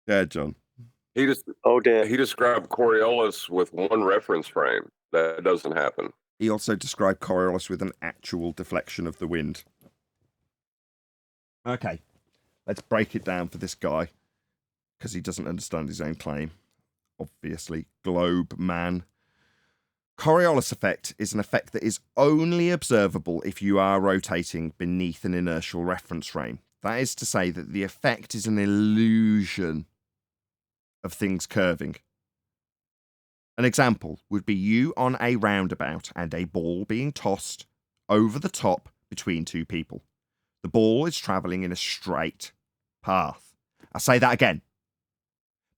Yeah, John. He described Coriolis with one reference frame. That doesn't happen. He also described Coriolis with an actual deflection of the wind. Okay, let's break it down for this guy, because he doesn't understand his own claim. Obviously, GlobeMann. Coriolis effect is an effect that is only observable if you are rotating beneath an inertial reference frame. That is to say that the effect is an illusion of things curving. An example would be you on a roundabout and a ball being tossed over the top between two people. The ball is travelling in a straight path. I say that again,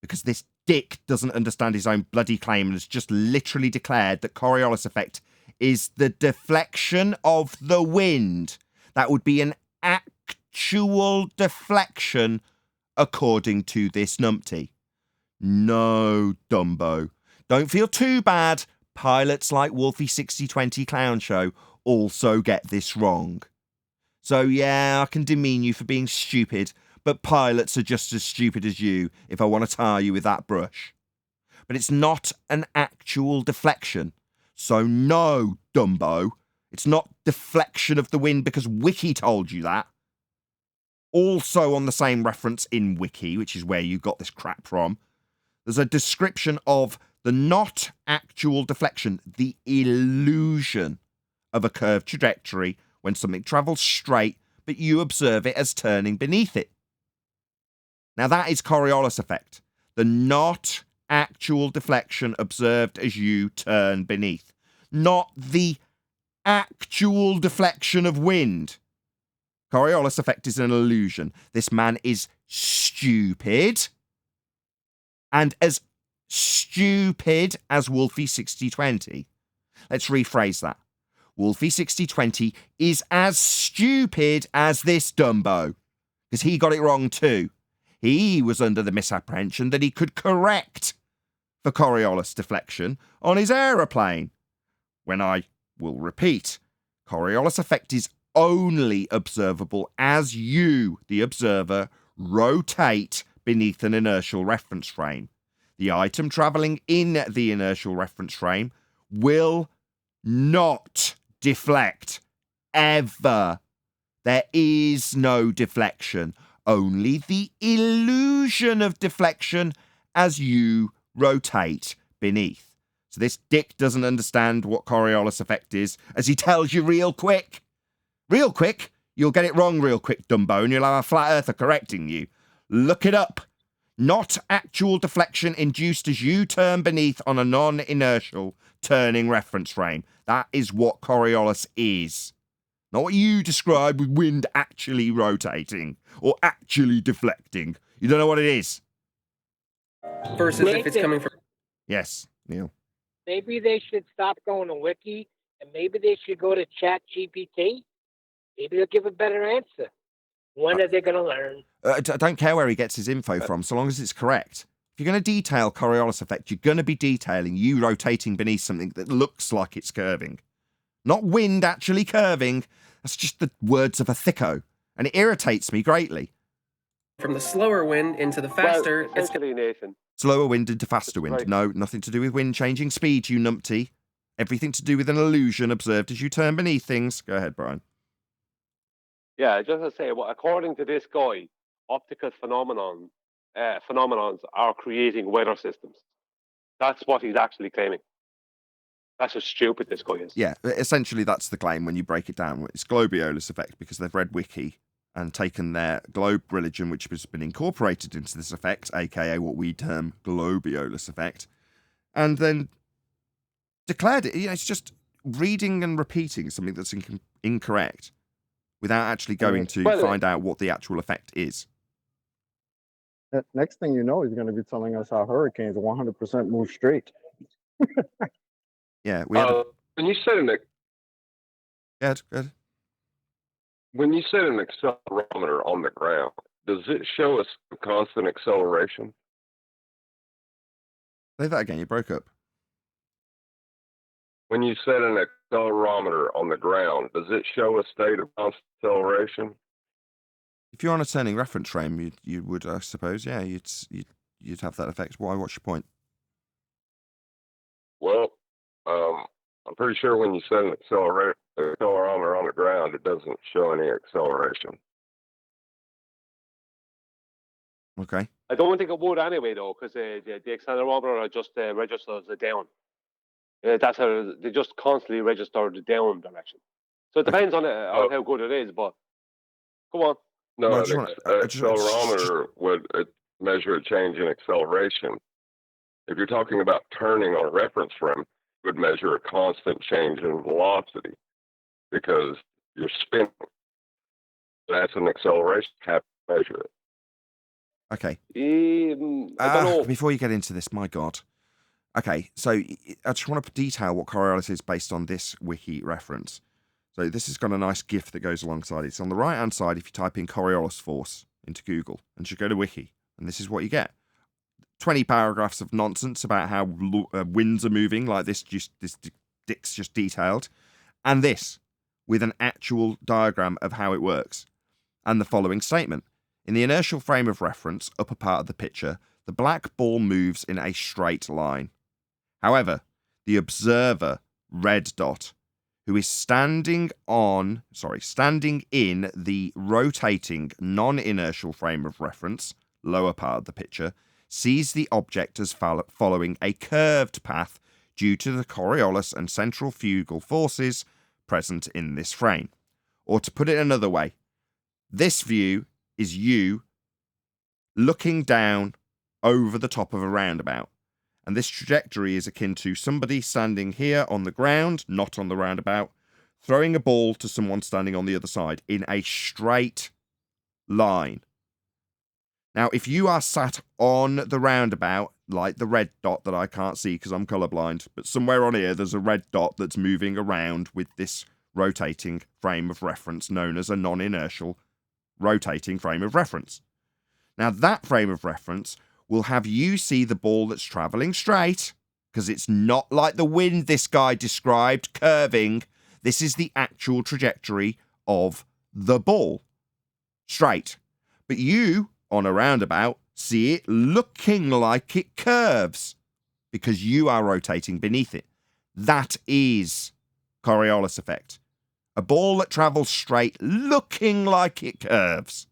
because this dick doesn't understand his own bloody claim and has just literally declared that Coriolis effect is the deflection of the wind. That would be an actual deflection according to this numpty. No, Dumbo. Don't feel too bad. Pilots like Wolfie 6020 Clown Show also get this wrong. So yeah, I can demean you for being stupid, but pilots are just as stupid as you if I want to tar you with that brush. But it's not an actual deflection. So no, Dumbo. It's not deflection of the wind because Wiki told you that. Also on the same reference in Wiki, which is where you got this crap from, there's a description of the not actual deflection, the illusion of a curved trajectory when something travels straight, but you observe it as turning beneath it. Now that is Coriolis effect, the not actual deflection observed as you turn beneath, not the actual deflection of wind. Coriolis effect is an illusion. This man is stupid, and as stupid as Wolfie 6020. Let's rephrase that. Wolfie 6020 is as stupid as this Dumbo, because he got it wrong too. He was under the misapprehension that he could correct for Coriolis deflection on his aeroplane. When I will repeat, Coriolis effect is only observable as you, the observer, rotate beneath an inertial reference frame. The item traveling in the inertial reference frame will not deflect ever. There is no deflection, only the illusion of deflection as you rotate beneath. So this dick doesn't understand what Coriolis effect is, as he tells you real quick. Real quick, you'll get it wrong real quick, Dumbo, and you'll have a flat earther correcting you. Look it up. Not actual deflection induced as you turn beneath on a non-inertial turning reference frame. That is what Coriolis is. Not what you describe with wind actually rotating or actually deflecting. You don't know what it is. Versus if it's coming from... Yes, Neil. Maybe they should stop going to Wiki, and maybe they should go to Chat GPT. Maybe they'll give a better answer. When are they going to learn? I don't care where he gets his info from, so long as it's correct. If you're going to detail Coriolis effect, you're going to be detailing you rotating beneath something that looks like it's curving. Not wind actually curving. That's just the words of a thicko, and it irritates me greatly. From the slower wind into the faster... Well, essentially, Nathan. Slower wind into faster wind. Right. No, nothing to do with wind changing speed, you numpty. Everything to do with an illusion observed as you turn beneath things. Go ahead, Brian. Yeah, just to say, well, according to this guy, optical phenomenons are creating weather systems. That's what he's actually claiming. That's how stupid this guy is. Yeah, essentially that's the claim when you break it down. It's Globiolis effect because they've read Wiki and taken their globe religion, which has been incorporated into this effect, aka what we term Globiolis effect, and then declared it. You know, it's just reading and repeating something that's incorrect without actually going to find out what the actual effect is. Next thing you know, he's going to be telling us how hurricanes 100% move straight. Yeah, we had when you said good. when you set an accelerometer on the ground, does it show us constant acceleration? Say that again. You broke up. When you set an accelerometer on the ground, does it show a state of constant acceleration? If you're on a turning reference frame, you would, I suppose, yeah, you'd have that effect. Why? What's your point? Well, I'm pretty sure when you set an accelerometer on the ground, it doesn't show any acceleration. Okay. I don't think it would anyway, though, because the accelerometer just registers the down. That's how they just constantly register the down direction. So it depends on how good it is, but come on. No, Well, an accelerometer would measure a change in acceleration. If you're talking about turning on a reference frame, it would measure a constant change in velocity because you're spinning. That's an acceleration. Have to measure it. Okay. I don't know. Before you get into this, my God. Okay, so I just want to detail what Coriolis is based on this wiki reference. So this has got a nice GIF that goes alongside it. It's on the right-hand side if you type in Coriolis force into Google and just go to wiki, and this is what you get. 20 paragraphs of nonsense about how winds are moving, like this Dick's just detailed, and this, with an actual diagram of how it works. And the following statement. In the inertial frame of reference, upper part of the picture, the black ball moves in a straight line. However, the observer, red dot, who is standing in the rotating non-inertial frame of reference, lower part of the picture, sees the object as following a curved path due to the Coriolis and centrifugal forces present in this frame. Or to put it another way, this view is you looking down over the top of a roundabout. And this trajectory is akin to somebody standing here on the ground, not on the roundabout, throwing a ball to someone standing on the other side in a straight line. Now, if you are sat on the roundabout, like the red dot that I can't see because I'm colorblind, but somewhere on here there's a red dot that's moving around with this rotating frame of reference known as a non-inertial rotating frame of reference. Now, that frame of reference will have you see the ball that's traveling straight, because it's not like the wind this guy described curving. This is the actual trajectory of the ball. Straight. But you, on a roundabout, see it looking like it curves because you are rotating beneath it. That is Coriolis effect. A ball that travels straight looking like it curves.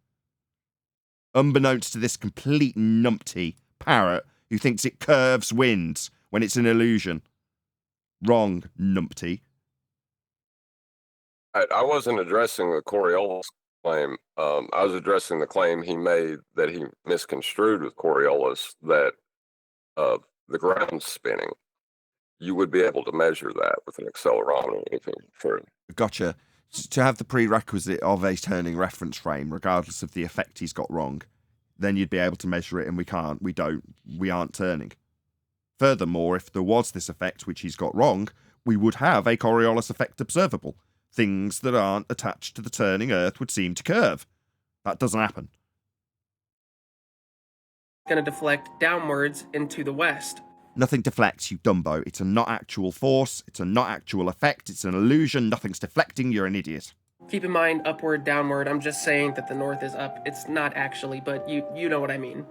Unbeknownst to this complete numpty parrot who thinks it curves wins when it's an illusion. Wrong, numpty. I wasn't addressing the Coriolis claim. I was addressing the claim he made that he misconstrued with Coriolis, that the ground's spinning. You would be able to measure that with an accelerometer if it were true. Gotcha. To have the prerequisite of a turning reference frame, regardless of the effect he's got wrong, then you'd be able to measure it, and we can't. We aren't turning. Furthermore, if there was this effect which he's got wrong, we would have a Coriolis effect observable. Things that aren't attached to the turning Earth would seem to curve. That doesn't happen. Going to deflect downwards into the west. Nothing deflects, you dumbo. It's a not actual force. It's a not actual effect. It's an illusion. Nothing's deflecting. You're an idiot. Keep in mind, upward, downward. I'm just saying that the north is up. It's not actually, but you know what I mean.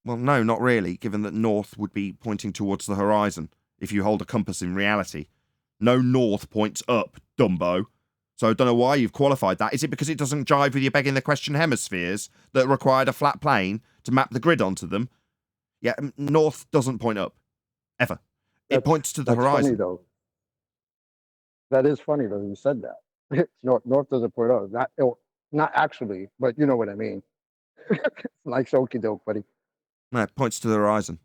Well, no, not really, given that north would be pointing towards the horizon if you hold a compass in reality. No north points up, dumbo. So I don't know why you've qualified that. Is it because it doesn't jive with your begging the question hemispheres that required a flat plane to map the grid onto them? Yeah, north doesn't point up. Ever. It points to the horizon. Funny, though. That is funny, though, you said that. North doesn't point up. Not actually, but you know what I mean. Like, okie doke, buddy. No, it points to the horizon.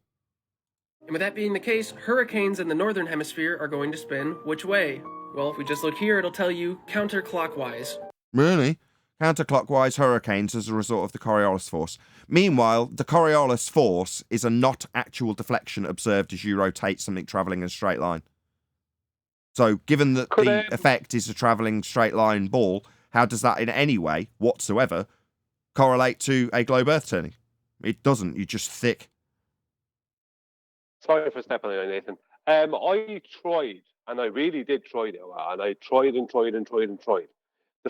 And with that being the case, hurricanes in the northern hemisphere are going to spin which way? Well, if we just look here, it'll tell you counterclockwise. Really? Counterclockwise hurricanes as a result of the Coriolis force. Meanwhile, the Coriolis force is a not actual deflection observed as you rotate something travelling in a straight line. So, given that the effect is a travelling straight line ball, how does that in any way whatsoever correlate to a globe Earth turning? It doesn't. You're just thick. Sorry for stepping on you, Nathan. I tried, and I really did try there, and I tried to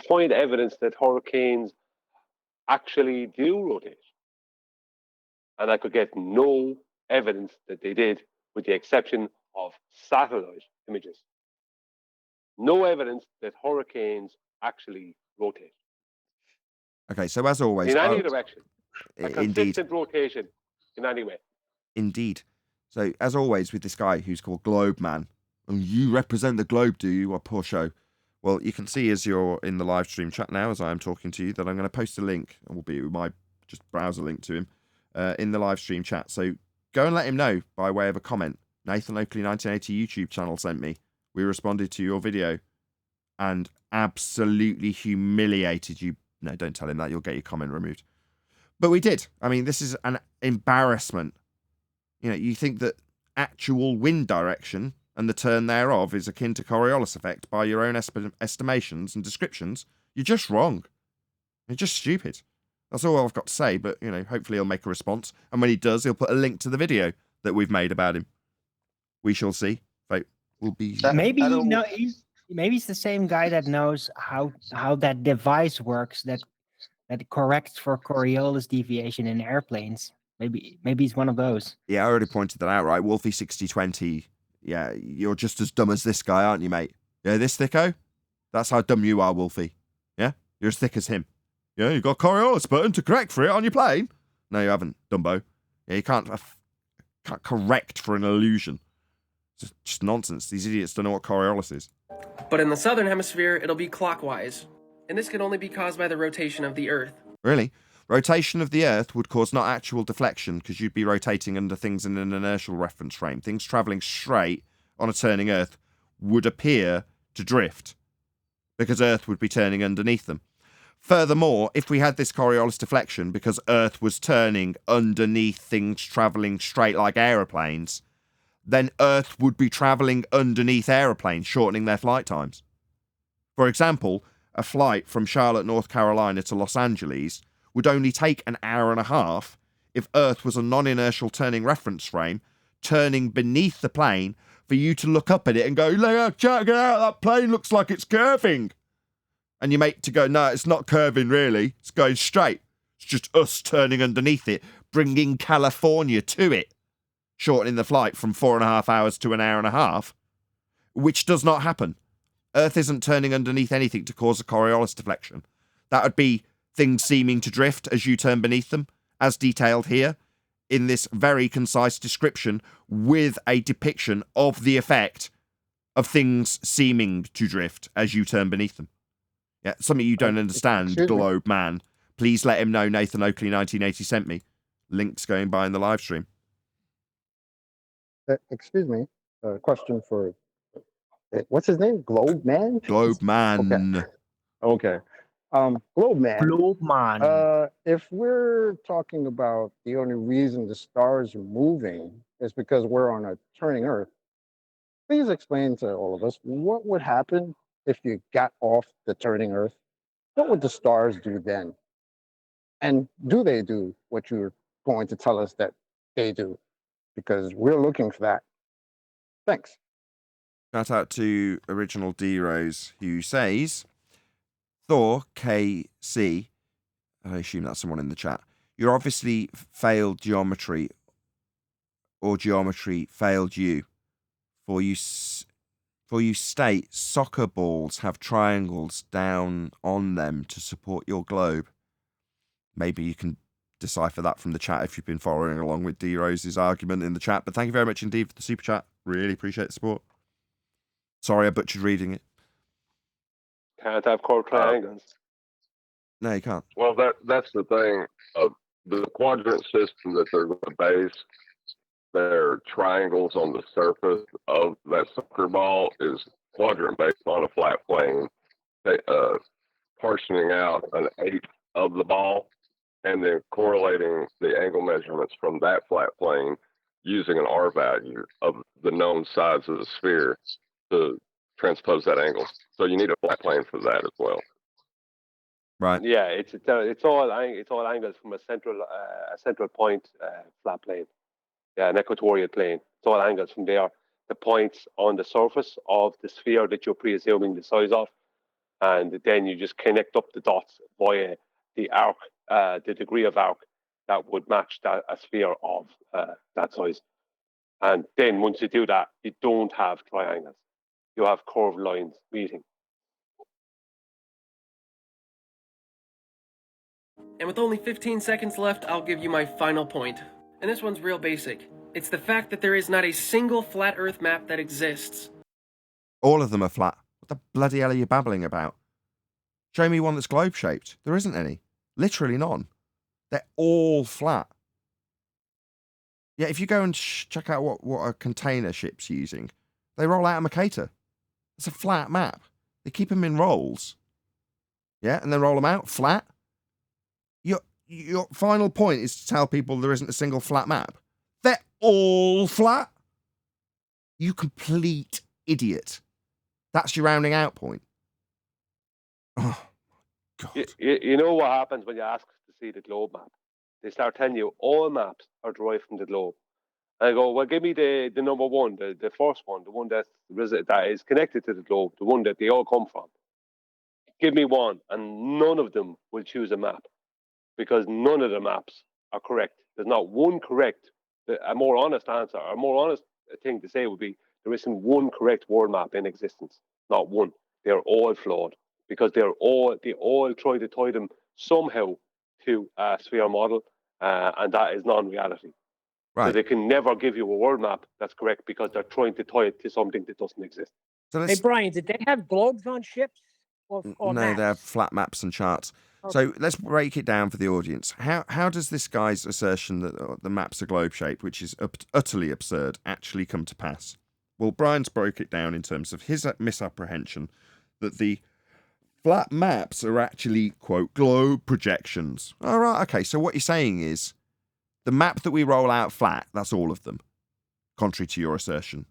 find evidence that hurricanes actually do rotate. And I could get no evidence that they did, with the exception of satellite images. No evidence that hurricanes actually rotate. Okay, so as always... In any direction. A Indeed. consistent rotation in any way. Indeed. So, as always, with this guy who's called GlobeMann, and you represent the globe, do you? What poor show. Well, you can see as you're in the live stream chat now, as I am talking to you, that I'm going to post a link, albeit with my just browser link to him, in the live stream chat. So, go and let him know by way of a comment. Nathan Oakley 1980 YouTube channel sent me. We responded to your video and absolutely humiliated you. No, don't tell him that. You'll get your comment removed. But we did. I mean, this is an embarrassment. You know, you think that actual wind direction and the turn thereof is akin to Coriolis effect by your own estimations and descriptions. You're just wrong. You're just stupid. That's all I've got to say, but, you know, hopefully he'll make a response. And when he does, he'll put a link to the video that we've made about him. We shall see. Vote will be... Maybe maybe he's the same guy that knows how that device works that corrects for Coriolis deviation in airplanes. Maybe he's one of those. Yeah, I already pointed that out, right? Wolfie 6020. Yeah, you're just as dumb as this guy, aren't you, mate? Yeah, this thicko? That's how dumb you are, Wolfie. Yeah? You're as thick as him. Yeah, you got a Coriolis button to correct for it on your plane. No, you haven't, Dumbo. Yeah, you can't correct for an illusion. It's just nonsense. These idiots don't know what Coriolis is. But in the southern hemisphere, it'll be clockwise. And this can only be caused by the rotation of the Earth. Really? Rotation of the Earth would cause not actual deflection because you'd be rotating under things in an inertial reference frame. Things travelling straight on a turning Earth would appear to drift because Earth would be turning underneath them. Furthermore, if we had this Coriolis deflection because Earth was turning underneath things travelling straight like aeroplanes, then Earth would be travelling underneath aeroplanes, shortening their flight times. For example, a flight from Charlotte, North Carolina to Los Angeles would only take an hour and a half if Earth was a non-inertial turning reference frame, turning beneath the plane for you to look up at it and go, check it out, that plane looks like it's curving. And your mate to go, no, it's not curving really, it's going straight. It's just us turning underneath it, bringing California to it, shortening the flight from 4.5 hours to an hour and a half, which does not happen. Earth isn't turning underneath anything to cause a Coriolis deflection. That would be things seeming to drift as you turn beneath them, as detailed here in this very concise description with a depiction of the effect of things seeming to drift as you turn beneath them. Yeah, something you don't understand, GlobeMann. Please let him know Nathan Oakley 1980 sent me. Links going by in the live stream. Excuse me. Question for what's his name? GlobeMann? GlobeMann. Okay. GlobeMann. GlobeMann. If we're talking about the only reason the stars are moving is because we're on a turning Earth, please explain to all of us what would happen if you got off the turning Earth? What would the stars do then? And do they do what you're going to tell us that they do? Because we're looking for that. Thanks. Shout out to Original D-Rose, who says, Thor KC, I assume that's someone in the chat, you obviously failed geometry, or geometry failed you. For you state soccer balls have triangles down on them to support your globe. Maybe you can decipher that from the chat if you've been following along with D-Rose's argument in the chat. But thank you very much indeed for the super chat. Really appreciate the support. Sorry I butchered reading it. Can't have curved triangles. No, you can't. Well, that's the thing. The quadrant system that they're going to base their triangles on the surface of that soccer ball is quadrant based on a flat plane, partitioning out an eighth of the ball and then correlating the angle measurements from that flat plane using an R value of the known size of the sphere to transpose that angle. So you need a flat plane for that as well. Right. Yeah, it's all angles from a central point flat plane. Yeah, an equatorial plane. It's all angles from there. The points on the surface of the sphere that you're pre-assuming the size of, and then you just connect up the dots via the arc, the degree of arc that would match a sphere of that size. And then once you do that, you don't have triangles. You have curved lines meeting. And with only 15 seconds left, I'll give you my final point. And this one's real basic. It's the fact that there is not a single flat Earth map that exists. All of them are flat. What the bloody hell are you babbling about? Show me one that's globe-shaped. There isn't any. Literally none. They're all flat. Yeah, if you go and check out what a container ship's using, they roll out a Mercator. It's a flat map. They keep them in rolls. Yeah, and then roll them out flat. Your final point is to tell people there isn't a single flat map. They're all flat. You complete idiot. That's your rounding out point. Oh, God. You know what happens when you ask to see the globe map? They start telling you all maps are derived from the globe. And I go, well, give me the number one, the first one, the one that is connected to the globe, the one that they all come from. Give me one, and none of them will choose a map because none of the maps are correct. There's not one correct. A more honest answer, a more honest thing to say would be there isn't one correct world map in existence. Not one. They're all flawed because they all try to tie them somehow to a sphere model, and that is non-reality. Right. So they can never give you a world map that's correct because they're trying to tie it to something that doesn't exist. So hey, Brian, did they have globes on ships? Or no, maps? they have flat maps and charts. Okay. So let's break it down for the audience. How does this guy's assertion that the maps are globe-shaped, which is utterly absurd, actually come to pass? Well, Brian's broke it down in terms of his misapprehension that the flat maps are actually, quote, globe projections. All right, okay, so what you're saying is the map that we roll out flat, that's all of them, contrary to your assertion,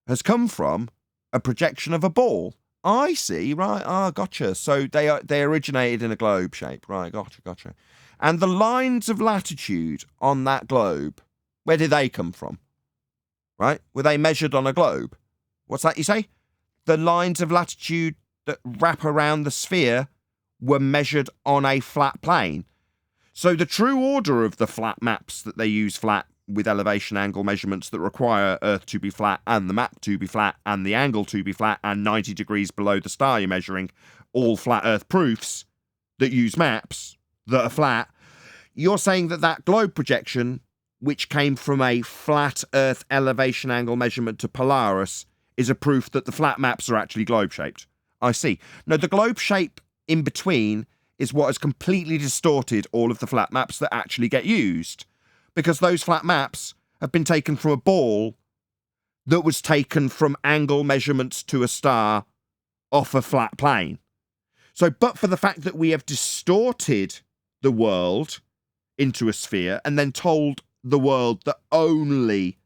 has come from a projection of a ball. I see, right, gotcha. So they originated in a globe shape, right, gotcha. And the lines of latitude on that globe, where did they come from? Right? Were they measured on a globe? What's that you say? The lines of latitude that wrap around the sphere were measured on a flat plane. So the true order of the flat maps that they use flat with elevation angle measurements that require Earth to be flat and the map to be flat and the angle to be flat and 90 degrees below the star you're measuring, all flat Earth proofs that use maps that are flat, you're saying that that globe projection, which came from a flat Earth elevation angle measurement to Polaris, is a proof that the flat maps are actually globe-shaped. I see. No, the globe shape in between is what has completely distorted all of the flat maps that actually get used, because those flat maps have been taken from a ball that was taken from angle measurements to a star off a flat plane. So, but for the fact that we have distorted the world into a sphere and then told the world that only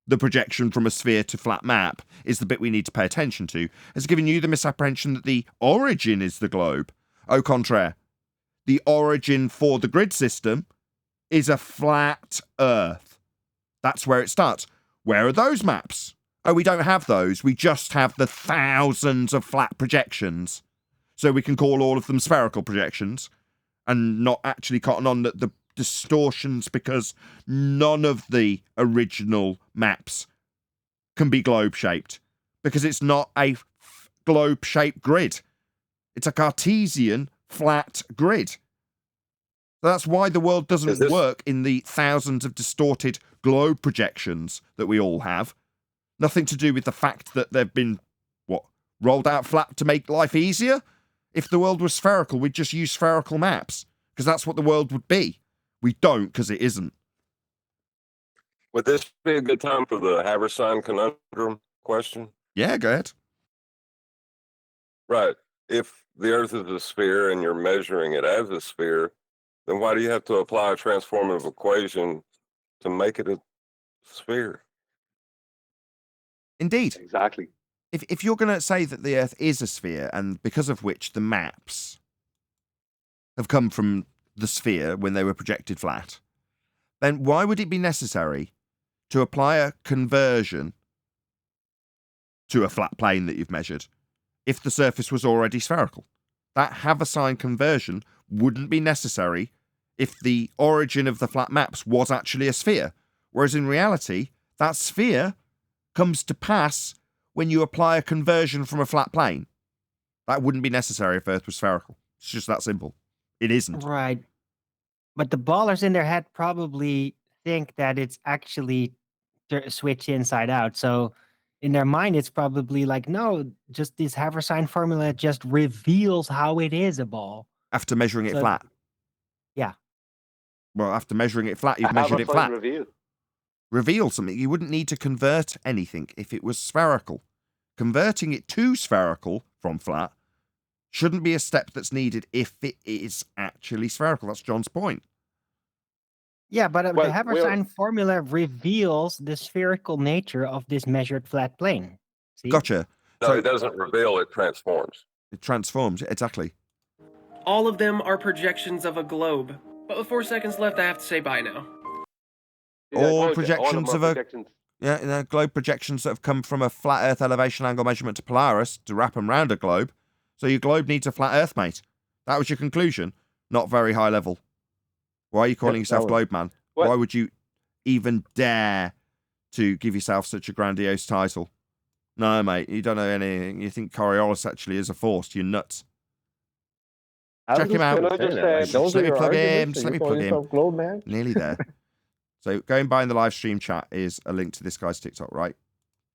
the projection from a sphere to flat map is the bit we need to pay attention to, has given you the misapprehension that the origin is the globe. Au contraire, the origin for the grid system is a flat Earth. That's where it starts. Where are those maps? Oh, we don't have those. We just have the thousands of flat projections. So we can call all of them spherical projections and not actually cotton on the distortions, because none of the original maps can be globe-shaped, because it's not a globe-shaped grid. It's a Cartesian flat grid. So that's why the world doesn't work in the thousands of distorted globe projections that we all have. Nothing to do with the fact that they've been, rolled out flat to make life easier? If the world was spherical, we'd just use spherical maps, because that's what the world would be. We don't, because it isn't. Would this be a good time for the Haversine conundrum question? Yeah, go ahead. Right. If the Earth is a sphere and you're measuring it as a sphere, then why do you have to apply a transformative equation to make it a sphere? Indeed. Exactly. If you're going to say that the Earth is a sphere, and because of which the maps have come from the sphere when they were projected flat, then why would it be necessary to apply a conversion to a flat plane that you've measured if the surface was already spherical? That Haversine conversion wouldn't be necessary if the origin of the flat maps was actually a sphere, whereas in reality, that sphere comes to pass when you apply a conversion from a flat plane. That wouldn't be necessary if Earth was spherical. It's just that simple. It isn't. Right. But the ballers in their head probably think that it's actually switched inside out. So in their mind, it's probably like, no, just this Haversine formula just reveals how it is a ball. After measuring it flat. Yeah. Well, after measuring it flat, you've measured it flat. Reveal something. You wouldn't need to convert anything if it was spherical. Converting it to spherical from flat shouldn't be a step that's needed if it is actually spherical. That's John's point. Yeah, but the Haversine formula reveals the spherical nature of this measured flat plane. See? Gotcha. No, it doesn't reveal, it transforms. It transforms, exactly. All of them are projections of a globe. But with 4 seconds left, I have to say bye now. All projections of a globe projections that have come from a flat Earth elevation angle measurement to Polaris to wrap them round a globe. So your globe needs a flat Earth, mate. That was your conclusion. Not very high level. Why are you calling yourself GlobeMann? Why would you even dare to give yourself such a grandiose title? No, mate, you don't know anything. You think Coriolis actually is a force. You're nuts. Check him out. Just let me plug him. Just let me plug him. Nearly there. So go and buy in the live stream chat is a link to this guy's TikTok, right?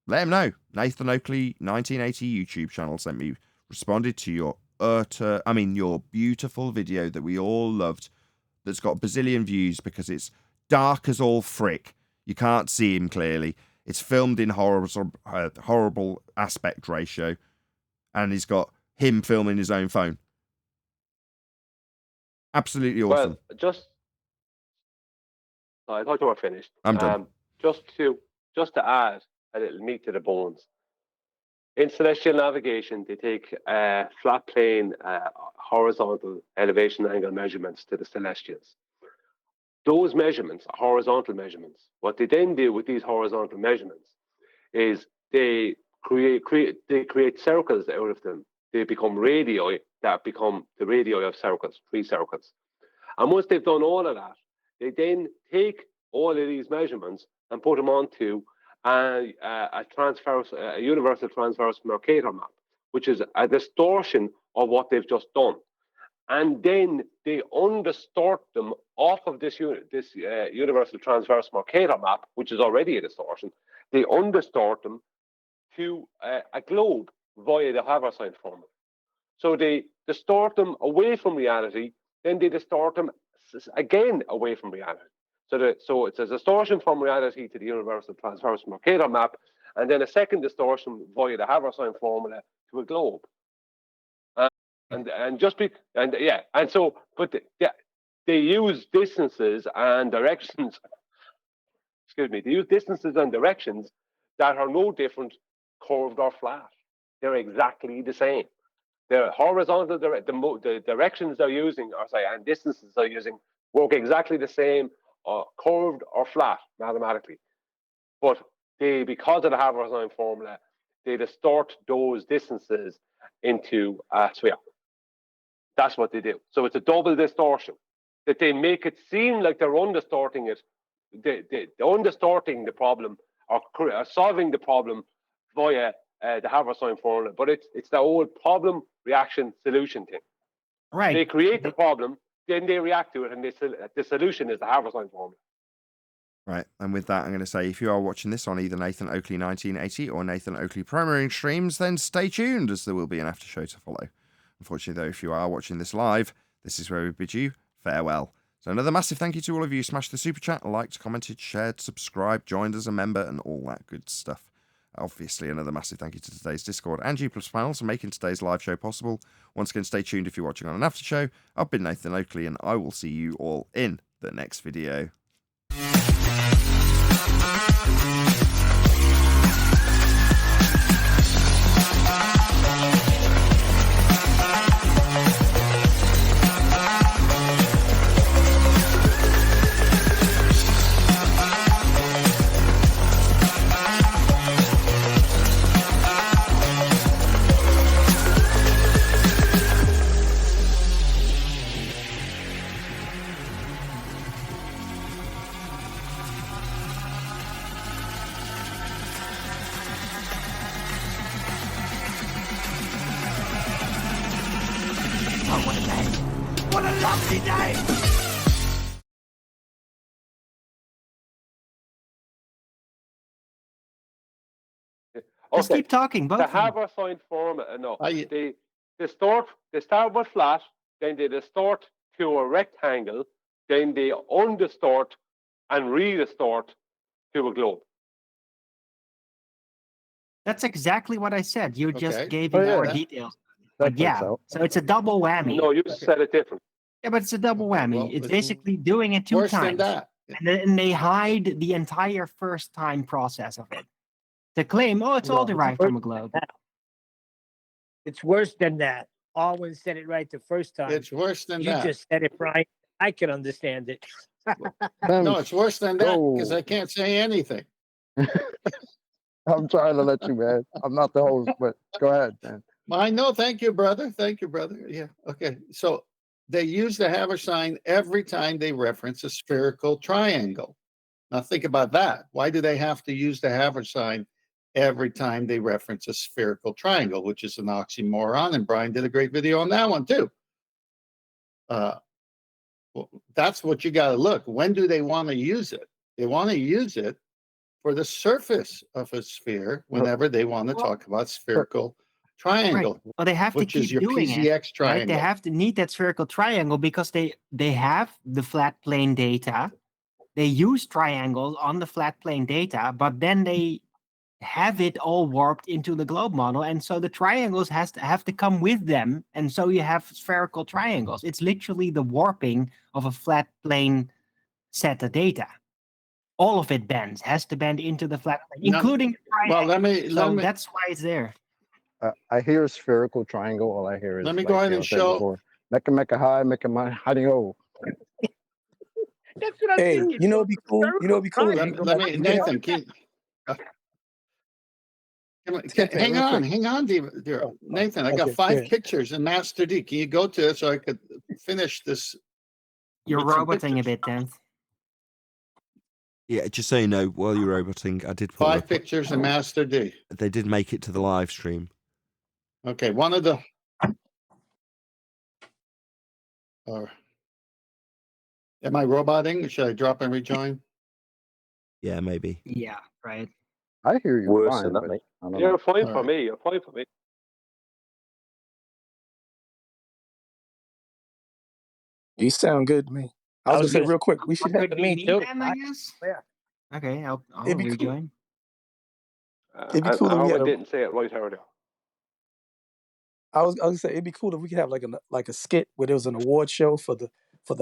Let him know. Nathan Oakley 1980 YouTube channel sent me, responded to your your beautiful video that we all loved, that's got a bazillion views because it's dark as all frick. You can't see him clearly. It's filmed in horrible aspect ratio, and he's got him filming his own phone. Absolutely awesome. Well, I thought you were finished. I'm done. Just to add a little meat to the bones. In celestial navigation, they take flat plane horizontal elevation angle measurements to the celestials. Those measurements are horizontal measurements. What they then do with these horizontal measurements is they create circles out of them. They become radii that become the radii of circles, 3 circles. And once they've done all of that, they then take all of these measurements and put them onto a universal transverse Mercator map, which is a distortion of what they've just done. And then they undistort them off of this universal transverse Mercator map, which is already a distortion. They undistort them to a globe via the Haversine formula. So they distort them away from reality, then they distort them again away from reality. So it's a distortion from reality to the universal transverse Mercator map, and then a second distortion via the Haversine formula to a globe. They use distances and directions. Excuse me. They use distances and directions that are no different, curved or flat. They're exactly the same. The horizontal the directions they're using, and distances they're using, work exactly the same, curved or flat mathematically. But because of the Haversine formula, they distort those distances into a sphere. That's what they do. So it's a double distortion. That they make it seem like they're undistorting it. They're undistorting the problem or solving the problem via the Haversine formula. But it's the old problem, reaction, solution thing. Right. They create the problem, then they react to it, and the solution is the Haversine formula. Right, and with that, I'm going to say, if you are watching this on either Nathan Oakley 1980 or Nathan Oakley Premiering streams, then stay tuned, as there will be an after show to follow. Unfortunately, though, if you are watching this live, this is where we bid you farewell. So another massive thank you to all of you. Smashed the super chat, liked, commented, shared, subscribed, joined as a member, and all that good stuff. Obviously, another massive thank you to today's Discord and G+ panel for making today's live show possible. Once again, stay tuned if you're watching on an after show. I've been Nathan Oakley, and I will see you all in the next video. What a lovely day! Just keep talking, both The of you. Haversine formula, they start with flat, then they distort to a rectangle, then they undistort and redistort to a globe. That's exactly what I said. You just Okay. gave Oh, me yeah, more that- details. that But yeah, checks out. so it's a double whammy. No, you said it different. Yeah, but it's a double whammy. well, it's it's basically doing it two worse times. than that. And then they hide the entire first time process of it. To claim, oh, it's all derived from a globe. It's worse than that. Alwyn said it right the first time. It's worse than you that. just said it, Brian. I can understand it. No, it's worse than that because I can't say anything. I'm trying to let you, man. I'm not the host, but go ahead, man. I know. Thank you, brother. Thank you, brother. Yeah. Okay. So they use the Haversine every time they reference a spherical triangle. Now think about that. Why do they have to use the Haversine every time they reference a spherical triangle, which is an oxymoron? And Brian did a great video on that one too. Well, that's what you got to look. When do they want to use it? They want to use it for the surface of a sphere whenever they want to talk about spherical triangle, Right. Well, they have which to keep is your doing PZX it. triangle. Right? They have to need that spherical triangle because they have the flat plane data. They use triangles on the flat plane data, but then they have it all warped into the globe model, and so the triangles have to come with them, and so you have spherical triangles. It's literally the warping of a flat plane set of data. All of it bends, has to bend into the flat plane, No, including the triangle. let So me- that's why it's there. I hear spherical triangle. All I hear is Let me go ahead and show- Mecca Mecca high, Mecca my hiding ho. That's what I'm Hey, thinking. you know what'd be cool? You know what'd be cool? Let me, Nathan, hang on, dear. Nathan, I got Okay, 5 yeah. pictures in Master D. Can you go to it so I could finish this You're with some roboting a pictures. bit, Tenth. Yeah, just so you know, while you're roboting, I did put 5 pictures in Master D. They did make it to the live stream. Okay, one of the. Or am I roboting? Should I drop and rejoin? Yeah, maybe. Yeah, right. I hear you Worse fine, than that, but mate. I don't You're know. fine All for right. me. You're fine for me. You sound good to me. I was gonna say real quick, we should have. Could be me me too. then, I guess. Yeah. Okay, I'll It'd be cool. rejoin. It'd be And cool if we had Howard a. didn't say it right earlier. I was gonna say it'd be cool if we could have like a skit where there was an award show for the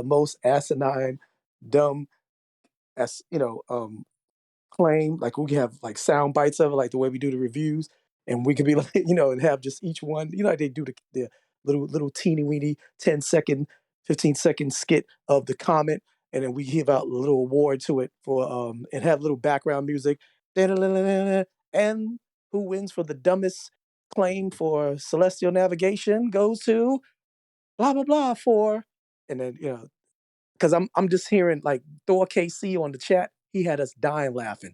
most asinine, dumb, claim. Like we could have like sound bites of it, like the way we do the reviews, and we could be like, and have just each one, like they do the little teeny weeny 10-second, 15-second skit of the comment, and then we give out a little award to it for and have little background music, and who wins for the dumbest claim for celestial navigation goes to blah blah blah for, and then because I'm just hearing like Thor KC on the chat, he had us dying laughing.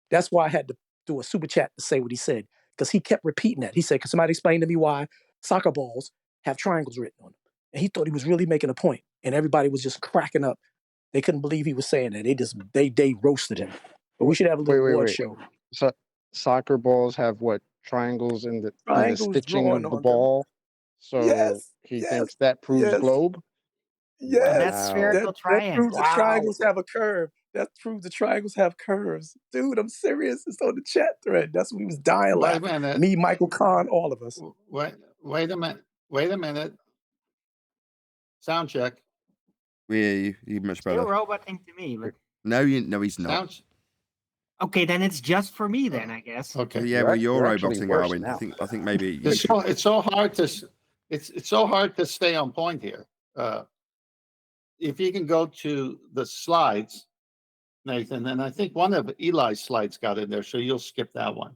That's why I had to do a super chat to say what he said, because he kept repeating that. He said, "Can somebody explain to me why soccer balls have triangles written on them?" And he thought he was really making a point, and everybody was just cracking up. They couldn't believe he was saying that. They roasted him. But we should have a little award show. So soccer balls have what, triangles in the Triangles stitching drawn of the on them. ball. So Yes, he thinks that proves globe. Yes, That's spherical that proves the triangles. triangles have a curve. That proves the triangles have curves. Dude, I'm serious. It's on the chat thread. That's what he was dying Wait a laughing. minute. Me, Michael Kahn, all of us. Wait a minute. Wait a minute. Sound check. Yeah, you much better. Still roboting to me, but No, he's not. okay, then it's just for me then, I guess. Okay. Yeah, well, you're actually roboting, worse Arwen. now. I think maybe you It's so hard to stay on point here. If you can go to the slides, Nathan, and I think one of Eli's slides got in there, so you'll skip that one.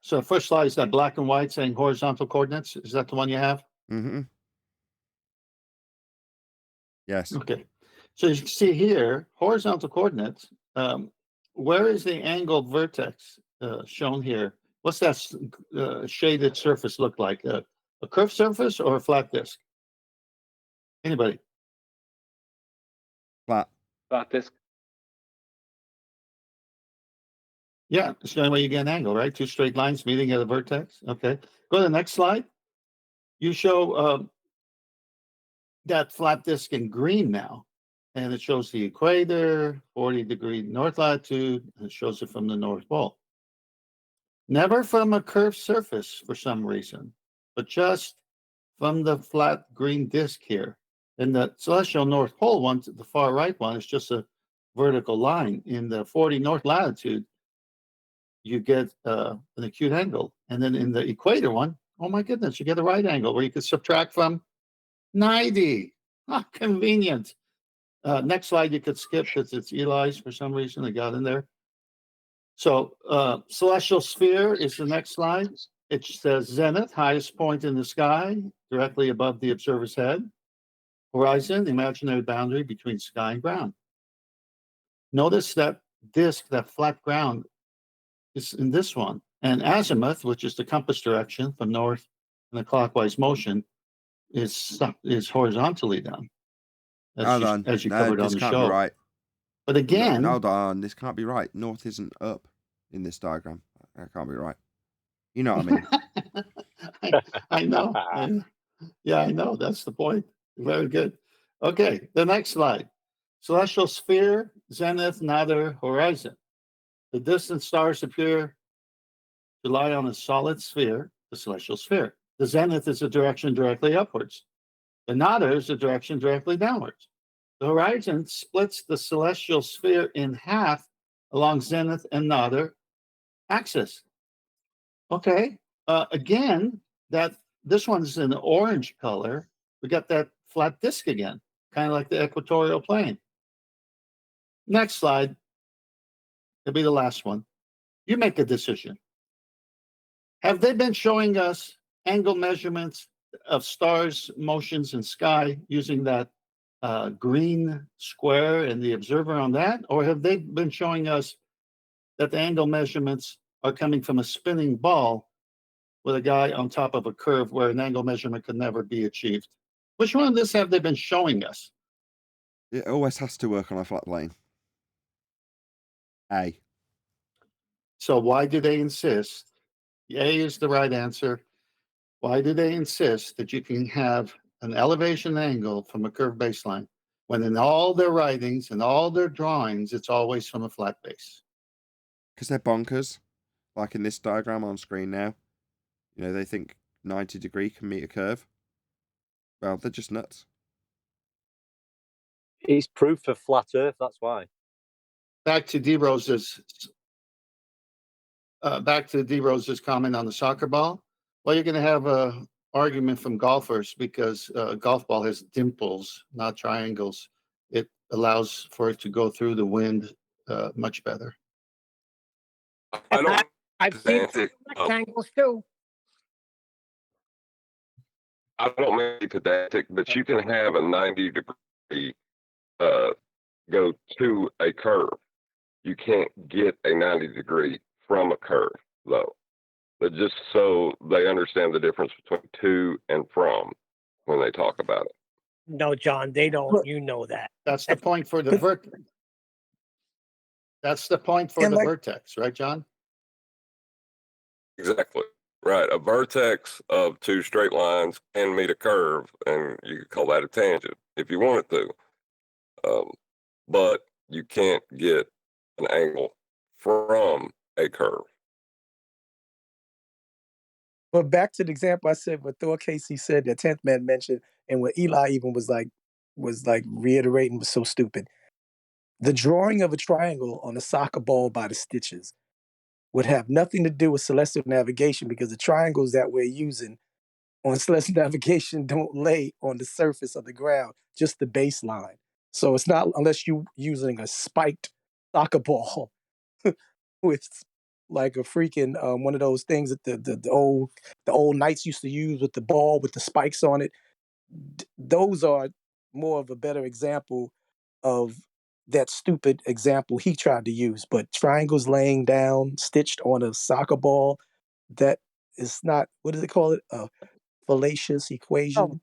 So the first slide is that black and white saying horizontal coordinates. Is that the one you have? Mm-hmm. Yes. Okay. So you can see here, horizontal coordinates. Where is the angled vertex shown here? What's that shaded surface look like? A curved surface or a flat disk? Anybody? Flat. Flat disk. Yeah, it's the only way you get an angle, right? Two straight lines meeting at a vertex. Okay. Go to the next slide. You show that flat disk in green now, and it shows the equator, 40-degree north latitude, and it shows it from the North Pole. Never from a curved surface for some reason, but just from the flat green disk here. And the celestial North Pole one, the far right one, is just a vertical line. In the 40 north latitude, you get an acute angle. And then in the equator one, oh my goodness, you get a right angle where you could subtract from 90. Ah, convenient. Next slide you could skip because it's Eli's for some reason. They got in there. So celestial sphere is the next slide. It says zenith, highest point in the sky, directly above the observer's head. Horizon, the imaginary boundary between sky and ground. Notice that disk, that flat ground, is in this one. And azimuth, which is the compass direction from north in a clockwise motion, is horizontally down. As you covered on the can't show. Be right. But again, hold on, this can't be right. North isn't up in this diagram. That can't be right. You know what I mean? I know. Yeah, I know. That's the point. Very good. Okay, the next slide. Celestial sphere, zenith, nadir, horizon. The distant stars appear to lie on a solid sphere, the celestial sphere. The zenith is a direction directly upwards. The nadir is a direction directly downwards. The horizon splits the celestial sphere in half along zenith and nadir axis. Okay, again, this one's in orange color. We got that flat disk again, kind of like the equatorial plane. Next slide. It'll be the last one. You make a decision. Have they been showing us angle measurements of stars, motions, and sky using that green square and the observer on that? Or have they been showing us that the angle measurements are coming from a spinning ball with a guy on top of a curve where an angle measurement could never be achieved? Which one of this have they been showing us? It always has to work on a flat plane. A. So why do they insist? A is the right answer. Why do they insist that you can have an elevation angle from a curved baseline when in all their writings and all their drawings, it's always from a flat base? Because they're bonkers. Like in this diagram on screen now. You know, they think 90 degree can meet a curve. Well, they're just nuts. It's proof of flat Earth. That's why. Back to D Rose's comment on the soccer ball. Well, you're going to have a argument from golfers because a golf ball has dimples, not triangles. It allows for it to go through the wind much better. I don't. I've seen rectangles too. I don't mean to be pedantic, but you can have a 90-degree go to a curve. You can't get a 90-degree from a curve, though. But just so they understand the difference between to and from when they talk about it. No, John, they don't. You know that. That's the point for the vertex. That's the point for the vertex, right, John? Exactly. Right. A vertex of two straight lines can meet a curve, and you could call that a tangent if you wanted to. But you can't get an angle from a curve. But back to the example I said, what Thor Casey said, the 10th man mentioned, and what Eli even was like reiterating was so stupid. The drawing of a triangle on a soccer ball by the stitches would have nothing to do with celestial navigation because the triangles that we're using on celestial navigation don't lay on the surface of the ground, just the baseline. So it's not unless you're using a spiked soccer ball with like a freaking one of those things that the old knights used to use with the ball with the spikes on it. Those are more of a better example of that stupid example he tried to use. But triangles laying down, stitched on a soccer ball, that is not, what do they call it? A fallacious equation.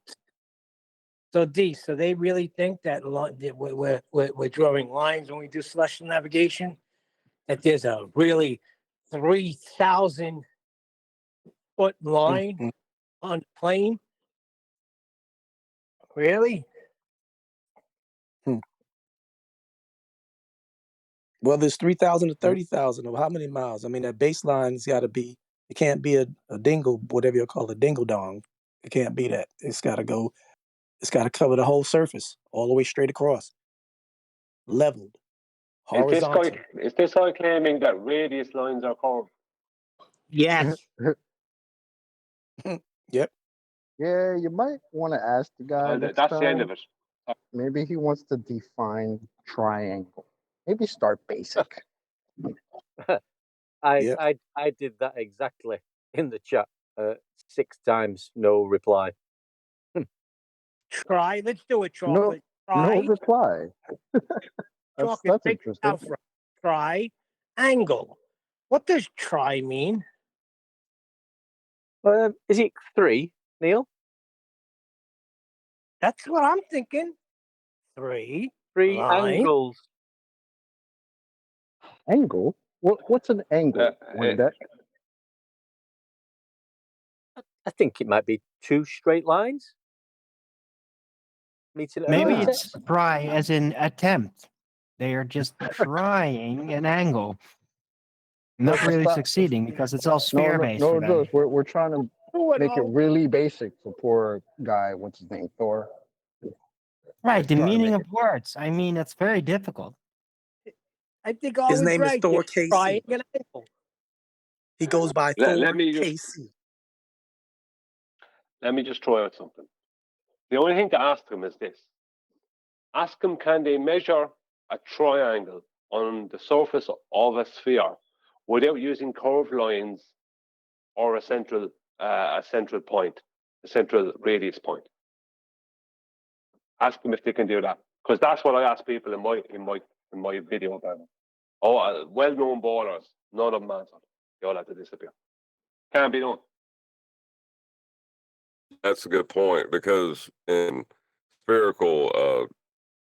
So D, so they really think that we're drawing lines when we do celestial navigation, that there's a really 3,000 foot line on the plane? Really? Well, there's 3,000 to 30,000 of how many miles? I mean, that baseline's got to be, it can't be a dingle, whatever you call it, dingle dong. It can't be that. It's got to go, it's got to cover the whole surface all the way straight across. Leveled. Horizontal. Is this guy claiming that radius lines are curved? Yes. Yep. Yeah, you might want to ask the guy. Next That's time. the end of it. Maybe he wants to define triangle. Maybe start basic. I did that exactly in the chat 6 times, no reply. Try. Let's do it, Chocolate. No reply. Chocolate, that's take it out for triangle. What does try mean? Is it 3, Neil? That's what I'm thinking. 3 lines. Angles. Angle? What's an angle? I think it might be 2 straight lines. Meeting at a Maybe vertex. it's try as in attempt. They are just trying an angle. Not really succeeding because it's all sphere-based for them. No, we're trying to make it really basic for poor guy. What's his name? Thor. Right, the meaning of words. I mean, it's very difficult. I think all his name right. is Thor Casey. He goes by Thor Casey. Let me just throw out something. The only thing to ask him is this. Ask him, can they measure a triangle on the surface of a sphere without using curved lines or a central point? the central radius point. Ask them if they can do that, because that's what I ask people in my video about it. Oh, well-known ballers, none of them answered. They all had to disappear. Can't be done. That's a good point, because in spherical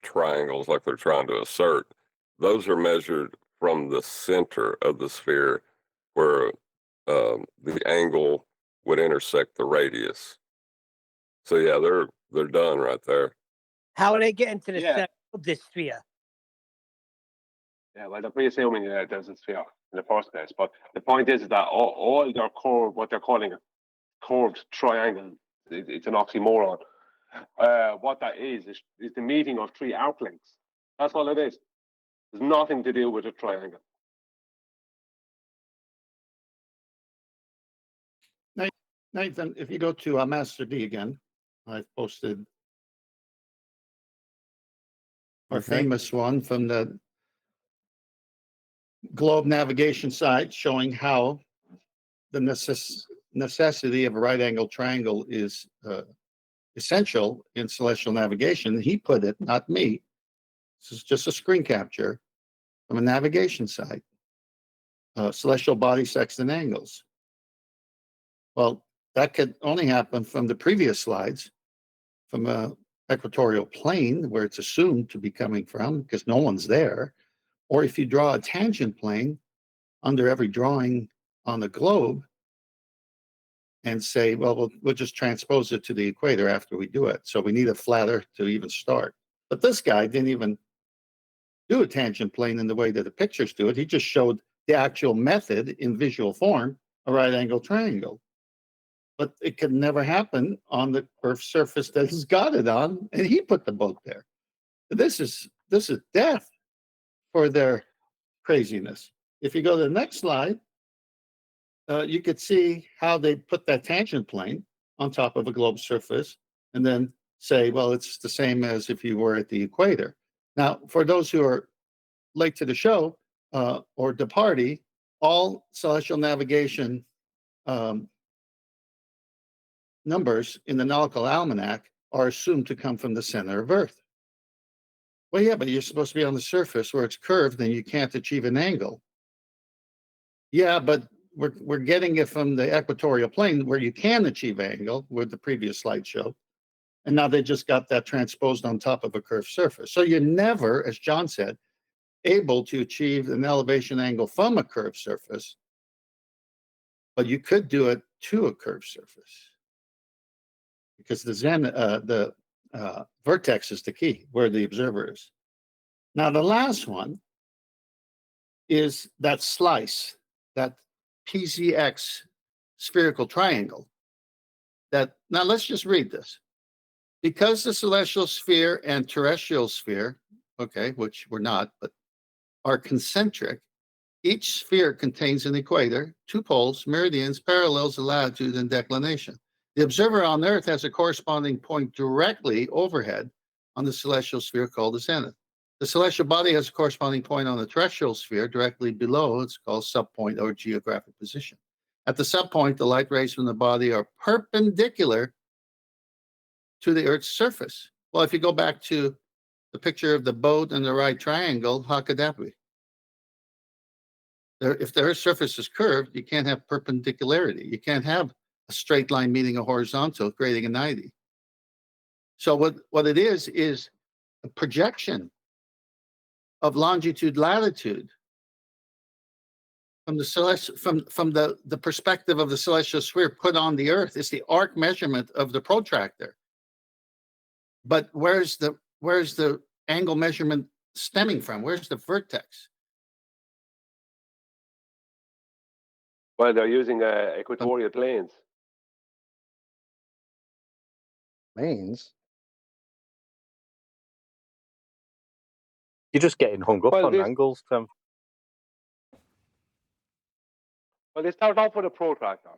triangles, like they're trying to assert, those are measured from the center of the sphere, where the angle would intersect the radius. So yeah, they're done right there. How are they getting to the Yeah. center of this sphere? Yeah, well, they're presuming there's a sphere in the first place. But the point is that all their curved, what they're calling a curved triangle, it's an oxymoron. What that is the meeting of three arc lengths. That's all it is. There's nothing to do with a triangle. Nathan, if you go to Master D again, I've posted our famous one from the globe navigation site showing how the necessity of a right angle triangle is essential in celestial navigation. He put it, not me. This is just a screen capture from a navigation site. Celestial body sextant angles. Well, that could only happen from the previous slides, from a equatorial plane where it's assumed to be coming from because no one's there, or if you draw a tangent plane under every drawing on the globe and say, well, we'll just transpose it to the equator after we do it. So we need a flat Earth to even start. But this guy didn't even do a tangent plane in the way that the pictures do it. He just showed the actual method in visual form, a right angle triangle. But it could never happen on the curved surface that he's got it on, and he put the boat there. This is death for their craziness. If you go to the next slide, you could see how they put that tangent plane on top of a globe surface and then say, well, it's the same as if you were at the equator. Now, for those who are late to the show or the party, all celestial navigation numbers in the Nautical Almanac are assumed to come from the center of Earth. Well, yeah, but you're supposed to be on the surface where it's curved and you can't achieve an angle. Yeah, but we're getting it from the equatorial plane where you can achieve angle, with the previous slide showed. And now they just got that transposed on top of a curved surface. So you're never, as John said, able to achieve an elevation angle from a curved surface, but you could do it to a curved surface. Because the vertex is the key, where the observer is. Now, the last one is that slice, that PZX spherical triangle. Now, let's just read this. Because the celestial sphere and terrestrial sphere, okay, which we're not, but are concentric, each sphere contains an equator, two poles, meridians, parallels of latitude and declination. The observer on Earth has a corresponding point directly overhead on the celestial sphere called the zenith. The celestial body has a corresponding point on the terrestrial sphere directly below. It's called subpoint or geographic position. At the subpoint, the light rays from the body are perpendicular to the Earth's surface. Well, if you go back to the picture of the boat and the right triangle, how could that be? If the Earth's surface is curved, you can't have perpendicularity. You can't have a straight line meeting a horizontal, creating a 90. So what it is a projection of longitude latitude from the from the perspective of the celestial sphere put on the Earth. It's the arc measurement of the protractor. But where's the angle measurement stemming from? Where's the vertex? Well, they're using equatorial planes. Planes? You're just getting hung up on angles, Tim. Well, they start off with a protractor,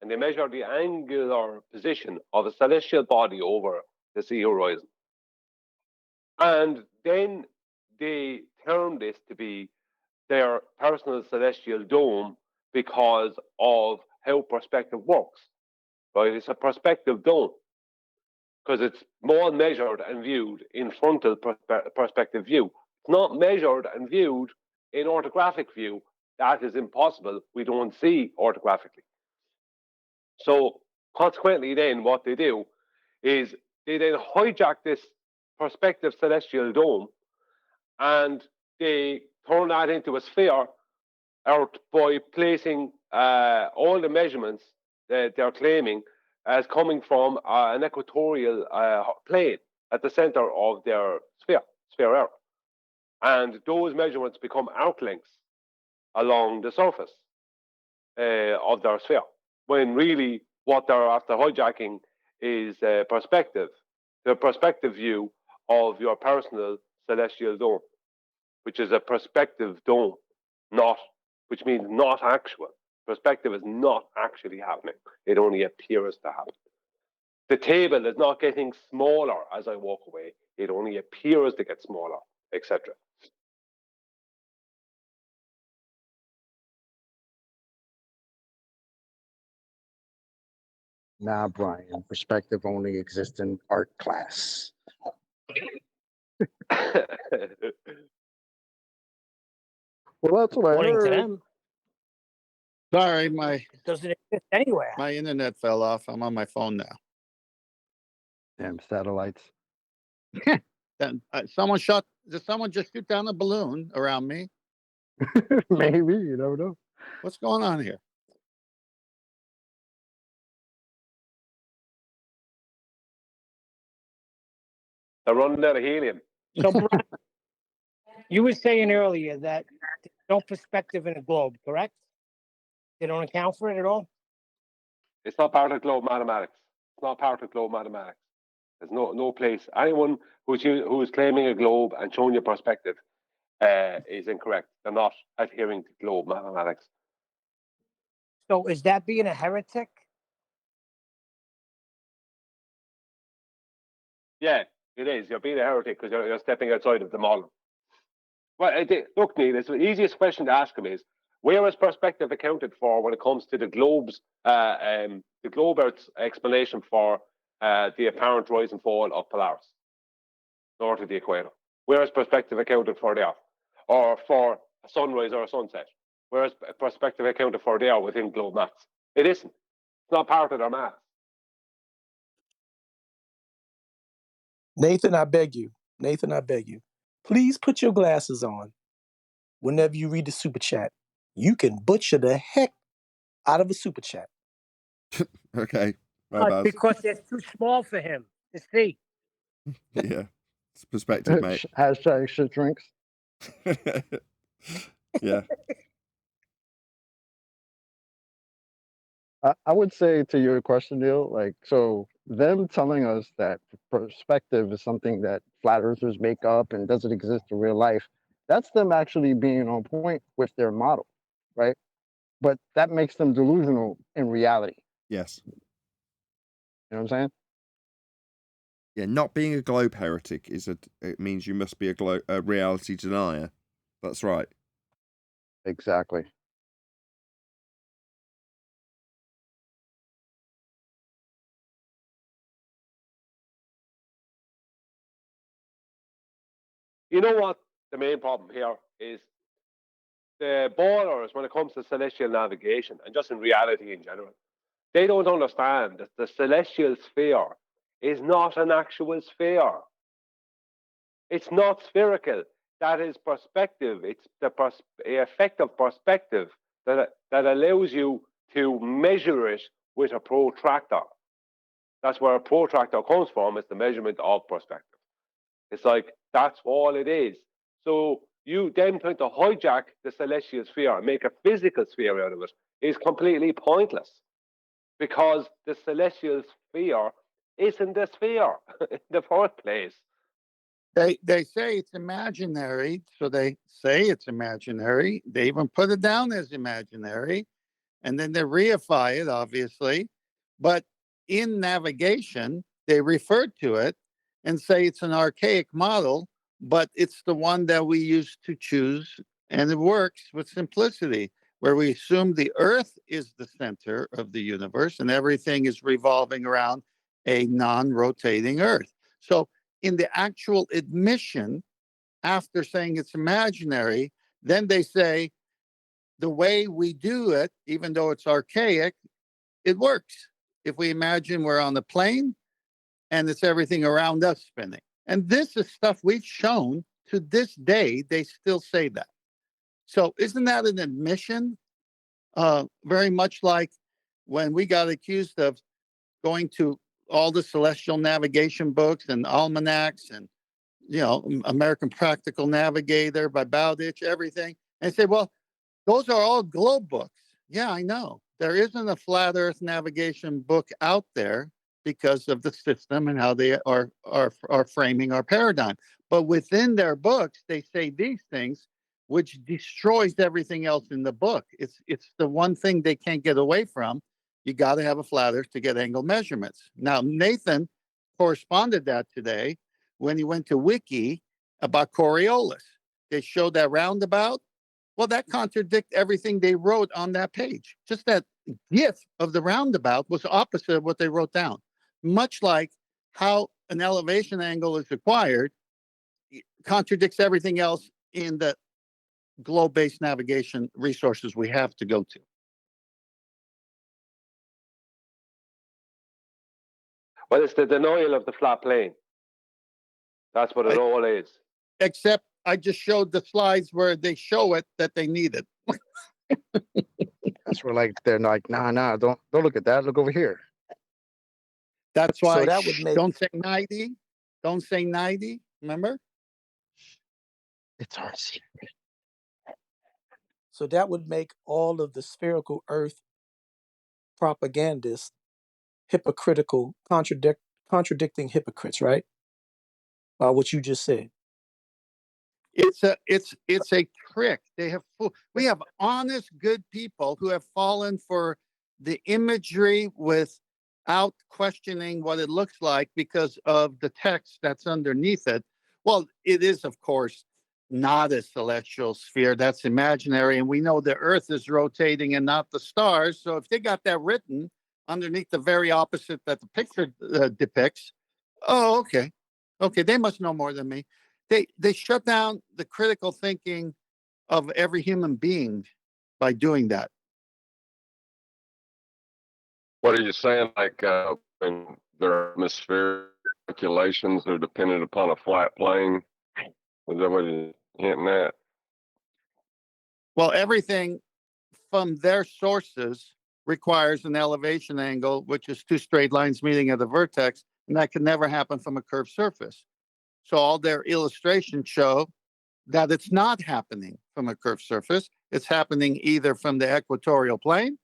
and they measure the angular position of a celestial body over the sea horizon. And then they term this to be their personal celestial dome because of how perspective works. right? It's a perspective dome because it's more measured and viewed in frontal perspective view. It's not measured and viewed in orthographic view. That is impossible. We don't see orthographically. So consequently, then what they do is they then hijack this perspective celestial dome and they turn that into a sphere out by placing all the measurements that they're claiming as coming from an equatorial plane at the center of their sphere Earth. And those measurements become arc lengths along the surface of their sphere, when really what they're after hijacking is perspective, the perspective view of your personal celestial dome, which is a perspective dome, which means not actual. Perspective is not actually happening. It only appears to happen. The table is not getting smaller as I walk away. It only appears to get smaller, etc. Nah, Brian, perspective only exists in art class. Well, that's what I According to heard. them, Sorry, it doesn't exist anywhere. my internet fell off. I'm on my phone now. Damn satellites. Then did someone just shoot down a balloon around me? Maybe, you never know. What's going on here? They're running out of helium. So, Brian, you were saying earlier that there's no perspective in a globe, correct? They don't account for it at all? It's not part of globe mathematics. It's not part of globe mathematics. There's no place. Anyone who's claiming a globe and showing you perspective is incorrect. They're not adhering to globe mathematics. So is that being a heretic? Yeah, it is. You're being a heretic because you're stepping outside of the model. Well, look, Neil, the easiest question to ask him is, where is perspective accounted for when it comes to the globe Earth's explanation for the apparent rise and fall of Polaris north of the equator? Where is perspective accounted for there? Or for a sunrise or a sunset? Where is perspective accounted for there within globe maths? It isn't. It's not part of their math. Nathan, I beg you. Please put your glasses on whenever you read the super chat. You can butcher the heck out of a super chat. Okay. My bad. Because they're too small for him to see. Yeah. It's perspective, mate. Hashtag shit drinks. Yeah. I would say to your question, Neil, like, so them telling us that perspective is something that flat earthers make up and doesn't exist in real life, that's them actually being on point with their model, right? But that makes them delusional in reality. Yes. You know what I'm saying? Yeah, not being a globe heretic it means you must be a reality denier. That's right. Exactly. You know what the main problem here is? The ballers, when it comes to celestial navigation and just in reality in general, they don't understand that the celestial sphere is not an actual sphere. It's not spherical. That is perspective. It's the effect of perspective that allows you to measure it with a protractor. That's where a protractor comes from. It's the measurement of perspective. It's like, that's all it is. So you then trying to hijack the celestial sphere and make a physical sphere out of it is completely pointless, because the celestial sphere isn't a sphere in the first place. They say it's imaginary, so they say it's imaginary. They even put it down as imaginary, and then they reify it, obviously. But in navigation, they refer to it and say it's an archaic model, but it's the one that we used to choose, and it works with simplicity. where we assume the Earth is the center of the universe and everything is revolving around a non-rotating Earth. So in the actual admission, after saying it's imaginary, then they say the way we do it, even though it's archaic, it works. If we imagine we're on the plane and it's everything around us spinning. And this is stuff we've shown to this day, they still say that. So isn't that an admission? Very much like when we got accused of going to all the celestial navigation books and almanacs and, American Practical Navigator by Bowditch, everything. And say, well, those are all globe books. Yeah, I know. There isn't a flat Earth navigation book out there because of the system and how they are framing our paradigm. But within their books, they say these things, which destroys everything else in the book. It's the one thing they can't get away from. You got to have a flat Earth to get angle measurements. Now, Nathan corresponded that today when he went to Wiki about Coriolis. They showed that roundabout. Well, that contradicts everything they wrote on that page. Just that GIF of the roundabout was opposite of what they wrote down. Much like how an elevation angle is acquired contradicts everything else in the globe-based navigation resources we have to go to. Well, it's the denial of the flat plane. That's what it all is. Except I just showed the slides where they show it that they need it. That's where they're like, nah, don't look at that. Look over here. That's why So that would make don't say 90. Don't say 90. Remember? It's our secret. So that would make all of the spherical Earth propagandists hypocritical, contradicting hypocrites, right? What you just said. It's a trick. We have honest, good people who have fallen for the imagery without questioning what it looks like because of the text that's underneath it. Well, it is, of course, not a celestial sphere. That's imaginary. And we know the Earth is rotating and not the stars. So if they got that written underneath the very opposite that the picture depicts, oh, okay. Okay, they must know more than me. They shut down the critical thinking of every human being by doing that. What are you saying? Like when their atmospheric calculations are dependent upon a flat plane? Is that what you're hinting at? Well, everything from their sources requires an elevation angle, which is two straight lines meeting at the vertex, and that can never happen from a curved surface. So all their illustrations show that it's not happening from a curved surface. It's happening either from the equatorial plane,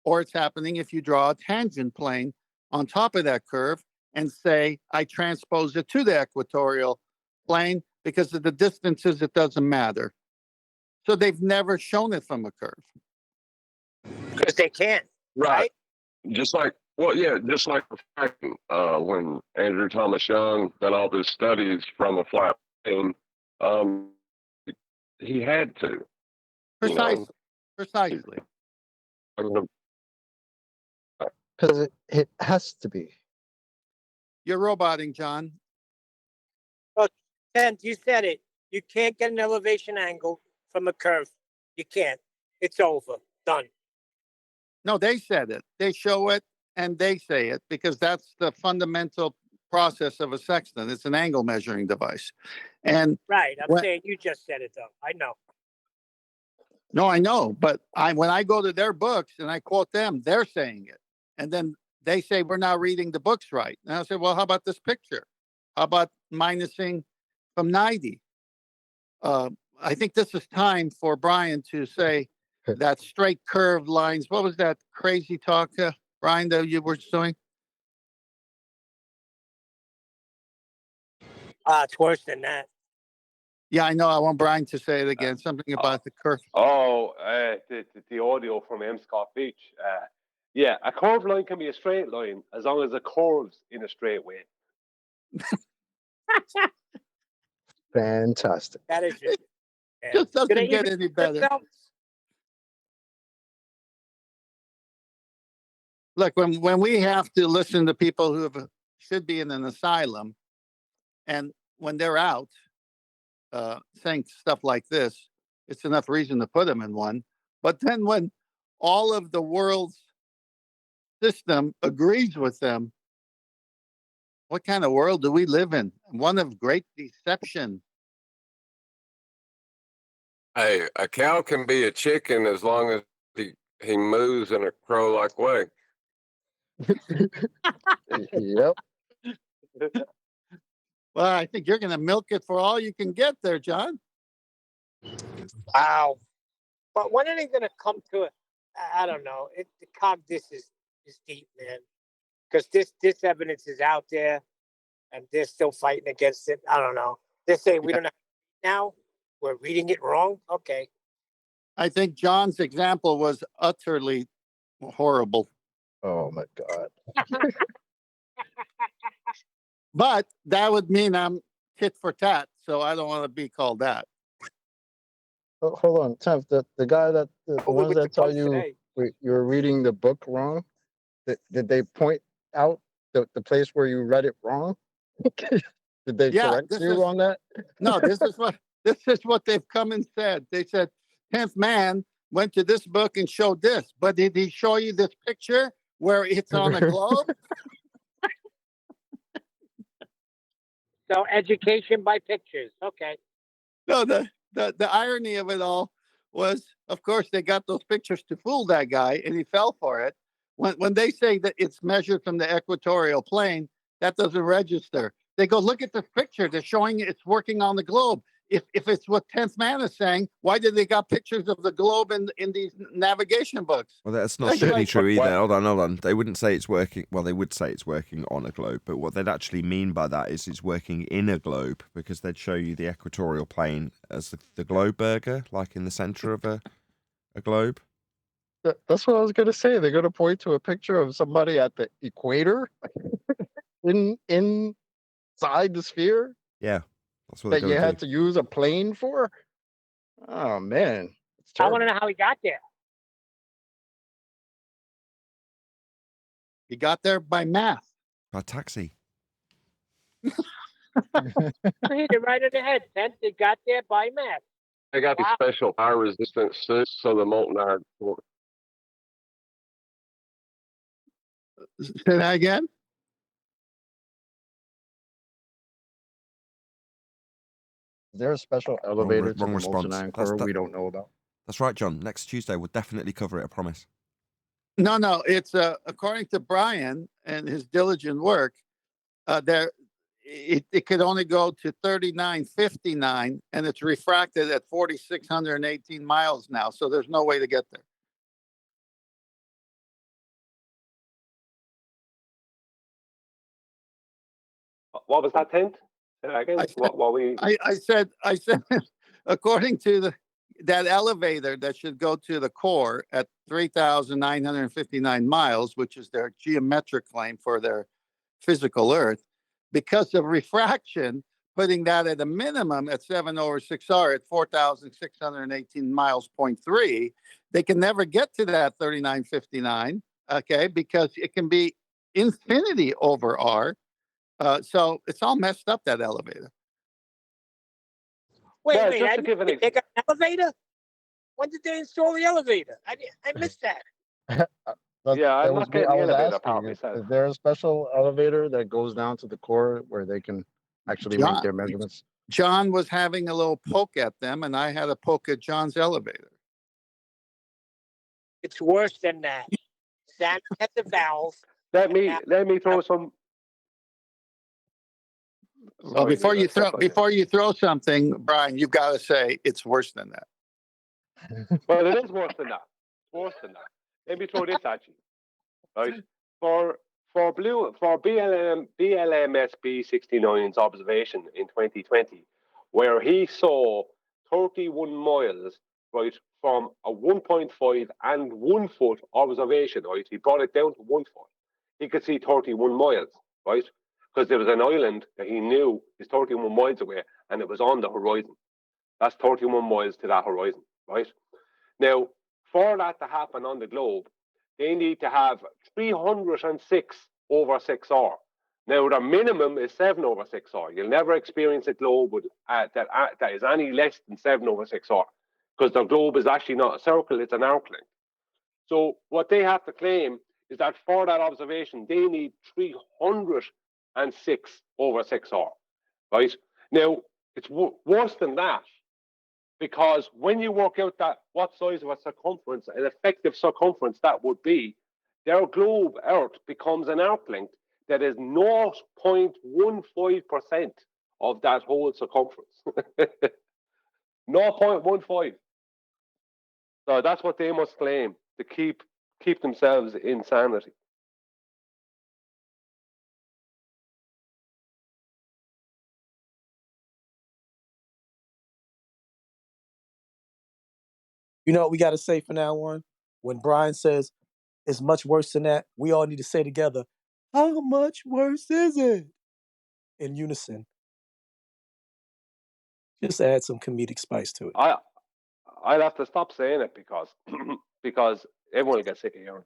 or it's happening if you draw a tangent plane on top of that curve and say, I transpose it to the equatorial plane because of the distances, it doesn't matter. So they've never shown it from a curve. Because they can't, right? Just like when Andrew Thomas Young done all his studies from a flat plane, he had to. Precisely. Because it has to be. You're roboting, John. Well, Ken, you said it. You can't get an elevation angle from a curve. You can't. It's over. Done. No, they said it. They show it and they say it because that's the fundamental process of a sextant. It's an angle measuring device. And right. I'm saying you just said it, though. I know. No, I know. But when I go to their books and I quote them, they're saying it. And then they say, we're not reading the books right. And I say, well, how about this picture? How about minusing from 90? I think this is time for Brian to say that straight curved lines. What was that crazy talk, Brian, that you were doing? It's worse than that. Yeah, I know. I want Brian to say it again. Something about the curve. The audio from M. Scott Beach. Yeah, a curved line can be a straight line as long as it curves in a straight way. Fantastic. That is just doesn't get any better. Look, when we have to listen to people who should be in an asylum, and when they're out saying stuff like this, it's enough reason to put them in one. But then when all of the world's system agrees with them, what kind of world do we live in? One of great deception. Hey, a cow can be a chicken as long as he moves in a crow-like way. Yep. Well, I think you're going to milk it for all you can get there, John. Wow. But when are they going to come to it? I don't know. This is deep, man. Because this evidence is out there, and they're still fighting against it. I don't know. They're saying we don't have it now. We're reading it wrong. Okay. I think John's example was utterly horrible. Oh my God. But that would mean I'm tit for tat, so I don't want to be called that. Oh, hold on, Temp. The guy that the Only ones with that the tell post you today. you're reading the book wrong. Did they point out the place where you read it wrong? Did they correct you on that? No, this is what they've come and said. They said 10th man went to this book and showed this, but did he show you this picture where it's on a globe? So education by pictures. Okay. No, the irony of it all was, of course, they got those pictures to fool that guy, and he fell for it. When they say that it's measured from the equatorial plane, that doesn't register. They go, look at this picture. They're showing it's working on the globe. If it's what 10th man is saying, why did they got pictures of the globe in these navigation books? Well, that's not Like- strictly like- true either. Hold on. They wouldn't say it's working. Well, they would say it's working on a globe, but what they'd actually mean by that is it's working in a globe, because they'd show you the equatorial plane as the globe burger, like in the center of a globe. That's what I was gonna say. They're gonna point to a picture of somebody at the equator, inside the sphere Yeah, that's what they're that you going to had do. to use a plane for. Oh man, it's I want terrible. to know how he got there. He got there by math. By taxi. He hit it right in the head. They got there by math. They got these special fire resistant suits so the molten iron. Say that again? Is there a special elevator to wrong the response. molten iron core we don't know about? That's right, John. Next Tuesday, we'll definitely cover it, I promise. No. It's according to Brian and his diligent work, it could only go to 3959, and it's refracted at 4,618 miles now. So there's no way to get there. What was that tent? Say that again. I said, according to that elevator that should go to the core at 3,959 miles, which is their geometric claim for their physical Earth, because of refraction, putting that at a minimum at 7/6R at 4,618 miles, 0.3, they can never get to that 3,959, okay, because it can be infinity over R. So it's all messed up, that elevator. Wait, Well, wait. just to give an They got an elevator? When did they install the elevator? I missed that. Yeah, I'm not getting the elevator part Is myself. there a special elevator that goes down to the core where they can actually make their measurements? John was having a little poke at them, and I had a poke at John's elevator. It's worse than that. Sam had the valve. Let me throw some. Well, before you throw something, Brian, you've got to say it's worse than that. Well, it is worse than that. It's worse than that. Let me throw this at you. Right? For BLMSB 69's observation in 2020, where he saw 31 miles, right, from a 1.5 and 1 foot observation, right? He brought it down to 1 foot. He could see 31 miles, right? Because there was an island that he knew is 31 miles away, and it was on the horizon. That's 31 miles to that horizon, right? Now, for that to happen on the globe, they need to have 306 over 6R. Now, the minimum is 7 over 6R. You'll never experience a globe with, that is any less than 7 over 6R, because the globe is actually not a circle, it's an arc length. So what they have to claim is that for that observation, they need 306 over 6R, right? Now, it's worse than that, because when you work out that what size of a circumference, an effective circumference that would be, their globe, Earth, becomes an arc length that is 0.15% of that whole circumference. 0.15. So that's what they must claim to keep themselves in sanity. You know what we got to say from now on? When Brian says it's much worse than that, we all need to say together, how much worse is it? In unison. Just add some comedic spice to it. I'll have to stop saying it because because everyone will get sick of hearing.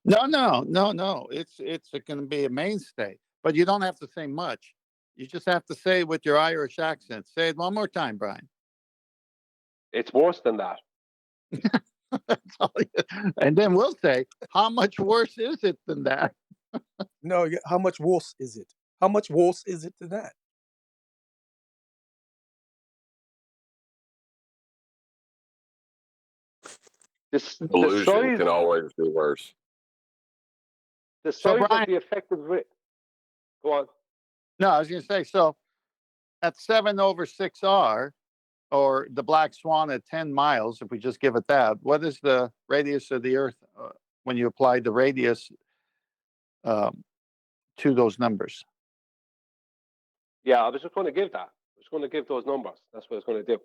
No. It's going to be a mainstay, but you don't have to say much. You just have to say it with your Irish accent. Say it one more time, Brian. It's worse than that. And then we'll say, how much worse is it than that? No, how much worse is it? How much worse is it than that? Illusion can always be worse. The size Brian, of the effective rate. Go on. No, I was going to say, so at 7 over 6R, or the black swan at 10 miles, if we just give it that, what is the radius of the Earth when you apply the radius to those numbers? Yeah, I was just going to give that. I was going to give those numbers. That's what I was going to do.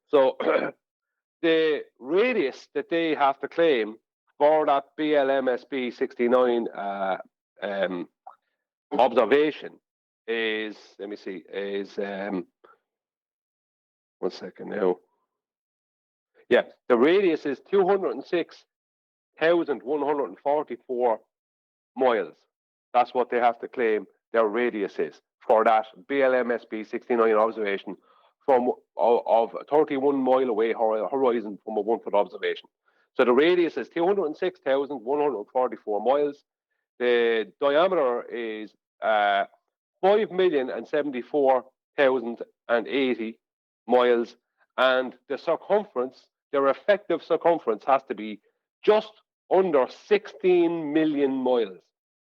So the radius that they have to claim for that BLMSB 69 observation is, let me see, is 1 second now. Yeah, the radius is 206,144 miles. That's what they have to claim their radius is for that BLMSB 69 observation from of 31 mile away horizon from a 1 foot observation. So the radius is 206,144 miles. The diameter is 5,074,080 miles, and the circumference, their effective circumference, has to be just under 16 million miles,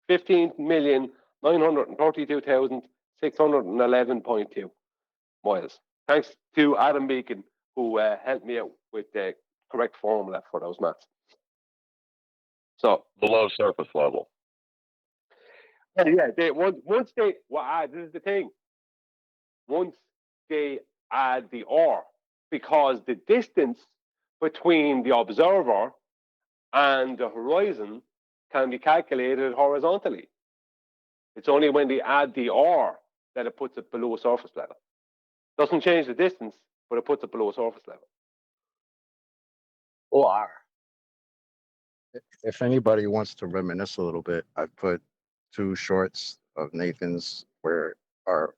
15,932,611.2 miles. Thanks to Adam Beacon, who helped me out with the correct formula for those maths. So below surface level. Yeah, once they this is the thing. Once they add the R, because the distance between the observer and the horizon can be calculated horizontally. It's only when they add the R that it puts it below surface level. Doesn't change the distance, but it puts it below surface level. Or if anybody wants to reminisce a little bit, I put 2 shorts of Nathan's where our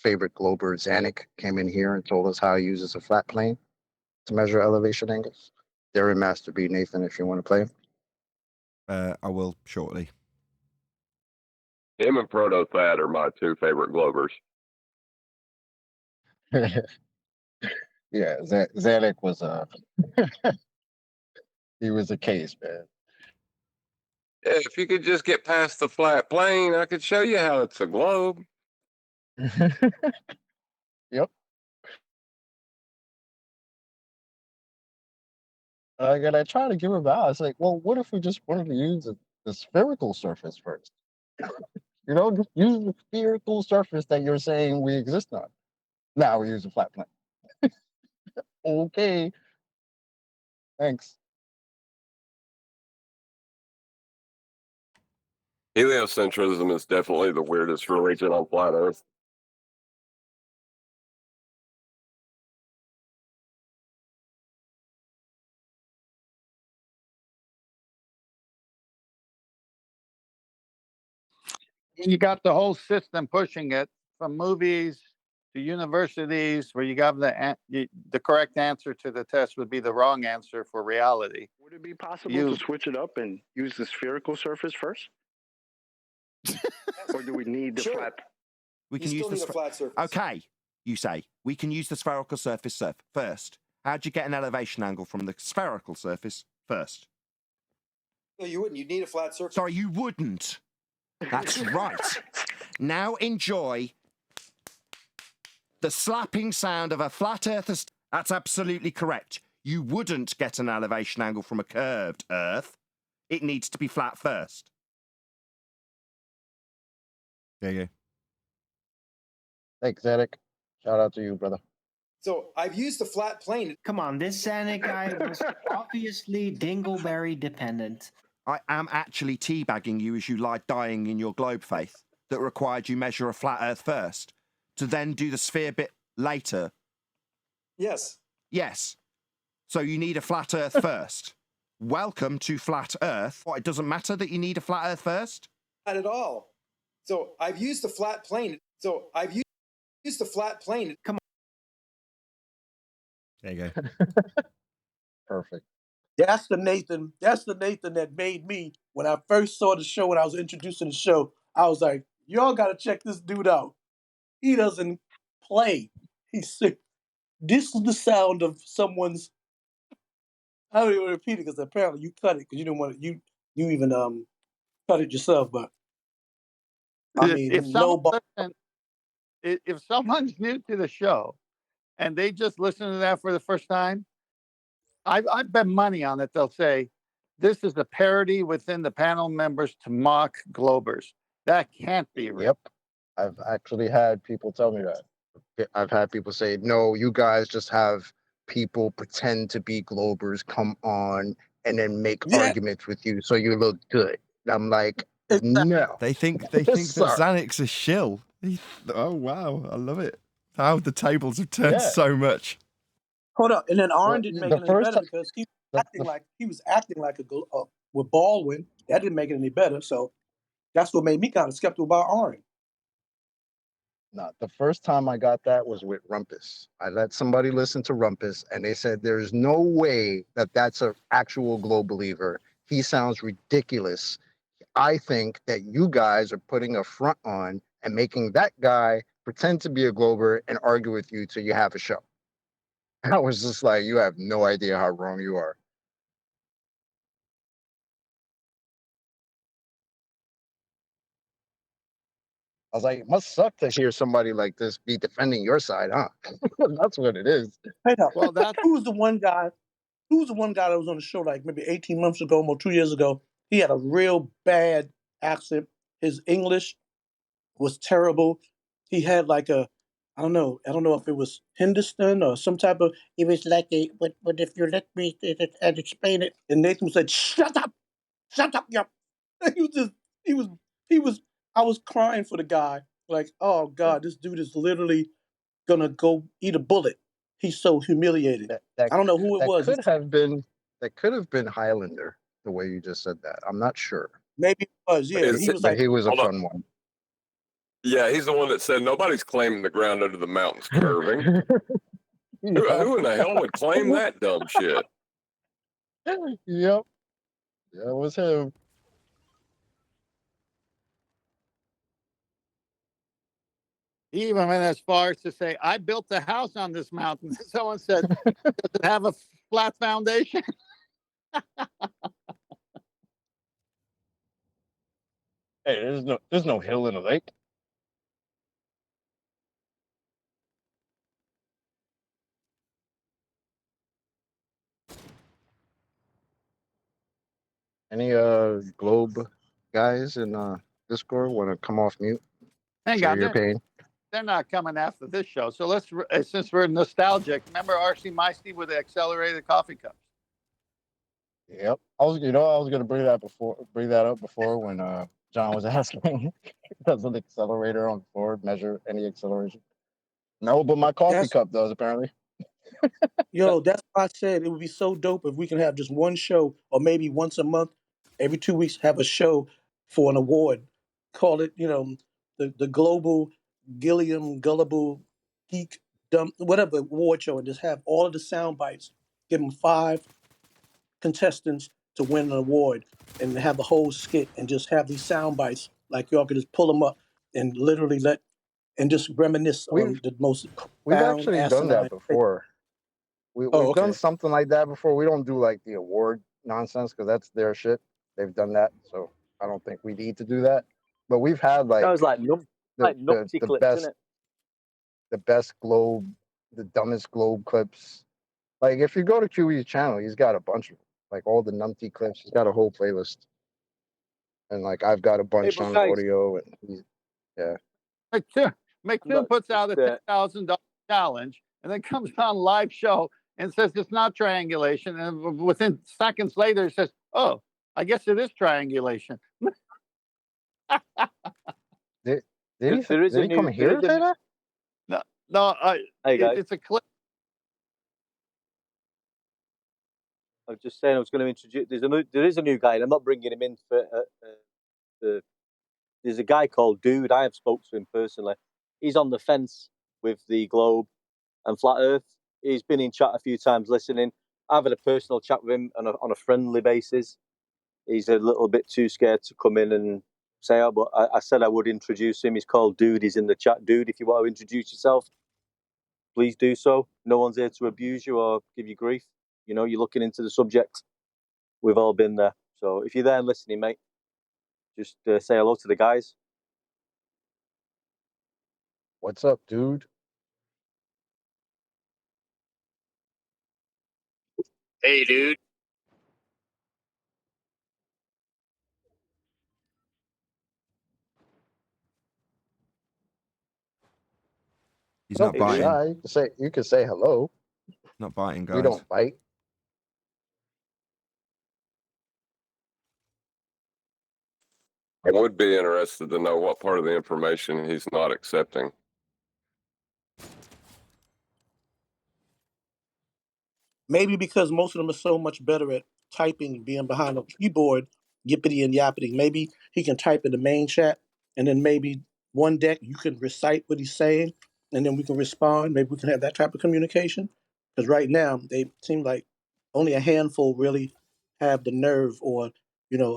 favorite glober Zanuck came in here and told us how he uses a flat plane to measure elevation angles. They're in Master B, Nathan, if you want to play. I will shortly. Him and Proto Thad are my 2 favorite globers. Yeah, Zanuck was he was a case, man. Yeah, if you could just get past the flat plane, I could show you how it's a globe. Yep. And I try to give him out. It's like, well, what if we just wanted to use the spherical surface first? You know, just use the spherical surface that you're saying we exist on. Now we use a flat plane. Okay. Thanks. Heliocentrism is definitely the weirdest religion on planet Earth. you got the whole system pushing it from movies to universities, where you got the correct answer to the test would be the wrong answer for reality. Would it be possible to switch it up and use the spherical surface first? Or do we need the flat? We can use the flat surface. Okay, you say we can use the spherical surface first. How'd you get an elevation angle from the spherical surface first? No, you wouldn't. You'd need a flat surface. Sorry, you wouldn't. That's right. Now enjoy the slapping sound of a flat earth. That's absolutely correct. You wouldn't get an elevation angle from a curved earth. It needs to be flat first. There you go. Thanks, Eric. Shout out to you, brother. So I've used the flat plane. Come on, this Sanic guy was obviously dingleberry dependent. I am actually teabagging you as you lie dying in your globe faith that required you measure a flat earth first to then do the sphere bit later. Yes. Yes. So you need a flat earth first. Welcome to flat earth. What, it doesn't matter that you need a flat earth first? Not at all. So I've used the flat plane. Used the flat plane. Come on. There you go. Perfect. That's the Nathan that made me, when I first saw the show, when I was introduced to the show, I was like, y'all got to check this dude out. He doesn't play. He's sick. This is the sound of someone's, I don't even repeat it because apparently you cut it because you didn't want to, you even cut it yourself, but I mean, if someone's new to the show and they just listen to that for the first time, I bet money on it. They'll say, this is a parody within the panel members to mock Globers. That can't be real. Yep. I've actually had people tell me that. I've had people say, no, you guys just have people pretend to be Globers come on and then make arguments with you so you look good. And I'm like, no. They think that Xanic's a shill. Oh, wow. I love it. How the tables have turned so much. Hold up, and then Arn didn't make it any better because he was acting like a with Baldwin. That didn't make it any better. So that's what made me kind of skeptical about Arn. No, the first time I got that was with Rumpus. I let somebody listen to Rumpus, and they said there's no way that that's an actual Globe believer. He sounds ridiculous. I think that you guys are putting a front on and making that guy pretend to be a Glober and argue with you till you have a show. And I was just like, you have no idea how wrong you are. I was like, it must suck to hear somebody like this be defending your side, huh? That's what it is. Hey, well, who was the one guy that was on the show like maybe 18 months ago, or 2 years ago? He had a real bad accent. His English was terrible. He had like I don't know if it was Hindustan or some type of, it was like but if you let me and explain it. And Nathan said, shut up, yep. I was crying for the guy. Like, oh God, this dude is literally gonna go eat a bullet. He's so humiliated. I don't know who it was. That could have been Highlander, the way you just said that. I'm not sure. Maybe it was, yeah. He was a fun one. Yeah, he's the one that said nobody's claiming the ground under the mountain's curving. Who in the hell would claim that dumb shit? Yep. That was him. He even went as far as to say, I built the house on this mountain. Someone said, does it have a flat foundation? Hey, there's no hill in the lake. Any Globe guys in Discord want to come off mute? Hang Share on, your pain. They're not coming after this show. So let's, since we're nostalgic, remember RC Meisty with the accelerated coffee cups? Yep. I was going to bring that up before when John was asking, does an accelerator on the floor measure any acceleration? No, but my coffee cup does apparently. Yo, that's why I said it would be so dope if we can have just one show, or maybe once a month, every 2 weeks, have a show for an award. call it, the global gullible geek dumb whatever award show, and just have all of the sound bites. Give them 5 contestants to win an award, and have the whole skit, and just have these sound bites. Like y'all could just pull them up and literally and just reminisce on the most We've profound, actually done asinine. that before. Oh, We've done okay. something like that before. We don't do like the award nonsense because that's their shit. They've done that, so I don't think we need to do that. But we've had That was like the numpty the clips, best isn't it? the best globe, the dumbest globe clips. Like if you go to QE's channel, he's got a bunch of them. Like all the numpty clips. He's got a whole playlist, and like I've got a Hey, bunch but on guys, audio, and yeah. McToon puts out a $10,000 challenge and then comes on live show and says it's not triangulation. And within seconds later, he says, "Oh, I guess it is triangulation." Did there is did a he new. come here to say that? No, Hey guys, it's a clip. I was just saying I was going to introduce. There is a new guy, and I'm not bringing him in for there's a guy called Dude. I have spoke to him personally. He's on the fence with the globe and flat Earth. He's been in chat a few times listening. I've had a personal chat with him on a friendly basis. He's a little bit too scared to come in and say, "Oh," but I said I would introduce him. He's called Dude. He's in the chat. Dude, if you want to introduce yourself, please do so. No one's here to abuse you or give you grief. You're looking into the subject. We've all been there. So if you're there and listening, mate, just say hello to the guys. What's up, dude? Hey, dude. He's Don't not be biting. shy. You can say hello. Not biting, guys. We don't bite. I would be interested to know what part of the information he's not accepting. Maybe because most of them are so much better at typing, being behind a keyboard, yippity and yappity. Maybe he can type in the main chat, and then maybe one deck you can recite what he's saying, and then we can respond. Maybe we can have that type of communication. Because right now they seem like only a handful really have the nerve, or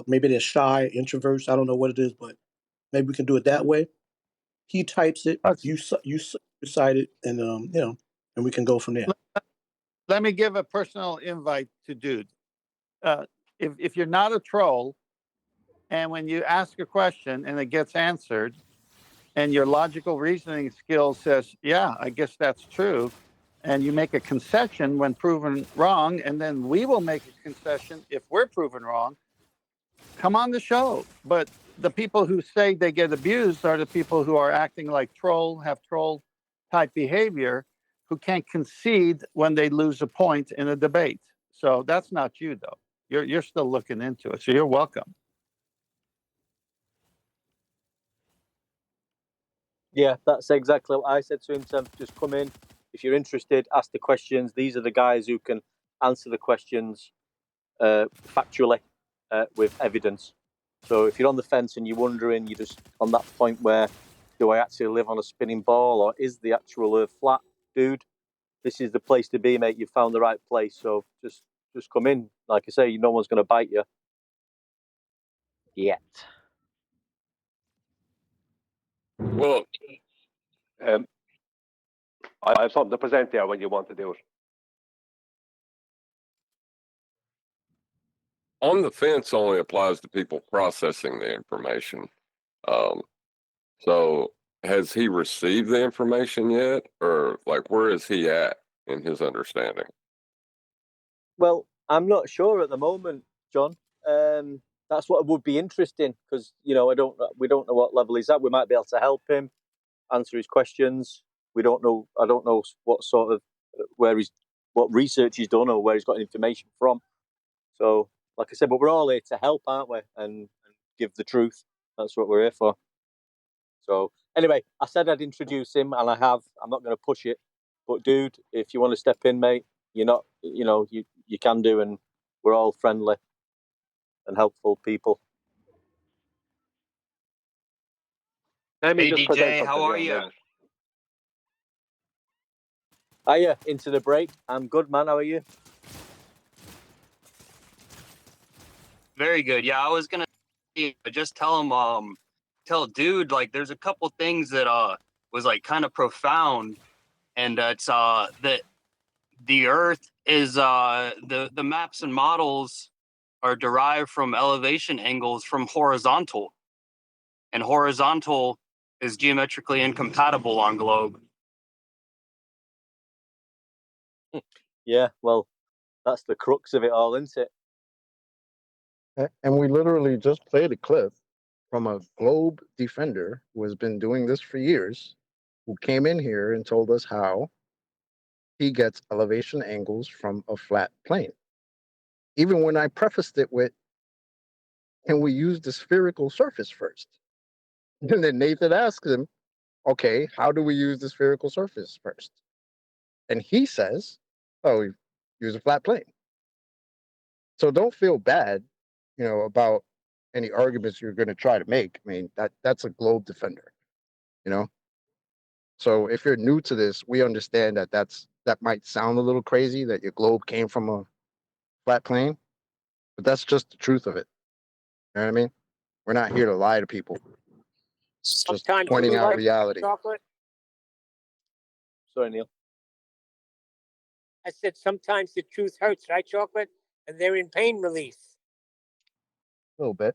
maybe they're shy introverts. I don't know what it is, but maybe we can do it that way. He types it, you recite it, and and we can go from there. Let me give a personal invite to Dude. If you're not a troll, and when you ask a question and it gets answered, and your logical reasoning skill says, "Yeah, I guess that's true," and you make a concession when proven wrong, and then we will make a concession if we're proven wrong, come on the show. But the people who say they get abused are the people who are acting like have troll type behavior, who can't concede when they lose a point in a debate. So that's not you, though. You're still looking into it, so you're welcome. Yeah, that's exactly what I said to him. Sam, just come in. If you're interested, ask the questions. These are the guys who can answer the questions factually with evidence. So if you're on the fence and you're wondering, you're just on that point where, do I actually live on a spinning ball, or is the actual Earth flat? Dude, this is the place to be, mate. You've found the right place. So just come in. Like I say, no one's going to bite you yet. Well, I have something to present there when you want to do it. on the fence only applies to people processing the information. So has he received the information yet, or like where is he at in his understanding? Well, I'm not sure at the moment, John. That's what would be interesting, because we don't know what level he's at. We might be able to help him answer his questions. We don't know. I don't know what sort of what research he's done or where he's got information from. So, like I said, but we're all here to help, aren't we? And give the truth. That's what we're here for. So, anyway, I said I'd introduce him, and I have. I'm not going to push it, but dude, if you want to step in, mate, you're not. You can do, and we're all friendly and helpful people. Let me Hey just present DJ, how something are here a you? minute. Hiya, into the break. I'm good, man. How are you? Very good. Yeah, I was gonna just tell him, tell dude, like there's a couple things that was like kind of profound, and it's that the Earth is the maps and models are derived from elevation angles from horizontal, and horizontal is geometrically incompatible on globe. Yeah, well, that's the crux of it all, isn't it? And we literally just played a clip from a globe defender who has been doing this for years, who came in here and told us how he gets elevation angles from a flat plane. Even when I prefaced it with, can we use the spherical surface first? And then Nathan asks him, okay, how do we use the spherical surface first? And he says, oh, we use a flat plane. So don't feel bad, about any arguments you're going to try to make. I mean, that's a globe defender, you know? So if you're new to this, we understand that might sound a little crazy that your globe came from a flat plane, but that's just the truth of it. You know what I mean? We're not here to lie to people. Just Sometimes pointing you out like reality. chocolate. Sorry, Neil. I said sometimes the truth hurts, right, chocolate? And they're in pain relief. A little bit.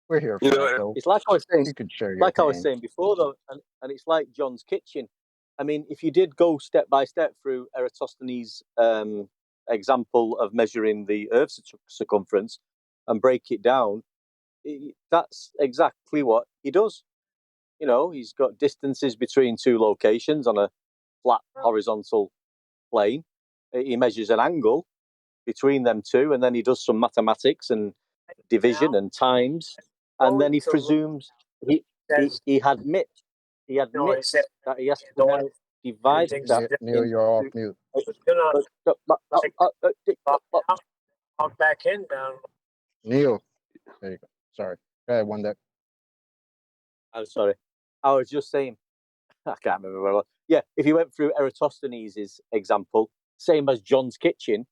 We're here You for know, that, though. It's like I was saying, You could share your like I was pain. saying before, though, and it's like John's kitchen. I mean, if you did go step by step through Eratosthenes' example of measuring the Earth's circumference and break it down, that's exactly what he does. You know, he's got distances between two locations on a flat horizontal plane. He measures an angle between them two, and then he does some mathematics and division and times, and then he presumes he admits that he has to now divide that Neil, you're off mute. I'll back in down. Neil, there you go. Sorry. Go ahead, one deck. I'm sorry. I was just saying, I can't remember where I was. Yeah, if you went through Eratosthenes' example, same as John's kitchen,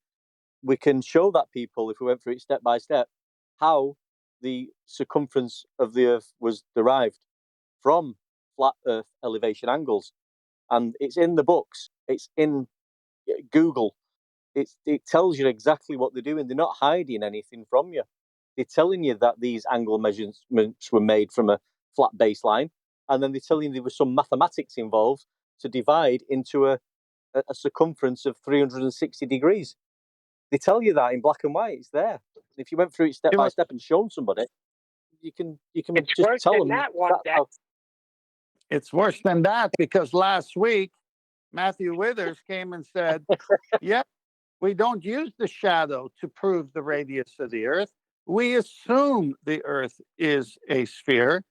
we can show that people, if we went through it step by step, how the circumference of the Earth was derived from flat Earth elevation angles. And it's in the books, it's in Google. It tells you exactly what they're doing. They're not hiding anything from you. They're telling you that these angle measurements were made from a flat baseline, and then they're telling you there was some mathematics involved to divide into a circumference of 360 degrees. They tell you that in black and white. It's there. If you went through it step by step and shown somebody, you can It's just worse tell than them that one. It's worse than that because last week, Matthew Withers came and said, yeah, we don't use the shadow to prove the radius of the Earth. We assume the Earth is a sphere.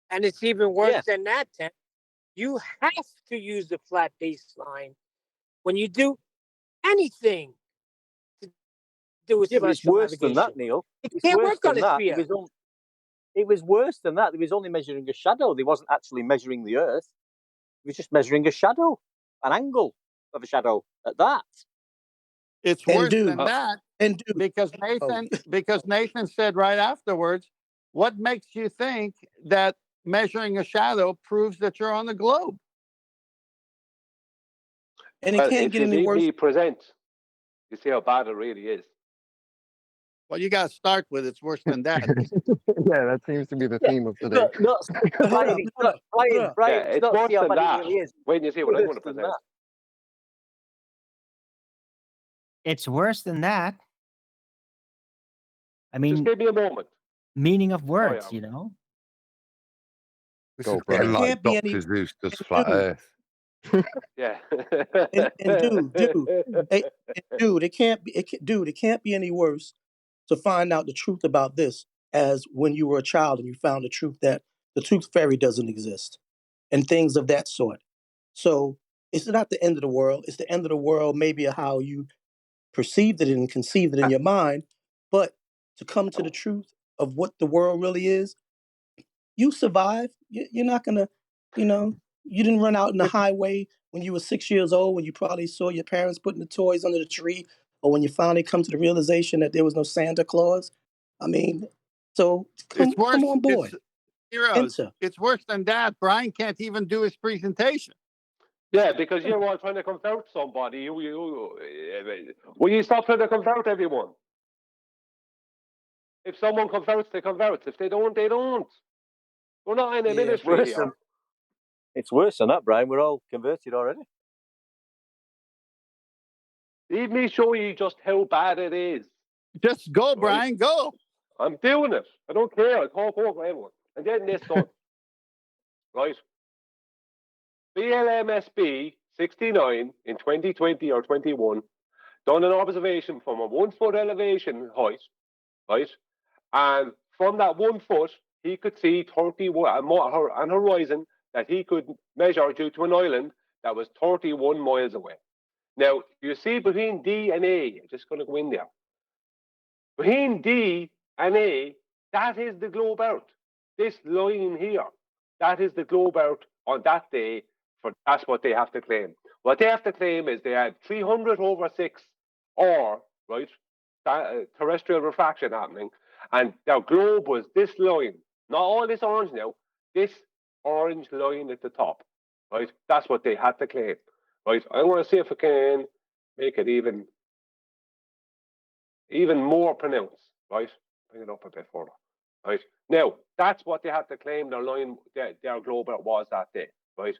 And it's even worse than that, Tim. You have to use the flat baseline when you do anything to do with but it's celestial worse than navigation. that, Neil. It It's can't worse work on than a that. sphere. It was worse than that. It was only measuring a shadow. They wasn't actually measuring the Earth. It was just measuring a shadow, an angle of a shadow at that. It's And worse dude, than that and dude, because Nathan said right afterwards, what makes you think that measuring a shadow proves that you're on the globe? And it can't If get you any need worse. me present, you see how bad it really is. Well, you got to start with it's worse than that. Yeah, that seems to be the theme of today. Not Brian, Yeah, it's it's not worse see how than bad it that. really is. When you see what I'm going to Worse than present. that. It's worse than that. I Just mean, give me a moment. meaning of words, Howard. you know? This Go, is getting Brian. like Can't be any. Dr. Zeus does And flat dude, Earth. Yeah. and dude, it can't be. It can't be any worse to find out the truth about this as when you were a child and you found the truth that the tooth fairy doesn't exist and things of that sort. So it's not the end of the world. It's the end of the world, maybe of how you perceived it and conceived it in your mind. But to come to the truth of what the world really is, you survive. You're not gonna, you didn't run out in the highway when you were 6 years old, when you probably saw your parents putting the toys under the tree, or when you finally come to the realization that there was no Santa Claus. I mean, so come on board. Heroes. It's worse than that. Brian can't even do his presentation. Yeah, because you're all trying to convert somebody. Will you stop trying to convert everyone? If someone converts, they convert. If they don't, they don't. We're not in a ministry here. It's worse than that, Brian. We're all converted already. Leave me show you just how bad it is. Just go, Brian, go. I'm doing it. I don't care. I talk over everyone. I'm getting this done. Right? BLMSB 69 in 2020 or 21 done an observation from a 1 foot elevation height, right? And from that 1 foot, he could see 31 an horizon that he could measure due to an island that was 31 miles away. Now, you see between D and A, I'm just going to go in there. Between D and A, that is the globe Earth. This line here, that is the globe Earth on that day. That's what they have to claim. What they have to claim is they had 300/6 or, right, terrestrial refraction happening, and their globe was this line, not all this orange now, this orange line at the top, right? That's what they had to claim, right? I'm going to see if I can make it even more pronounced, right? Bring it up a bit further, right? Now, that's what they had to claim their line, their globe was that day, right?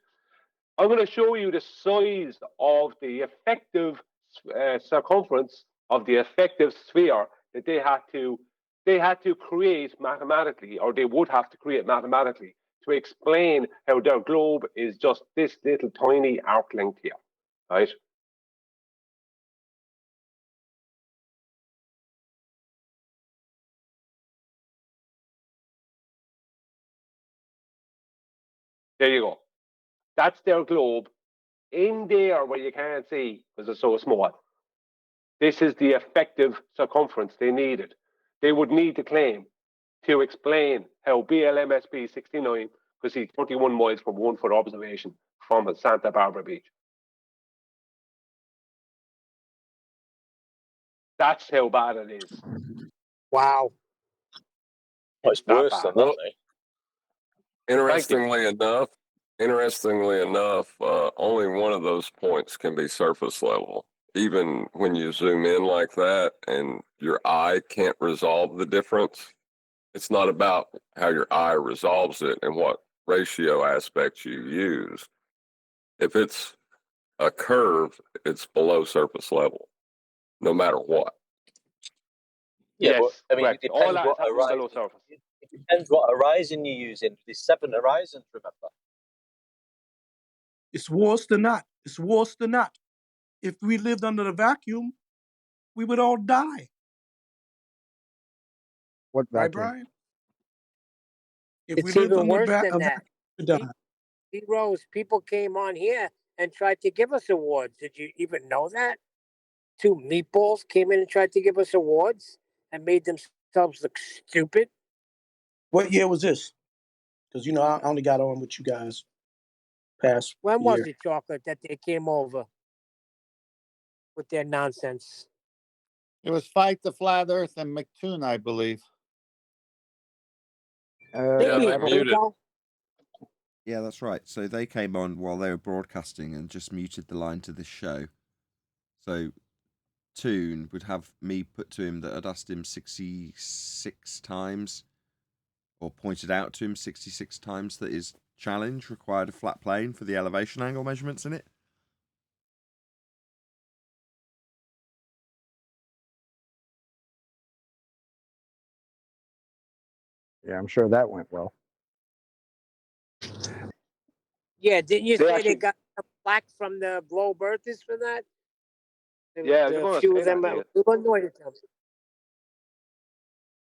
I'm going to show you the size of the effective circumference of the effective sphere that they had to create mathematically, or they would have to create mathematically to explain how their globe is just this little tiny arc length here, right? There you go. That's their globe in there where you can't see because it's so small. This is the effective circumference they needed. They would need to claim to explain how BLMSB 69 could see 31 miles from 1 foot observation from Santa Barbara Beach. That's how bad it is. Wow. Well, it's worse than that, eh? Interestingly enough, only one of those points can be surface level. Even when you zoom in like that and your eye can't resolve the difference, it's not about how your eye resolves it and what ratio aspects you use. If it's a curve, it's below surface level, no matter what. Yeah, yes, but I mean, correct. it All depends that what happens below horizon. surface. It depends what horizon you're using. There's 7 horizons, remember? It's worse than that. It's worse than that. If we lived under the vacuum, we would all die. What Right, vacuum? Brian? If we It's lived even under worse a than that. vacuum, we would die. Heroes, people came on here and tried to give us awards. Did you even know that? 2 meatballs came in and tried to give us awards and made themselves look stupid. What year was this? Because, I only got on with you guys past When year. was it, Chocolate, that they came over with their nonsense? It was Fight the Flat Earth and McToon, I believe. Maybe a month ago. Yeah, that's right. So they came on while they were broadcasting and just muted the line to this show. So Toon would have me put to him that I'd asked him 66 times, or pointed out to him 66 times, that his challenge required a flat plane for the elevation angle measurements in it. Yeah, I'm sure that went well. Yeah, didn't you They say actually- they got a plaque from the globe earthers for that? Yeah, they're a gonna few say of them. that, yeah. We wouldn't know what it was.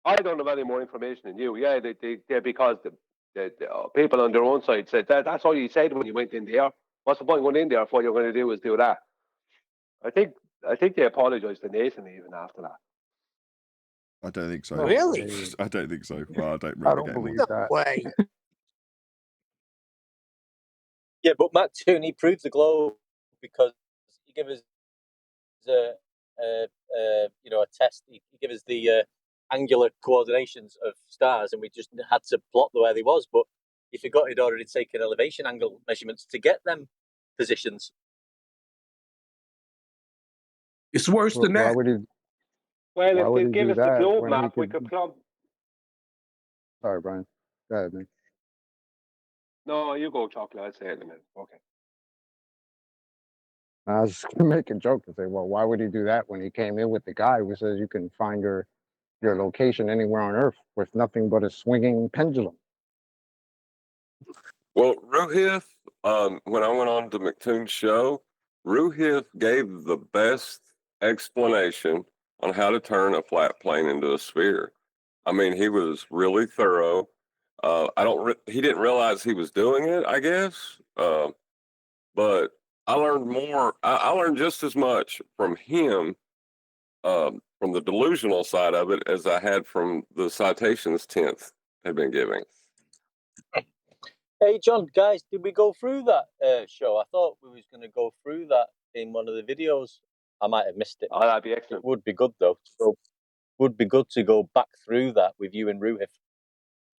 I don't have any more information than you. Yeah, they because the people on their own side said that's all you said when you went in there. What's the point going in there if all you're going to do is do that? I think they apologized to Nathan even after that. I don't think so. Really? I don't think so. Well, I don't remember I don't getting believe one. that. Way. Yeah, but Matt Toon, he proved the globe because he gave us a test. He gave us the angular coordinations of stars, and we just had to plot the way they was. But he forgot he'd already taken elevation angle measurements to get them positions. It's worse than Why that. would he? Well, Why if would they he give do us the that globe when he map, we could? could plumb. Sorry, Brian. Go ahead, man. No, you go, Chocolate. I'll say it in a minute. Okay. I was just gonna make a joke and say, well, why would he do that when he came in with the guy who says you can find your location anywhere on Earth with nothing but a swinging pendulum? Well, Rohith, when I went on to McToon's show, Rohith gave the best explanation on how to turn a flat plane into a sphere. I mean, he was really thorough. He didn't realize he was doing it, I guess. But I learned more. I learned just as much from him, from the delusional side of it, as I had from the citations 10th had been giving. Hey, John, guys, did we go through that show? I thought we was going to go through that in one of the videos. I might have missed it. Oh, that'd be excellent. It would be good, though. Would be good to go back through that with you and Ruhif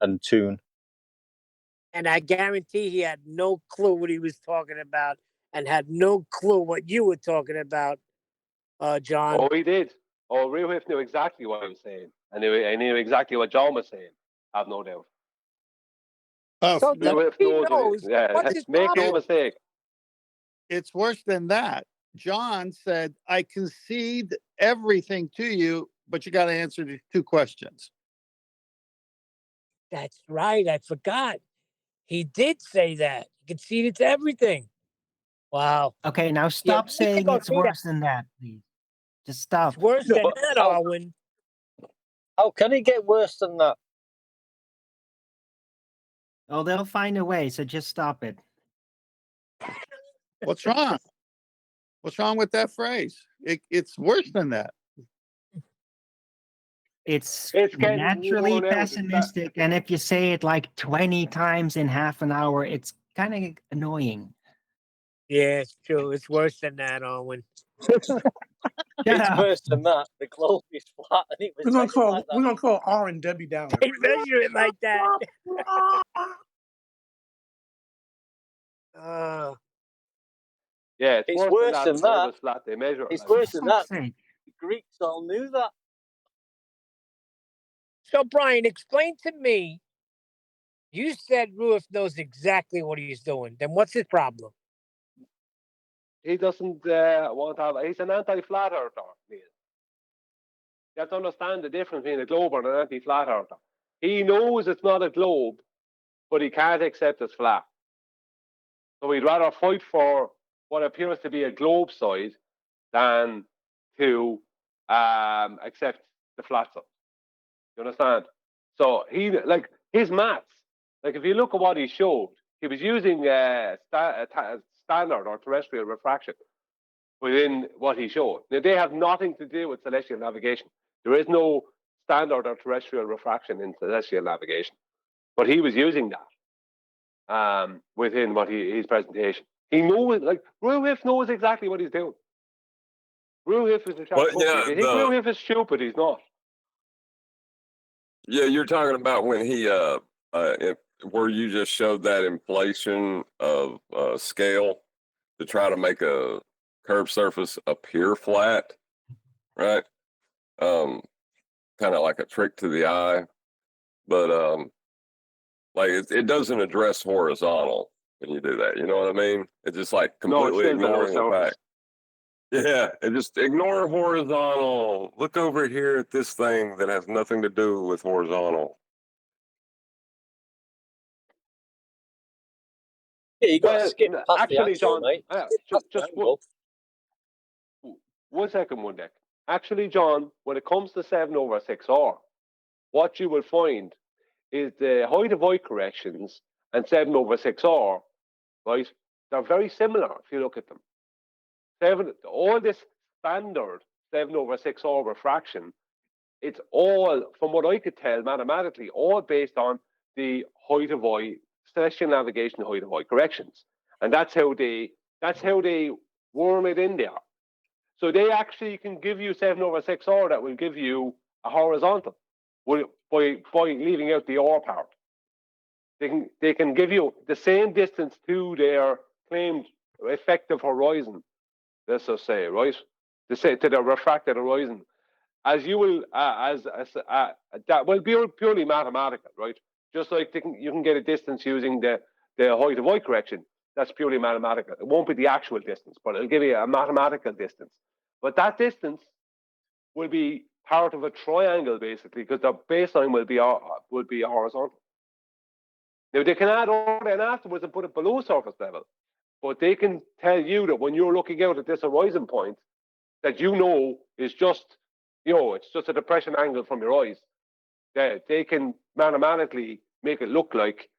and Toon. And I guarantee he had no clue what he was talking about and had no clue what you were talking about, John. Oh, he did. Oh, Ruhif knew exactly what he was saying. I knew exactly what John was saying. I've no doubt. So Ruhif he knows knows. What's his Make no problem? mistake. it's worse than that. John said, I concede everything to you, but you got to answer the 2 questions. That's right. I forgot. He did say that. He conceded to everything. Wow. Okay, now stop saying it's worse than that, please. Just stop. It's worse than that, Arwen. How can it get worse than that? Oh, they'll find a way, so just stop it. What's wrong? What's wrong with that phrase? It's worse than that. It's getting naturally worn out. pessimistic, and if you say it like 20 times in half an hour, it's kind of annoying. Yeah, it's true. It's worse than that, Arwen. It's worse than that. The globe is flat, and it was We're gonna call R and Debbie down. They measure it like that. Yeah, It's worse than the globe that. is flat. They measure it. It's like worse that. than that. The Greeks all knew that. So, Brian, explain to me. You said Ruif knows exactly what he's doing. Then what's his problem? He doesn't want to have. He's an anti-flat earther. Neil. You have to understand the difference between a globe and an anti-flat earther. He knows it's not a globe, but he can't accept it's flat. So he'd rather fight for what appears to be a globe side than to accept the flat side. You understand? So his maths. Like if you look at what he showed, he was using standard or terrestrial refraction within what he showed. Now, they have nothing to do with celestial navigation. There is no standard or terrestrial refraction in celestial navigation. But he was using that within his presentation. He knows, Ruhif knows exactly what he's doing. Ruhif is a sharp cookie. If you think Ruhif is stupid, he's not. Yeah, you're talking about when he where you just showed that inflation of scale to try to make a curved surface appear flat, right? Kind of like a trick to the eye, but it doesn't address horizontal when you do that. You know what I mean? It's just like completely ignoring the fact. Yeah, and just ignore horizontal. Look over here at this thing that has nothing to do with horizontal. Yeah, you got to skip past actually, the actual, John, mate. just 1 second, one deck. Actually, John, when it comes to 7/6R, what you will find is the height of eye corrections and 7/6R, right? They're very similar if you look at them. All this standard 7/6R refraction, it's all, from what I could tell mathematically, all based on the height of eye, celestial navigation height of eye corrections. and that's how they worm it in there. So they actually can give you 7/6R that will give you a horizontal by leaving out the R part. They can give you the same distance to their claimed effective horizon, let's just say, right? To the refracted horizon, as you will that will be purely mathematical, right? Just like you can get a distance using the height of Y correction. That's purely mathematical. It won't be the actual distance, but it'll give you a mathematical distance. But that distance will be part of a triangle, basically, because the baseline will be horizontal. Now, they can add on then afterwards and put it below surface level, but they can tell you that when you're looking out at this horizon point, that is just, it's just a depression angle from your eyes. They can mathematically make it look like,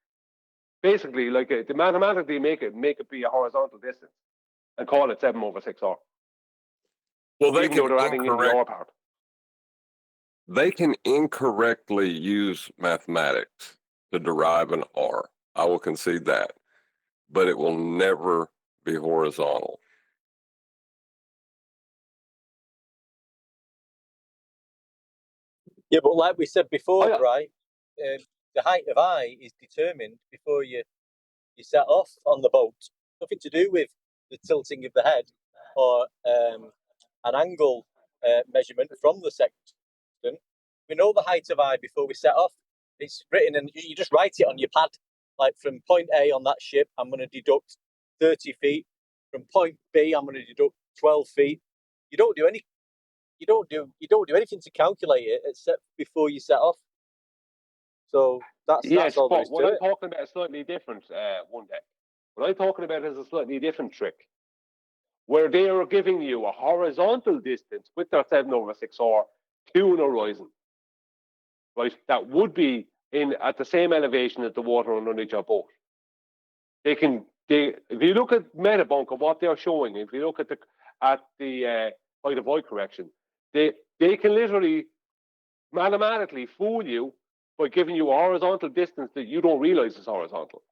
basically, they mathematically make it be a horizontal distance and call it 7/6R. Well, they even though they're adding in the R part. They can incorrectly use mathematics to derive an R. I will concede that, but it will never be horizontal. Yeah, but like we said before, right? The height of I is determined before you set off on the boat. Nothing to do with the tilting of the head or an angle measurement from the sextant. We know the height of I before we set off. It's written, and you just write it on your pad. Like from point A on that ship, I'm going to deduct 30 feet. From point B, I'm going to deduct 12 feet. You don't do anything to calculate it except before you set off. So that's all there is to what I'm it. talking about is slightly different. One day, what I'm talking about is a slightly different trick, where they are giving you a horizontal distance with their 7/6R to an horizon, right? That would be at the same elevation as the water underneath your boat. If you look at Metabunk and what they're showing, if you look at the height of Y correction, they can literally mathematically fool you by giving you a horizontal distance that you don't realize is horizontal.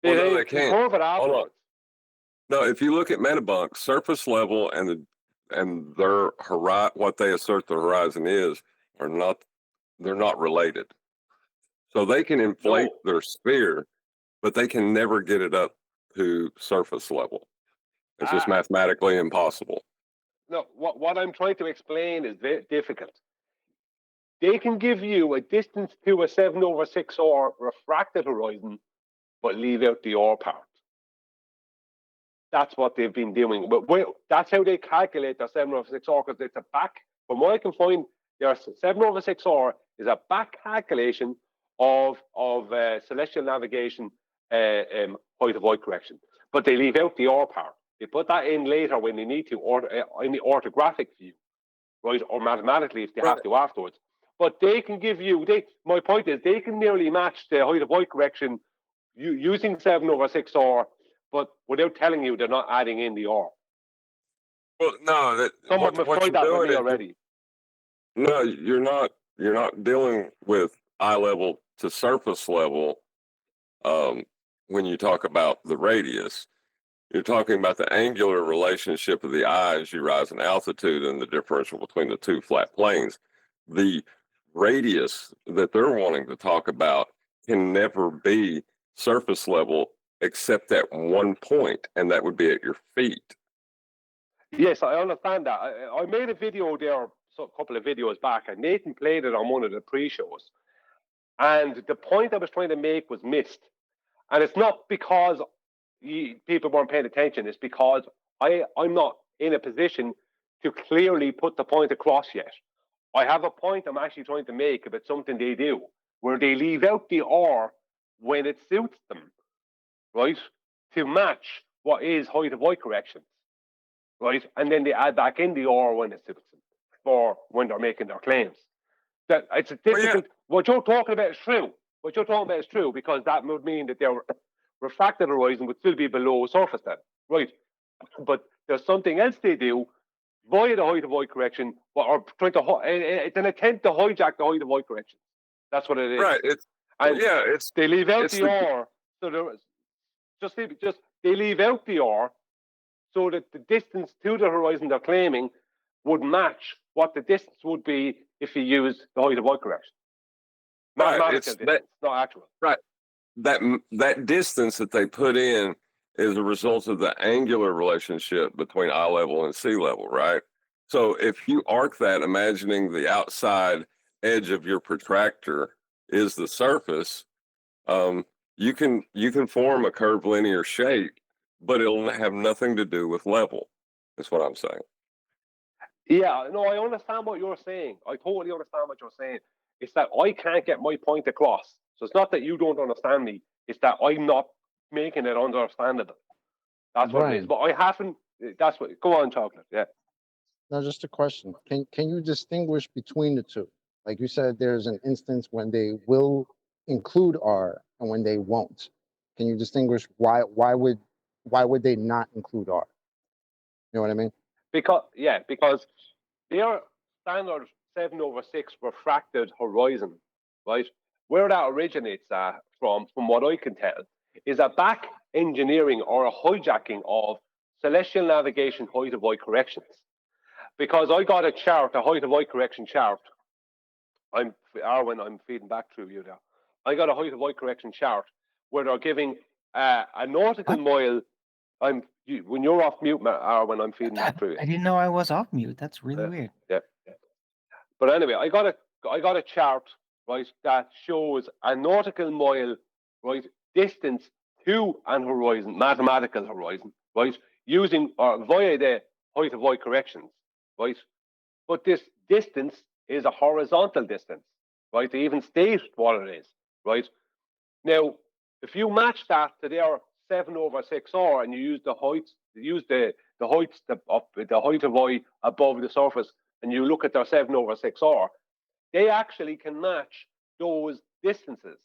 They can't. Curve it afterwards. No, if you look at Metabunk, surface level and their what they assert the horizon is they're not related. So they can inflate their sphere, but they can never get it up to surface level. It's just mathematically impossible. No, what I'm trying to explain is very difficult. They can give you a distance to a 7/6R refracted horizon, but leave out the R part. That's what they've been doing. But that's how they calculate their 7/6R, because it's a back. From what I can find, their 7/6R is a back calculation of celestial navigation height of Y correction. But they leave out the R part. They put that in later when they need to, or in the orthographic view, right, or mathematically if they have to afterwards. But they can give you. My point is, they can nearly match the height of Y correction using 7/6R, but without telling you they're not adding in the R. Well, no, someone have tried that with me already. No, you're not dealing with eye level to surface level. When you talk about the radius, you're talking about the angular relationship of the eye as you rise in altitude and the differential between the two flat planes. The radius that they're wanting to talk about can never be surface level except at one point, and that would be at your feet. Yes, I understand that. I made a video there a couple of videos back, and Nathan played it on one of the pre-shows. And the point I was trying to make was missed. And it's not because people weren't paying attention. It's because I'm not in a position to clearly put the point across yet. I have a point I'm actually trying to make about something they do, where they leave out the R when it suits them, right, to match what is height of Y correction, right? And then they add back in the R when it suits them, for when they're making their claims. That it's a difficult. What you're talking about is true. What you're talking about is true, because that would mean that their refracted horizon would still be below surface then, right? But there's something else they do via the height of Y correction, or trying to. It's an attempt to hijack the height of Y correction. That's what it is. Right. They leave out the R, they leave out the R, so that the distance to the horizon they're claiming would match what the distance would be if you used the height of Y correction. Mathematical distance, not actual. Right. That distance that they put in is a result of the angular relationship between eye level and sea level, right? So if you arc that, imagining the outside edge of your protractor is the surface, you can form a curved linear shape, but it'll have nothing to do with level. That's what I'm saying. Yeah, no, I understand what you're saying. I totally understand what you're saying. It's that I can't get my point across. So it's not that you don't understand me. It's that I'm not making it understandable. That's what it is. But I haven't. That's what. Go on, Chocolate. Yeah. Now, just a question. Can you distinguish between the two? Like you said, there's an instance when they will include R and when they won't. Can you distinguish why would they not include R? You know what I mean? Because their standard 7/6 refracted horizon, right? Where that originates from what I can tell, is a back engineering or a hijacking of celestial navigation height of Y corrections. Because I got a chart, a height of Y correction chart. Arwen, I'm feeding back through you now. I got a height of Y correction chart where they're giving a nautical mile. When you're off mute, Arwen, I'm feeding back through you. I didn't know I was off mute. That's really weird. Yeah. But anyway, I got a chart, right, that shows a nautical mile, right, distance to an horizon, mathematical horizon, right, using via the height of Y corrections, right. But this distance is a horizontal distance, right? They even state what it is, right? Now, if you match that to their 7/6R and you use the heights, the height of Y above the surface, and you look at their 7/6R, they actually can match those distances.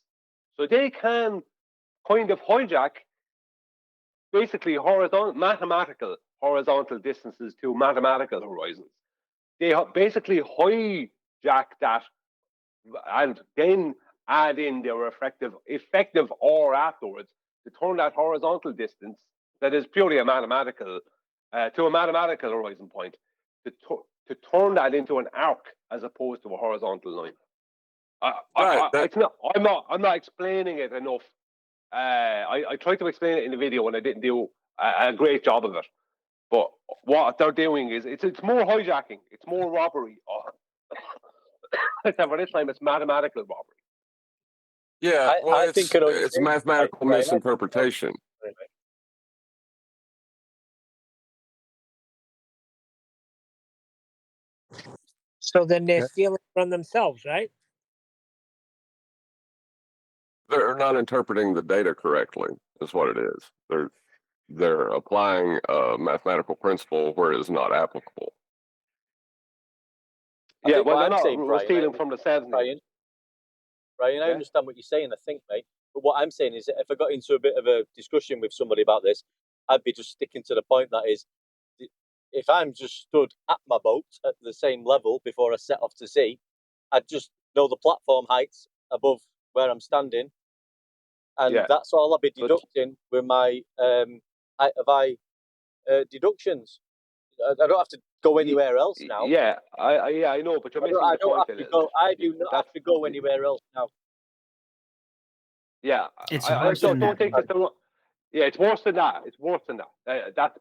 So they can kind of hijack basically mathematical horizontal distances to mathematical horizons. They basically hijack that and then add in their effective R afterwards to turn that horizontal distance that is purely a mathematical to a mathematical horizon point to turn that into an arc as opposed to a horizontal line. I'm not explaining it enough. I tried to explain it in the video and I didn't do a great job of it. But what they're doing is it's more hijacking, it's more robbery. Except for this time, it's mathematical robbery. Yeah, well, I think it's mathematical misinterpretation. So then they're stealing from themselves, right? They're not interpreting the data correctly, is what it is. They're applying a mathematical principle where it is not applicable. Yeah, well, they're not stealing from the 70s. Brian, I understand what you're saying, I think, mate. But what I'm saying is that if I got into a bit of a discussion with somebody about this, I'd be just sticking to the point that is, if I'm just stood at my boat at the same level before I set off to sea, I'd just know the platform heights above where I'm standing. And that's all I'll be deducting with my height of eye deductions. I don't have to go anywhere else now. Yeah, I know, but you're missing the point a little bit. I do not have to go anywhere else now. Yeah, it's I don't think it's the wrong. Yeah, it's worse than that. It's worse than that. That's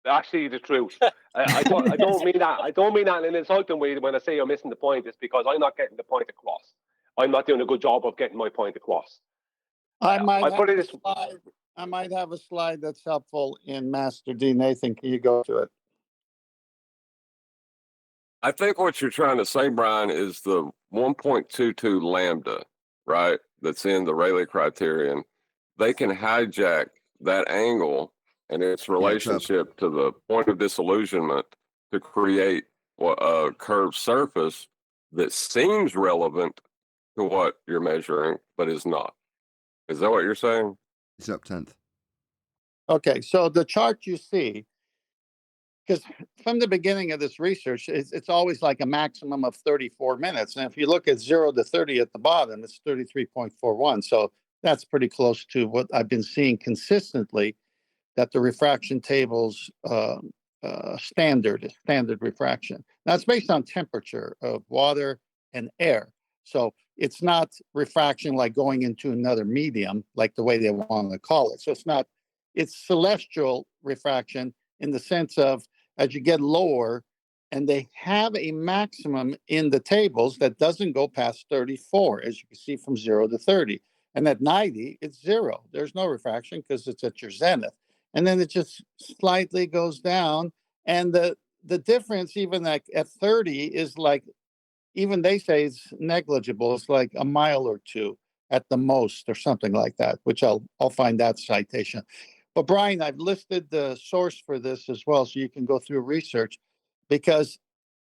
actually the truth. I don't mean that. I don't mean that in an insulting way when I say you're missing the point. It's because I'm not getting the point across. I'm not doing a good job of getting my point across. I might have a slide that's helpful in Master D. Nathan, can you go to it? I think what you're trying to say, Brian, is the 1.22 lambda, right? That's in the Rayleigh criterion. They can hijack that angle and its relationship to the point of disillusionment to create a curved surface that seems relevant to what you're measuring, but is not. Is that what you're saying? It's up 10th. Okay, so the chart you see, because from the beginning of this research, it's always like a maximum of 34 minutes. And if you look at 0 to 30 at the bottom, it's 33.41. So that's pretty close to what I've been seeing consistently, that the refraction tables standard refraction. Now it's based on temperature of water and air. So it's not refraction like going into another medium, like the way they want to call it. So it's celestial refraction in the sense of as you get lower, and they have a maximum in the tables that doesn't go past 34, as you can see from 0 to 30. And at 90, it's 0. There's no refraction because it's at your zenith. And then it just slightly goes down. And the difference, even like at 30, is like, even they say it's negligible. It's like a mile or two at the most, or something like that, which I'll find that citation. But Brian, I've listed the source for this as well, so you can go through research, because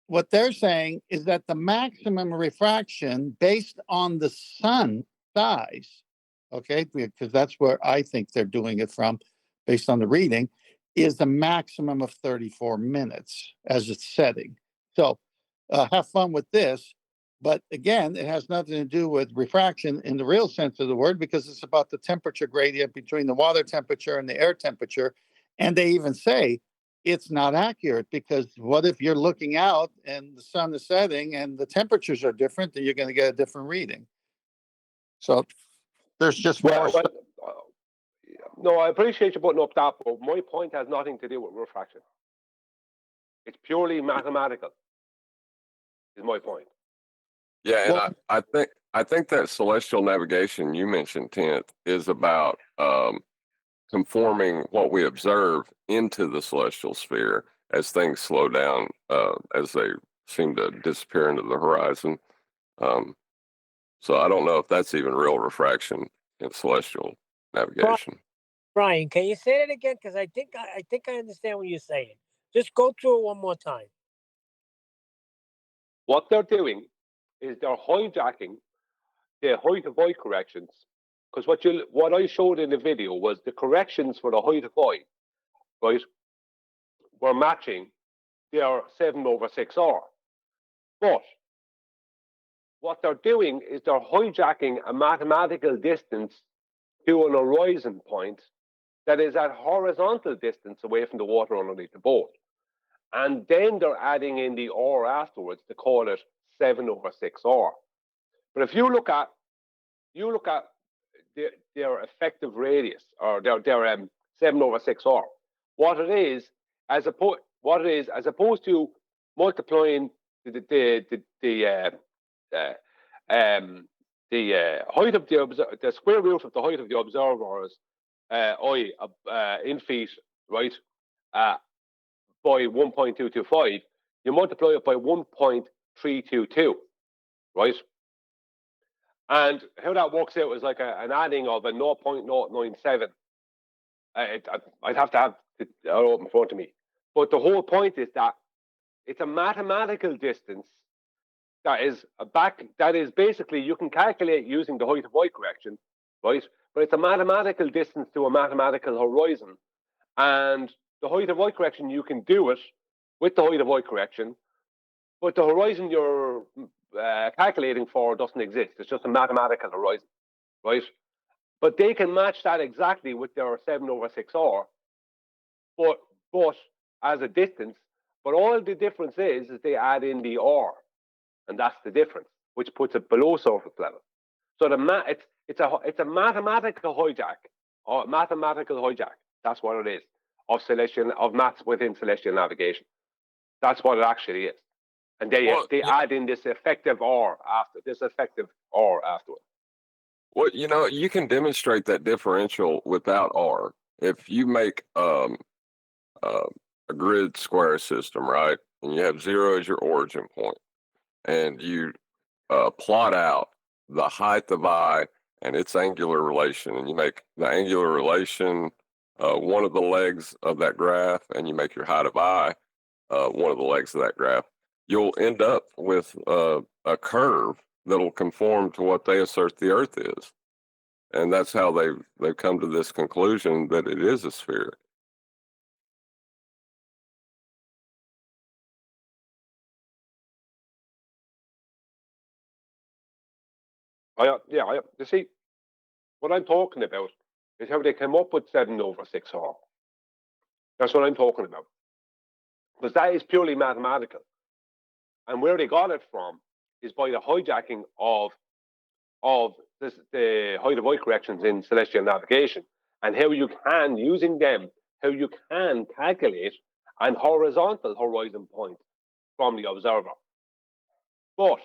what they're saying is that the maximum refraction based on the sun size, okay, because that's where I think they're doing it from, based on the reading, is a maximum of 34 minutes as it's setting. So have fun with this. But again, it has nothing to do with refraction in the real sense of the word, because it's about the temperature gradient between the water temperature and the air temperature. And they even say it's not accurate, because what if you're looking out and the sun is setting and the temperatures are different, then you're going to get a different reading. So there's just more. No, I appreciate you putting up that, but my point has nothing to do with refraction. It's purely mathematical, is my point. Yeah, and I think that celestial navigation you mentioned, Tenth, is about conforming what we observe into the celestial sphere as things slow down, as they seem to disappear into the horizon. So I don't know if that's even real refraction in celestial navigation. Brian, can you say that again? Because I think I understand what you're saying. Just go through it one more time. What they're doing is they're hijacking the height of eye corrections, because what I showed in the video was the corrections for the height of eye, right, were matching their 7/6R. But what they're doing is they're hijacking a mathematical distance to an horizon point that is at horizontal distance away from the water underneath the boat. And then they're adding in the R afterwards to call it 7/6R. But if you look at their effective radius, or their 7/6R, what it is as opposed to multiplying the height of the square root of the height of the observer's eye in feet, right, by 1.225, you multiply it by 1.322, right? And how that works out is like an adding of a 0.097. I'd have to have it open in front of me. But the whole point is that it's a mathematical distance that is basically, you can calculate using the height of eye correction, right? But it's a mathematical distance to a mathematical horizon. And the height of eye correction, you can do it with the height of eye correction, but the horizon you're calculating for doesn't exist. It's just a mathematical horizon, right? But they can match that exactly with their 7/6R, but as a distance. But all the difference is they add in the R, and that's the difference, which puts it below surface level. So it's a mathematical hijack, or mathematical hijack. That's what it is of maths within celestial navigation. That's what it actually is. And they add in this effective R afterward. Well, you can demonstrate that differential without R. If you make a grid square system, right, and you have 0 as your origin point, and you plot out the height of I and its angular relation, and you make the angular relation one of the legs of that graph, and you make your height of I one of the legs of that graph, you'll end up with a curve that'll conform to what they assert the Earth is. And that's how they've come to this conclusion that it is a sphere. You see, What I'm talking about is how they came up with 7/6R. That's what I'm talking about. Because that is purely mathematical. And where they got it from is by the hijacking of the height of eye corrections in celestial navigation, and how you can, using them, how you can calculate an horizontal horizon point from the observer. But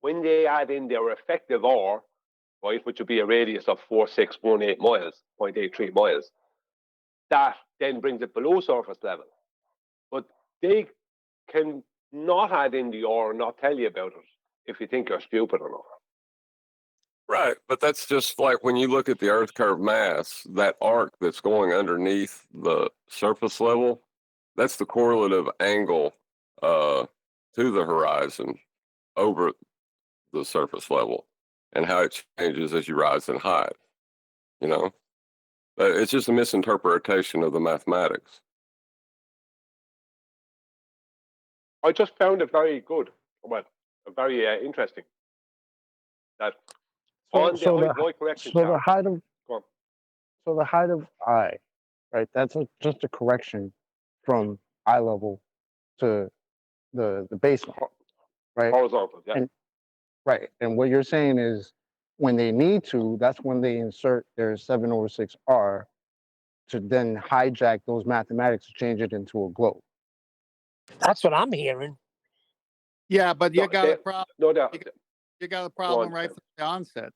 when they add in their effective R, right, which would be a radius of 4618 miles, 0.83 miles, that then brings it below surface level. But they can not add in the R and not tell you about it if you think you're stupid or not. Right, but that's just like when you look at the Earth curve mass, that arc that's going underneath the surface level, that's the correlative angle to the horizon over the surface level, and how it changes as you rise in height. You know, it's just a misinterpretation of the mathematics. I just found it very good, well, very interesting that on the height of eye correction so the chart. height of Go on. so the height of eye, right? That's just a correction from eye level to the baseline, right? Horizontal, yeah. And right, and what you're saying is when they need to, that's when they insert their 7/6R to then hijack those mathematics to change it into a globe. That's what I'm hearing. Yeah, but you No, got a problem. No doubt. You got a problem right from the onset.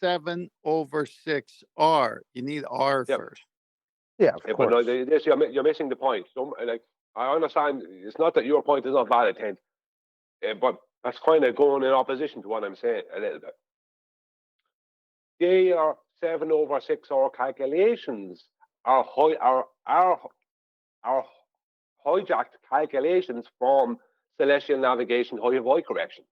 7/6R. You need R first. Yeah, Yeah, but no, you're missing the point. Like, I understand. It's not that your point is not valid, Tent, but that's kind of going in opposition to what I'm saying a little bit. They are 7/6R calculations are hijacked calculations from celestial navigation height of eye correction.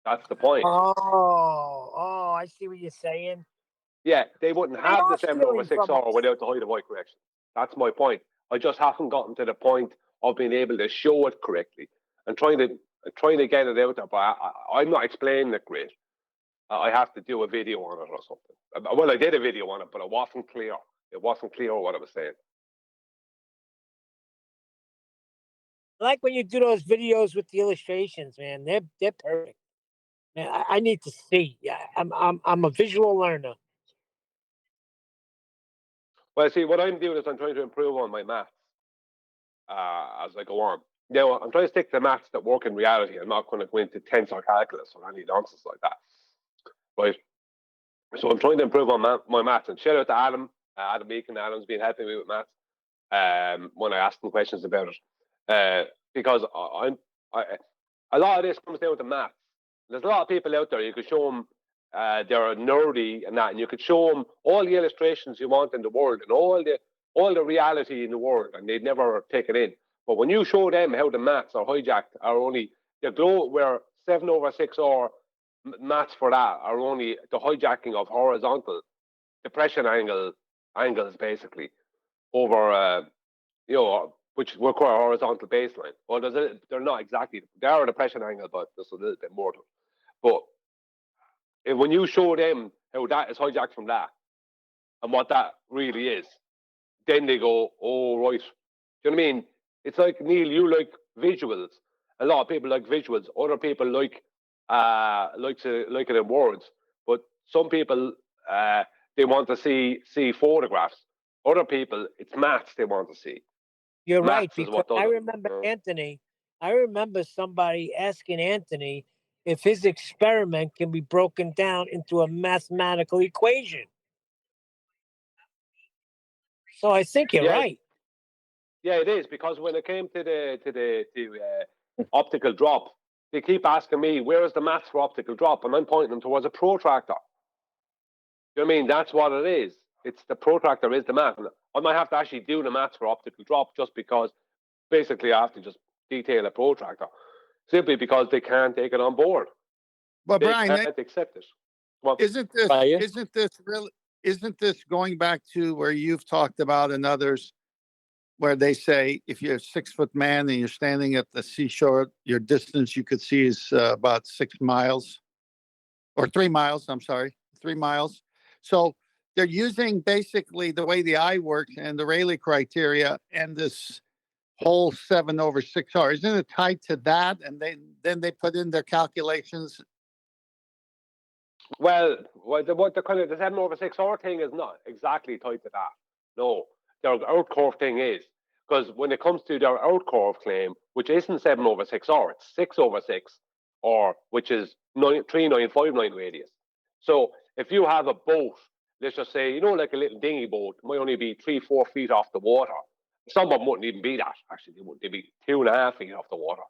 That's the point. Oh, I see what you're saying. Yeah, they wouldn't They have are the stealing from 7/6R us. without the height of eye correction. That's my point. I just haven't gotten to the point of being able to show it correctly and trying to get it out there. But I'm not explaining it great. I have to do a video on it or something. Well, I did a video on it, but it wasn't clear. It wasn't clear what I was saying. I like when you do those videos with the illustrations, man. They're perfect. Man, I need to see. Yeah, I'm a visual learner. Well, see, what I'm doing is I'm trying to improve on my maths as I go on. Now, I'm trying to stick to maths that work in reality. I'm not going to go into tensor calculus or any nonsense like that. Right? So I'm trying to improve on my maths. And shout out to Adam Meakin. Adam's been helping me with maths when I ask him questions about it. Because a lot of this comes down to maths. There's a lot of people out there, you could show them they're nerdy and that, and you could show them all the illustrations you want in the world and all the reality in the world, and they'd never take it in. But when you show them how the maths are hijacked, are only the glow where 7/6R maths for that are only the hijacking of horizontal depression angles basically over which require a horizontal baseline. Well, they're not exactly, they are a depression angle, but there's a little bit more to it. But when you show them how that is hijacked from that and what that really is, then they go, oh, right. Do you know what I mean? It's like, Neil, you like visuals. A lot of people like visuals. Other people like it in words. But some people, they want to see photographs. Other people, it's maths they want to see. You're Maths right, is because what does I it, remember you know? Anthony. I remember somebody asking Anthony if his experiment can be broken down into a mathematical equation. So I think you're right. Yeah, it is, because when it came to the optical drop, they keep asking me, where is the maths for optical drop? And I'm pointing them towards a protractor. You know what I mean? That's what it is. It's the protractor is the math. I might have to actually do the maths for optical drop just because basically I have to just detail a protractor simply because they can't take it on board. But they Brian, can't accept it. Well, isn't this going back to where you've talked about and others, where they say if you're a 6-foot man and you're standing at the seashore, your distance you could see is about 6 miles? or 3 miles. I'm sorry, 3 miles. So they're using basically the way the eye works and the Rayleigh criteria and this whole 7/6R. Isn't it tied to that? And then they put in their calculations. Well, what the kind of the 7/6R thing is not exactly tied to that. No, their out curve thing is, because when it comes to their out curve claim, which isn't 7/6R, it's 6/6, or which is 3959 radius. So if you have a boat, let's just say, like a little dinghy boat, it might only be 3-4 feet off the water. Some of them wouldn't even be that. Actually, they'd be 2.5 feet off the water.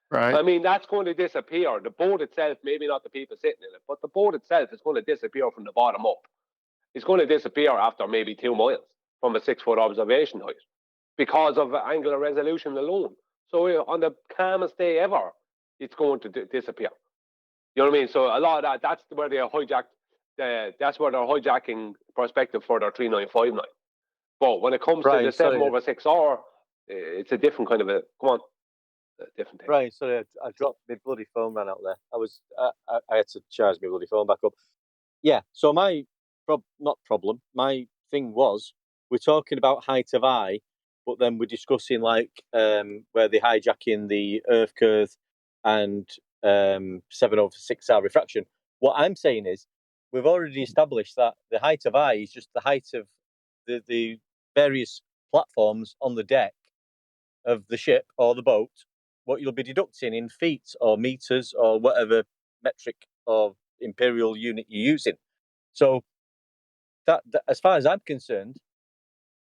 Right. I mean, that's going to disappear. The boat itself, maybe not the people sitting in it, but the boat itself is going to disappear from the bottom up. It's going to disappear after maybe 2 miles from a 6-foot observation height because of angular resolution alone. So on the calmest day ever, it's going to disappear. You know what I mean? So a lot of that's where they hijacked. That's where they're hijacking perspective for their 3959. But when it comes to the 7/6R, it's a different kind of a. Come on. Different thing. Right, sorry, I dropped my bloody phone, ran out there. I had to charge my bloody phone back up. Yeah, so my my thing was, we're talking about height of eye, but then we're discussing like where they're hijacking the Earth curve and 7/6R refraction. What I'm saying is, we've already established that the height of eye is just the height of the various platforms on the deck of the ship or the boat. What you'll be deducting in feet or meters or whatever metric or imperial unit you're using. So that as far as I'm concerned,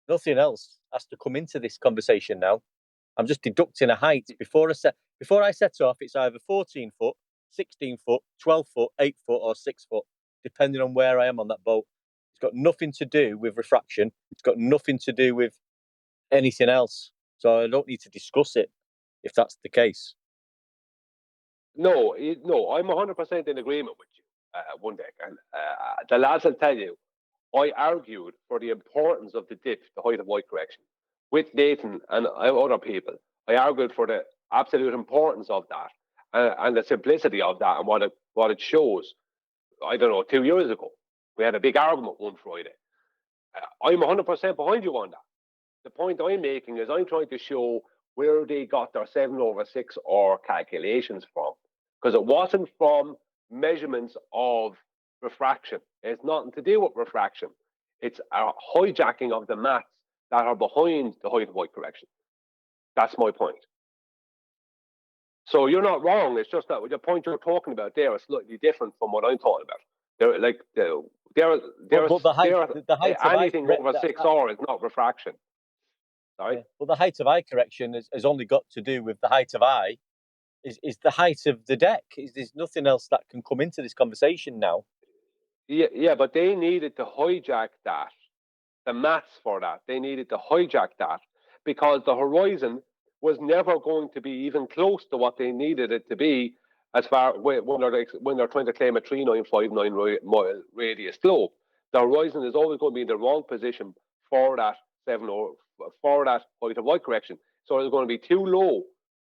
nothing else has to come into this conversation now. I'm just deducting a height before I set off. It's either 14 foot, 16 foot, 12 foot, 8 foot, or 6 foot, depending on where I am on that boat. It's got nothing to do with refraction. It's got nothing to do with anything else. So I don't need to discuss it if that's the case. No, I'm 100% in agreement with you, one deck. And the lads will tell you, I argued for the importance of the dip, the height of white correction, with Nathan and other people. I argued for the absolute importance of that and the simplicity of that and what it shows. I don't know, 2 years ago, we had a big argument one Friday. I'm 100% behind you on that. The point I'm making is I'm trying to show where they got their 7/6R calculations from, because it wasn't from measurements of refraction. It's nothing to do with refraction. It's a hijacking of the maths that are behind the height of white correction. That's my point. So you're not wrong. It's just that the point you're talking about there is slightly different from what I'm talking about. They're like anything over 6R is not refraction. Sorry? Yeah. But the height of eye correction has only got to do with the height of eye. Is the height of the deck. There's nothing else that can come into this conversation now. Yeah, but they needed to hijack that. The maths for that. They needed to hijack that because the horizon was never going to be even close to what they needed it to be as far when they're trying to claim a 3959 mile radius globe. The horizon is always going to be in the wrong position for that for that height of white correction. So it's going to be too low.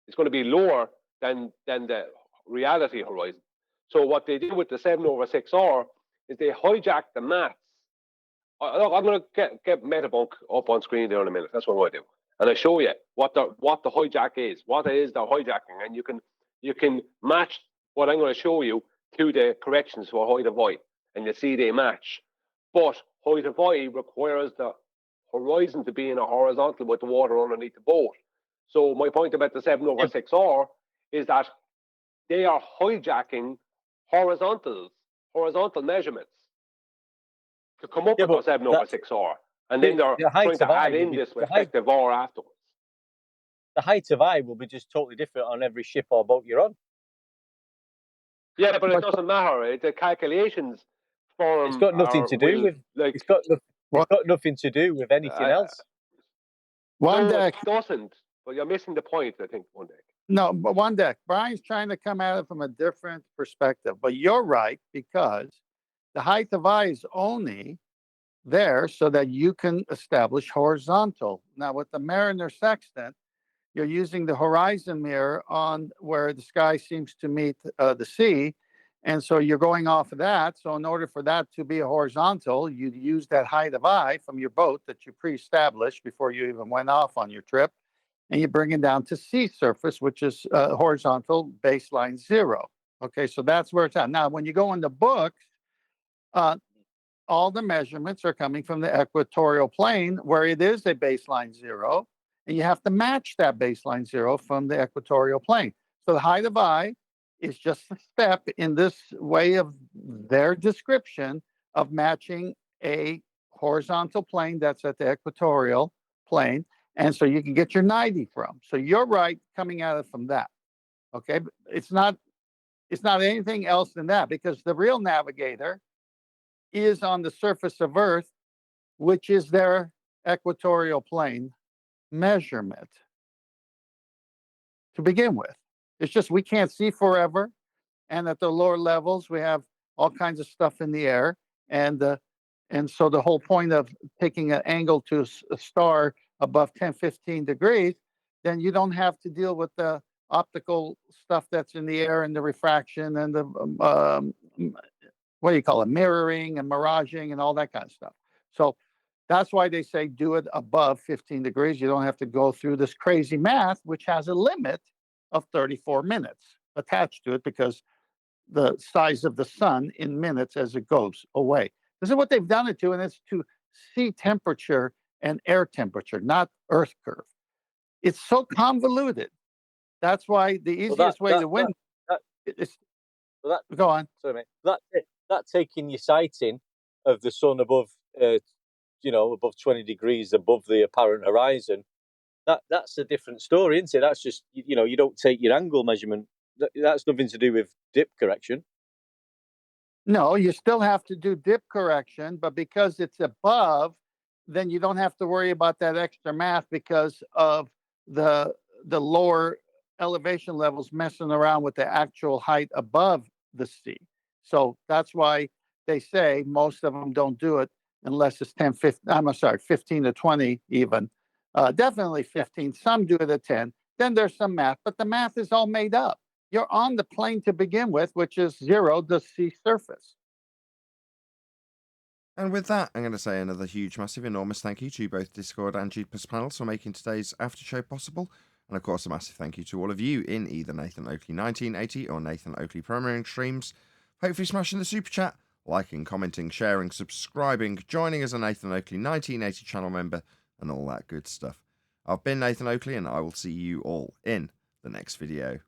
It's going to be lower than the reality horizon. So what they did with the 7/6R is they hijacked the maths. I'm going to get Metabunk up on screen there in a minute. That's what I'm going to do, and I show you what the hijack is, what it is they're hijacking, and you can match what I'm going to show you to the corrections for height of eye, and you see they match. But height of eye requires the horizon to be in a horizontal with the water underneath the boat. So my point about the 7/6R is that they are hijacking horizontal measurements to come up with a 7/6R, and then they're trying to add in this respective R afterwards. The height of eye will be just totally different on every ship or boat you're on. Yeah, but it doesn't matter. The calculations form. It's got nothing to do with. It's got nothing to do with anything else. One deck doesn't. But you're missing the point, I think, one deck. No, but one deck. Brian's trying to come at it from a different perspective. But you're right, because the height of eye is only there so that you can establish horizontal. Now, with the Mariner sextant, you're using the horizon mirror on where the sky seems to meet the sea, And so you're going off of that. So in order for that to be a horizontal, you'd use that height of I from your boat that you pre-established before you even went off on your trip. And you bring it down to sea surface, which is horizontal baseline 0. Okay, so that's where it's at. Now, when you go in the books, all the measurements are coming from the equatorial plane where it is a baseline 0. And you have to match that baseline 0 from the equatorial plane. So the height of I is just a step in this way of their description of matching a horizontal plane that's at the equatorial plane. And so you can get your 90 from. So you're right coming at it from that. Okay. But it's not anything else than that, because the real navigator is on the surface of Earth, which is their equatorial plane measurement to begin with. It's just we can't see forever. And at the lower levels, we have all kinds of stuff in the air. And so the whole point of taking an angle to a star above 10, 15 degrees, then you don't have to deal with the optical stuff that's in the air and the refraction and the, what do you call it, mirroring and miraging and all that kind of stuff. So that's why they say do it above 15 degrees. You don't have to go through this crazy math, which has a limit of 34 minutes attached to it because the size of the sun in minutes as it goes away. This is what they've done it to, and it's to sea temperature and air temperature, not Earth curve. It's so convoluted. That's why the easiest way to win is go on. Sorry, mate. That taking your sighting of the sun above, above 20 degrees above the apparent horizon, that's a different story, isn't it? That's just you don't take your angle measurement. That's nothing to do with dip correction. No, you still have to do dip correction, but because it's above, then you don't have to worry about that extra math because of the lower elevation levels messing around with the actual height above the sea. So that's why they say most of them don't do it unless it's 15 to 20 even. Definitely 15. Some do it at 10. Then there's some math, but the math is all made up. You're on the plane to begin with, which is 0, the sea surface. And with that, I'm going to say another huge, massive, enormous thank you to both Discord and Jeepers panels for making today's after show possible. And of course, a massive thank you to all of you in either Nathan Oakley 1980 or Nathan Oakley premiering streams. Hopefully smashing the super chat, liking, commenting, sharing, subscribing, joining as a Nathan Oakley 1980 channel member, and all that good stuff. I've been Nathan Oakley, and I will see you all in the next video.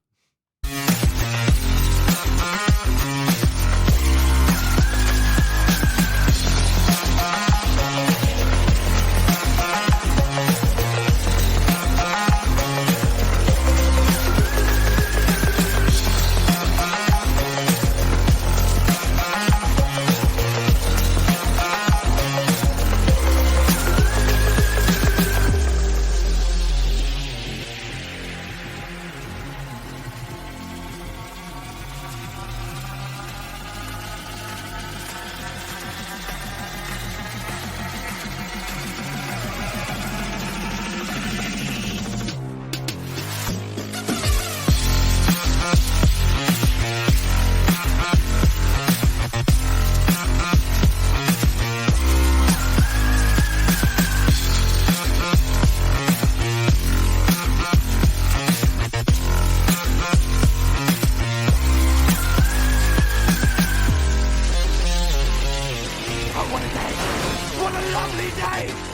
What a lovely day!